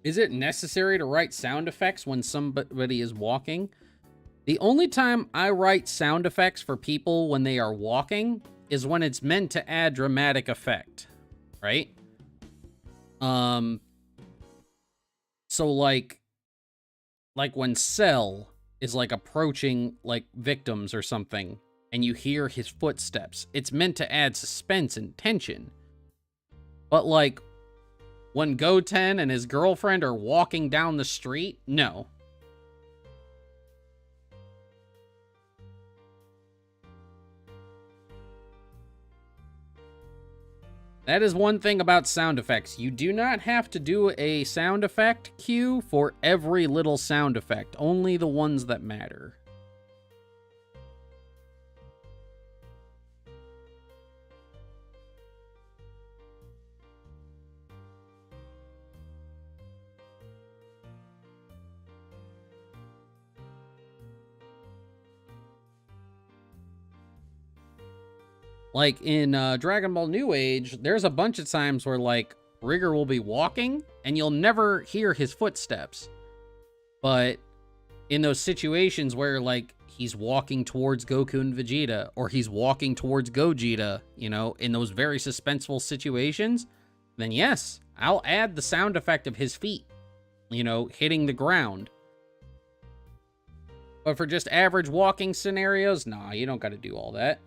Is it necessary to write sound effects when somebody is walking? The only time I write sound effects for people when they are walking is when it's meant to add dramatic effect, right? So like when Cell is like approaching like victims or something, and you hear his footsteps, it's meant to add suspense and tension. But like when Goten and his girlfriend are walking down the street, no. That is one thing about sound effects. You do not have to do a sound effect cue for every little sound effect, only the ones that matter. Like in Dragon Ball New Age, there's a bunch of times where like Rigger will be walking and you'll never hear his footsteps. But in those situations where like he's walking towards Goku and Vegeta, or he's walking towards Gogeta, you know, in those very suspenseful situations, then yes, I'll add the sound effect of his feet, you know, hitting the ground. But for just average walking scenarios, nah, you don't got to do all that.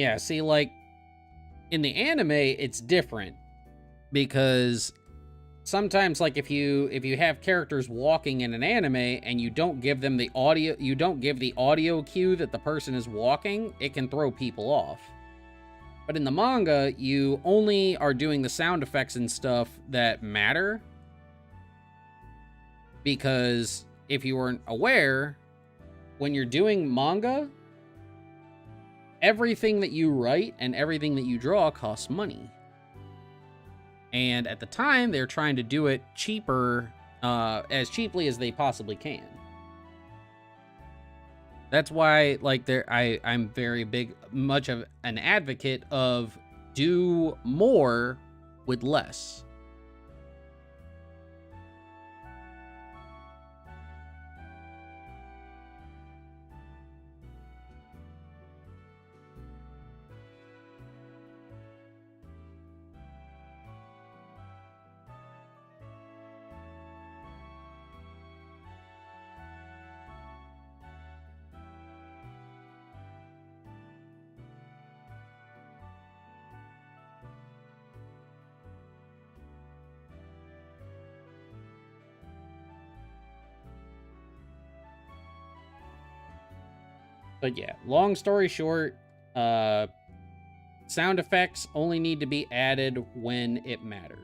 Yeah, see, like, in the anime, it's different. Because sometimes, like, if you have characters walking in an anime and you don't give them the audio, you don't give the audio cue that the person is walking, it can throw people off. But in the manga, you only are doing the sound effects and stuff that matter. Because if you weren't aware, when you're doing manga, everything that you write and everything that you draw costs money. And at the time, they're trying to do it cheaper, as cheaply as they possibly can. That's why, like, I'm very much of an advocate of do more with less. But yeah, long story short, sound effects only need to be added when it matters.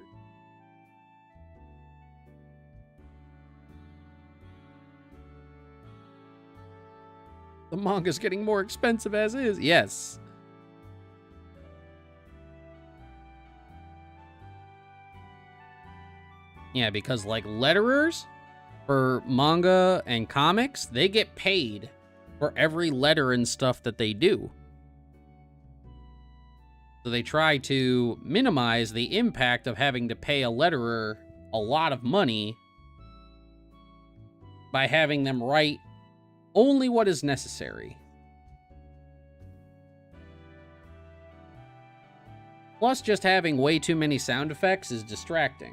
The manga's getting more expensive as is. Yes. Yeah, because, like, letterers for manga and comics, they get paid for every letter and stuff that they do. So they try to minimize the impact of having to pay a letterer a lot of money by having them write only what is necessary. Plus, just having way too many sound effects is distracting.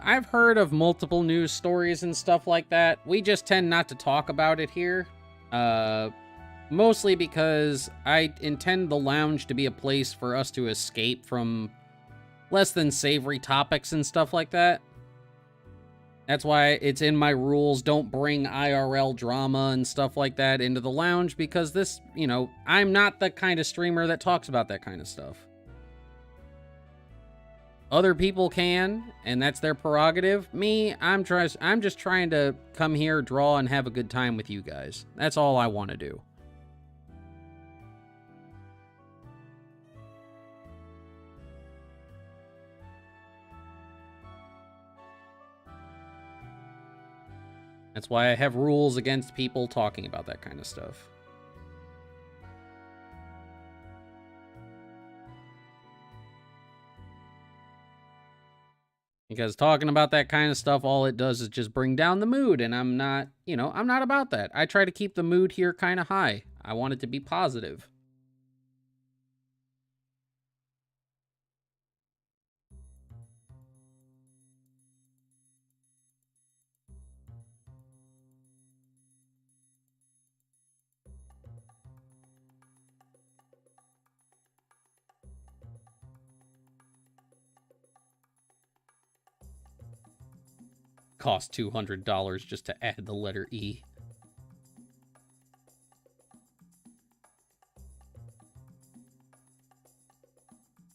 I've heard of multiple news stories and stuff like that. We just tend not to talk about it here. Mostly because I intend the lounge to be a place for us to escape from less than savory topics and stuff like that. That's why it's in my rules, don't bring IRL drama and stuff like that into the lounge, because this, you know, I'm not the kind of streamer that talks about that kind of stuff. Other people can, and that's their prerogative. Me, I'm just trying to come here, draw, and have a good time with you guys. That's all I want to do. That's why I have rules against people talking about that kind of stuff. Because talking about that kind of stuff, all it does is just bring down the mood, and I'm not, you know, I'm not about that. I try to keep the mood here kind of high. I want it to be positive. Cost $200 just to add the letter E.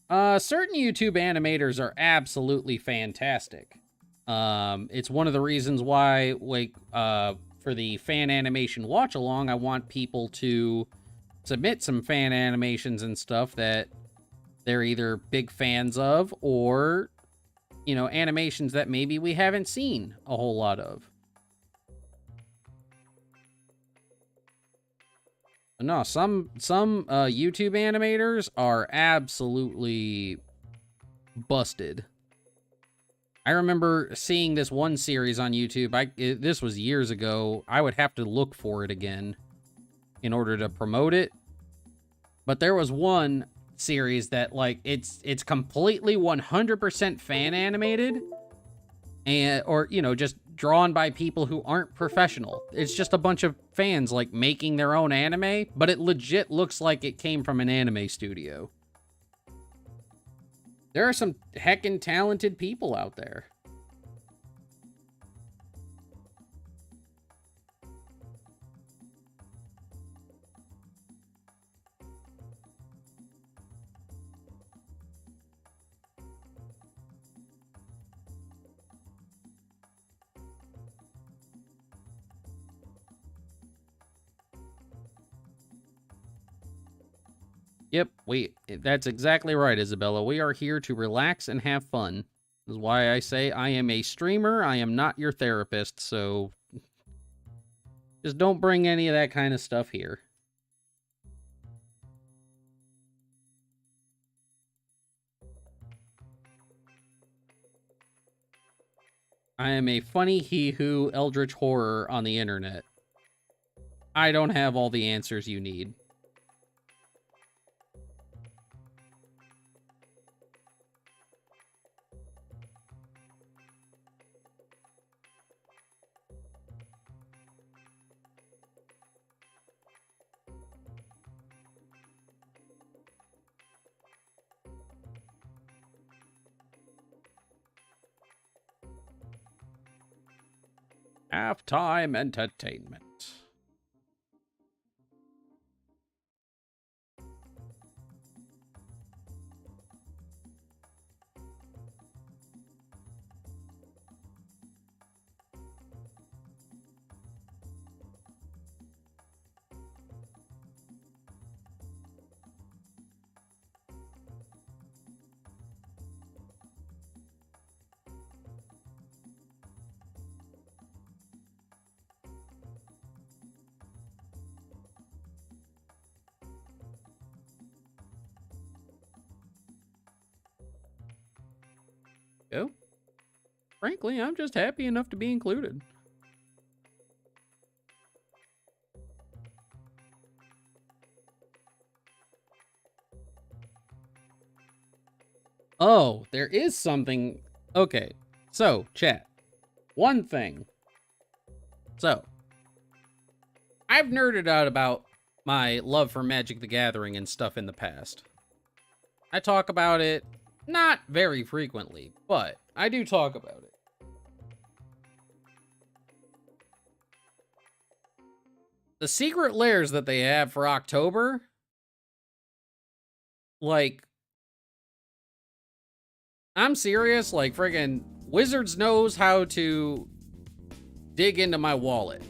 Certain YouTube animators are absolutely fantastic. It's one of the reasons why, like, for the fan animation watch along, I want people to submit some fan animations and stuff that they're either big fans of or, you know, animations that maybe we haven't seen a whole lot of. No, some YouTube animators are absolutely busted. I remember seeing this one series on YouTube. This was years ago. I would have to look for it again in order to promote it. But there was one series that, like, it's completely 100% fan animated, or you know, just drawn by people who aren't professional. It's just a bunch of fans like making their own anime, but it legit looks like it came from an anime studio. There are some heckin' talented people out there. Yep, that's exactly right, Isabella. We are here to relax and have fun. This is why I say I am a streamer. I am not your therapist, so just don't bring any of that kind of stuff here. I am a funny he-who eldritch horror on the internet. I don't have all the answers you need. Halftime entertainment. Oh, frankly, I'm just happy enough to be included. Oh, there is something. Okay, so, chat. One thing. So, I've nerded out about my love for Magic the Gathering and stuff in the past. I talk about it not very frequently, but I do talk about it. The secret lairs that they have for October, like, I'm serious, like, friggin' Wizards knows how to dig into my wallet.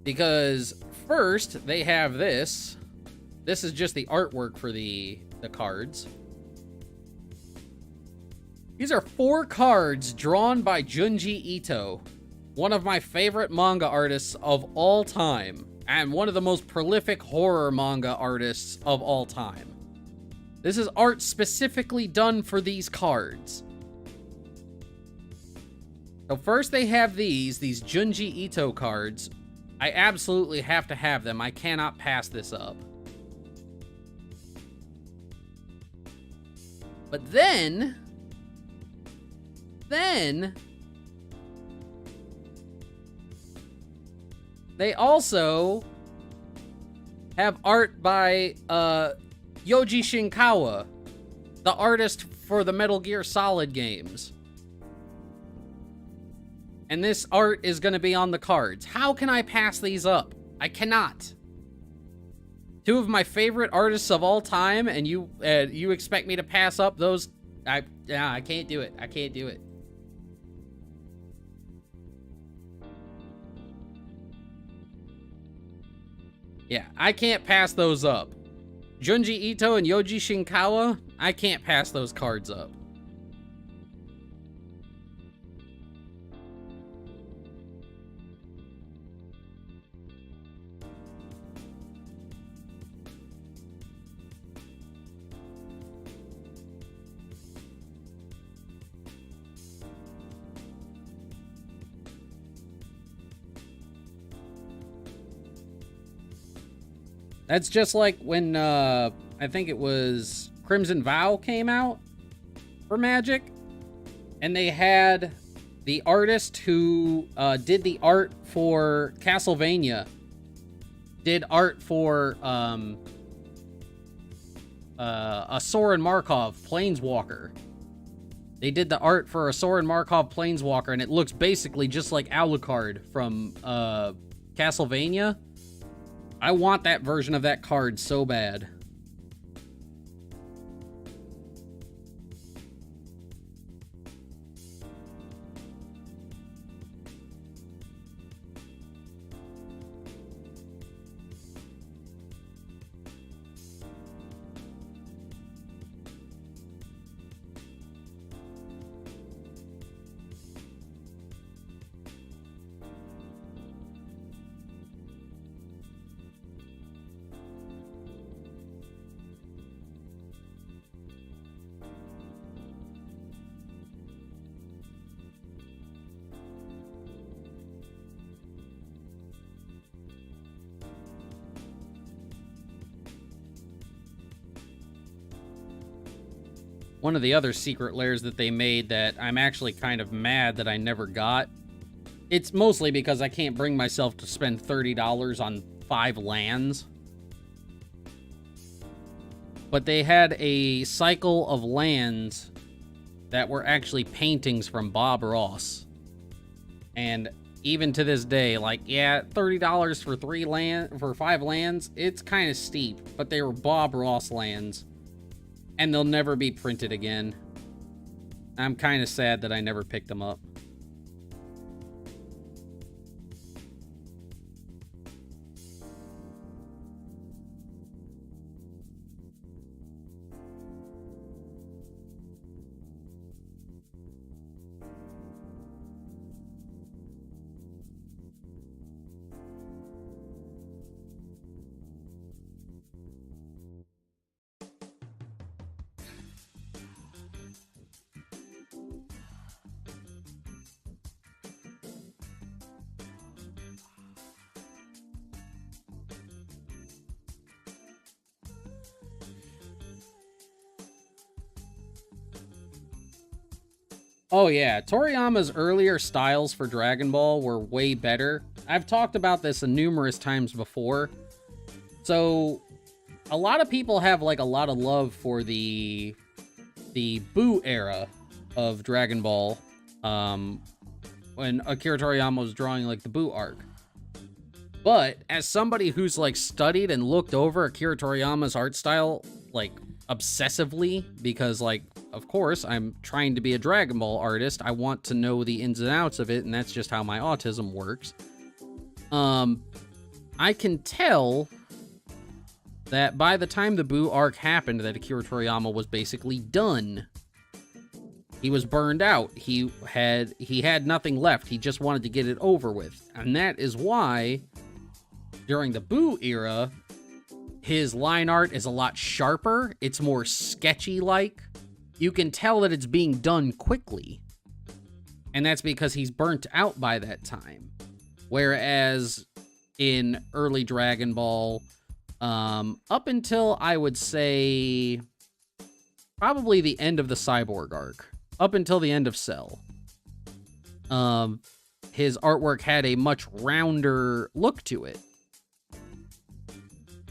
Because first, they have this. This is just the artwork for the cards. These are 4 cards drawn by Junji Ito, one of my favorite manga artists of all time, and one of the most prolific horror manga artists of all time. This is art specifically done for these cards. So first they have these Junji Ito cards. I absolutely have to have them. I cannot pass this up. But then they also have art by Yoji Shinkawa, the artist for the Metal Gear Solid games. And this art is going to be on the cards. How can I pass these up? I cannot. 2 of my favorite artists of all time, and you expect me to pass up those? I can't do it. I can't do it. Yeah, I can't pass those up. Junji Ito and Yoji Shinkawa, I can't pass those cards up. That's just like when, I think it was Crimson Vow came out for Magic, and they had the artist who did the art for Castlevania, did art for a Soren Markov Planeswalker. They did the art for a Soren Markov Planeswalker, and it looks basically just like Alucard from Castlevania. I want that version of that card so bad. One of the other secret layers that they made that I'm actually kind of mad that I never got. It's mostly because I can't bring myself to spend $30 on 5 lands. But they had a cycle of lands that were actually paintings from Bob Ross. And even to this day, like, yeah, $30 for 5 lands, it's kind of steep, but they were Bob Ross lands. And they'll never be printed again. I'm kind of sad that I never picked them up. Oh yeah, Toriyama's earlier styles for Dragon Ball were way better. I've talked about this numerous times before. So, a lot of people have like a lot of love for the Buu era of Dragon Ball, when Akira Toriyama was drawing like the Buu arc. But as somebody who's like studied and looked over Akira Toriyama's art style like obsessively, because like, of course, I'm trying to be a Dragon Ball artist. I want to know the ins and outs of it, and that's just how my autism works. I can tell that by the time the Buu arc happened, that Akira Toriyama was basically done. He was burned out. He had nothing left. He just wanted to get it over with. And that is why, during the Buu era, his line art is a lot sharper. It's more sketchy-like. You can tell that it's being done quickly. And that's because he's burnt out by that time. Whereas in early Dragon Ball, up until, I would say, probably the end of the Cyborg arc, up until the end of Cell, his artwork had a much rounder look to it.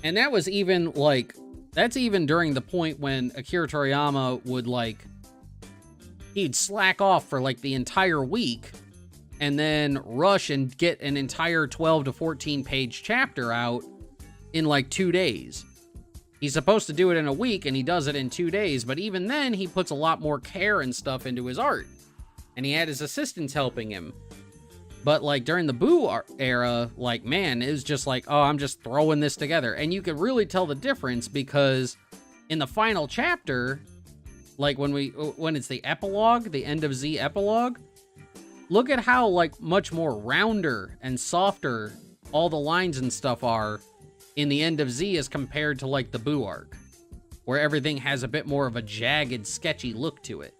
And that was even, like, that's even during the point when Akira Toriyama would, like, he'd slack off for, like, the entire week and then rush and get an entire 12 to 14 page chapter out in, like, 2 days. He's supposed to do it in a week, and he does it in 2 days, but even then, he puts a lot more care and stuff into his art. And he had his assistants helping him. But, like, during the Buu era, like, man, it was just like, oh, I'm just throwing this together. And you could really tell the difference because in the final chapter, like, when it's the epilogue, the end of Z epilogue, look at how, like, much more rounder and softer all the lines and stuff are in the end of Z as compared to, like, the Buu arc, where everything has a bit more of a jagged, sketchy look to it.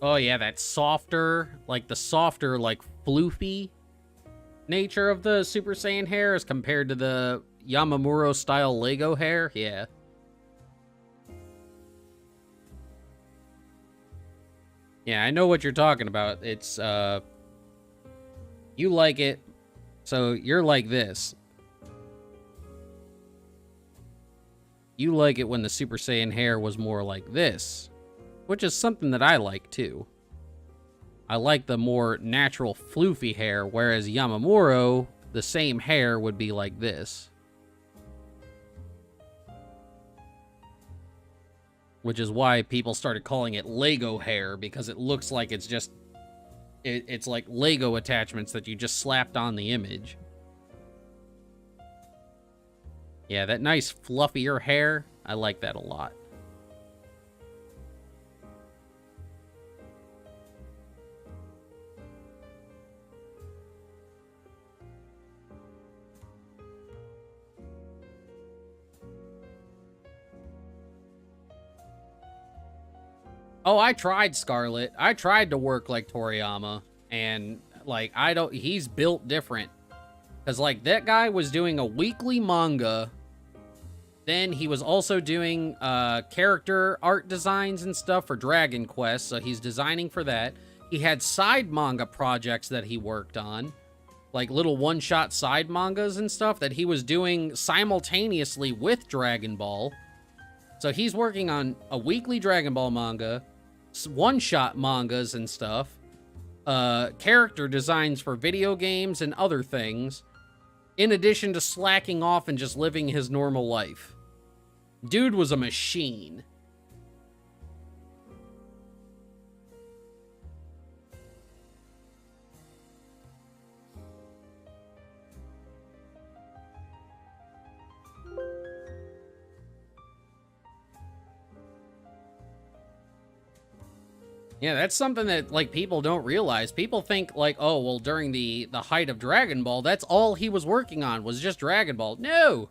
Oh yeah, that softer, like the softer, like floofy nature of the Super Saiyan hair as compared to the Yamamuro style Lego hair. Yeah. Yeah, I know what you're talking about. It's, you like it, so you're like this. You like it when the Super Saiyan hair was more like this, which is something that I like too. I like the more natural floofy hair, whereas Yamamuro, the same hair would be like this. Which is why people started calling it Lego hair, because it looks like it's just... It's like Lego attachments that you just slapped on the image. Yeah, that nice fluffier hair, I like that a lot. Oh, I tried Scarlet. I tried to work like Toriyama, and like he's built different. Cause like that guy was doing a weekly manga. Then he was also doing character art designs and stuff for Dragon Quest, so he's designing for that. He had side manga projects that he worked on, like little one-shot side mangas and stuff that he was doing simultaneously with Dragon Ball. So he's working on a weekly Dragon Ball manga, one-shot mangas and stuff, character designs for video games and other things, in addition to slacking off and just living his normal life. Dude was a machine. Yeah, that's something that, like, people don't realize. People think, like, oh, well, during the height of Dragon Ball, that's all he was working on, was just Dragon Ball. No!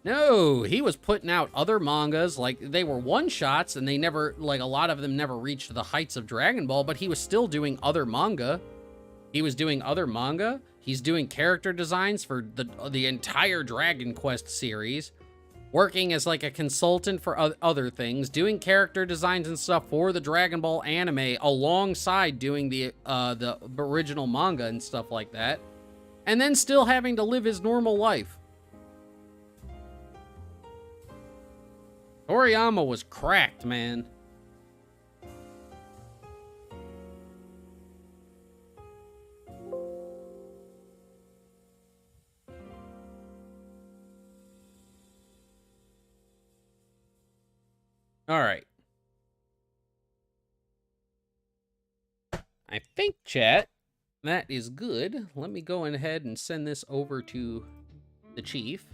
No, he was putting out other mangas, like, they were one-shots, and they never, like, a lot of them never reached the heights of Dragon Ball, but he was still doing other manga. He was doing other manga. He's doing character designs for the entire Dragon Quest series. Working as like a consultant for other things, doing character designs and stuff for the Dragon Ball anime alongside doing the original manga and stuff like that, and then still having to live his normal life. Toriyama was cracked, man. All right. I think, chat, that is good. Let me go ahead and send this over to the chief.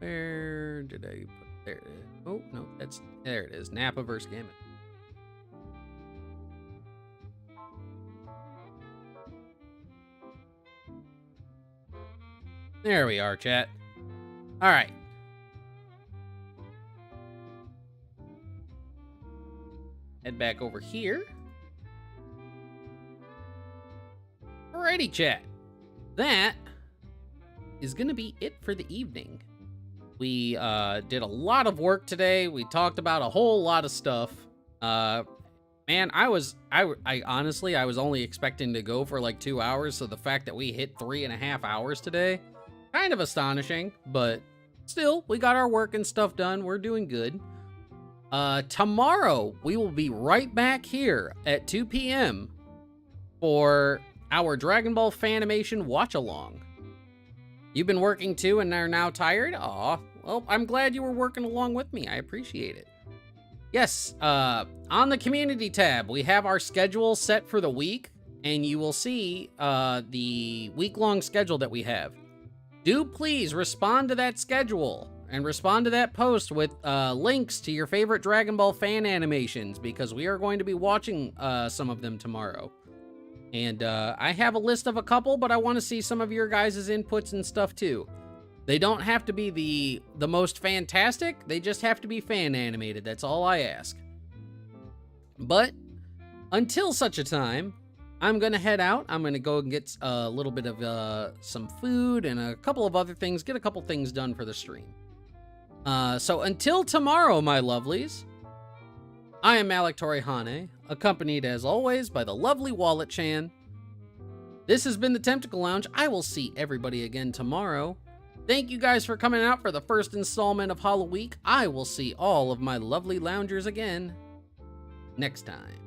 Where did I put there? Oh, no, there it is. Napa versus Gambit. There we are, chat. All right. Head back over here. Alrighty, chat. That is going to be it for the evening. We did a lot of work today. We talked about a whole lot of stuff. Man, I honestly, I was only expecting to go for like 2 hours, so the fact that we hit 3.5 hours today, kind of astonishing, but still, we got our work and stuff done. We're doing good. Tomorrow, we will be right back here at 2 p.m. for our Dragon Ball Fanimation watch-along. You've been working too and are now tired? Aw, well, I'm glad you were working along with me. I appreciate it. Yes, on the community tab, we have our schedule set for the week, and you will see the week-long schedule that we have. Do please respond to that schedule and respond to that post with links to your favorite Dragon Ball fan animations, because we are going to be watching some of them tomorrow. And I have a list of a couple, but I want to see some of your guys' inputs and stuff too. They don't have to be the most fantastic, they just have to be fan animated. That's all I ask. But until such a time, I'm gonna head out. I'm gonna go and get a little bit of some food and a couple of other things, get a couple things done for the stream. So until tomorrow, my lovelies, I am Malik Torihane, accompanied as always by the lovely Wallet-chan. This has been the Temptical Lounge. I will see everybody again tomorrow. Thank you guys for coming out for the first installment of Hollow Week. I will see all of my lovely loungers again next time.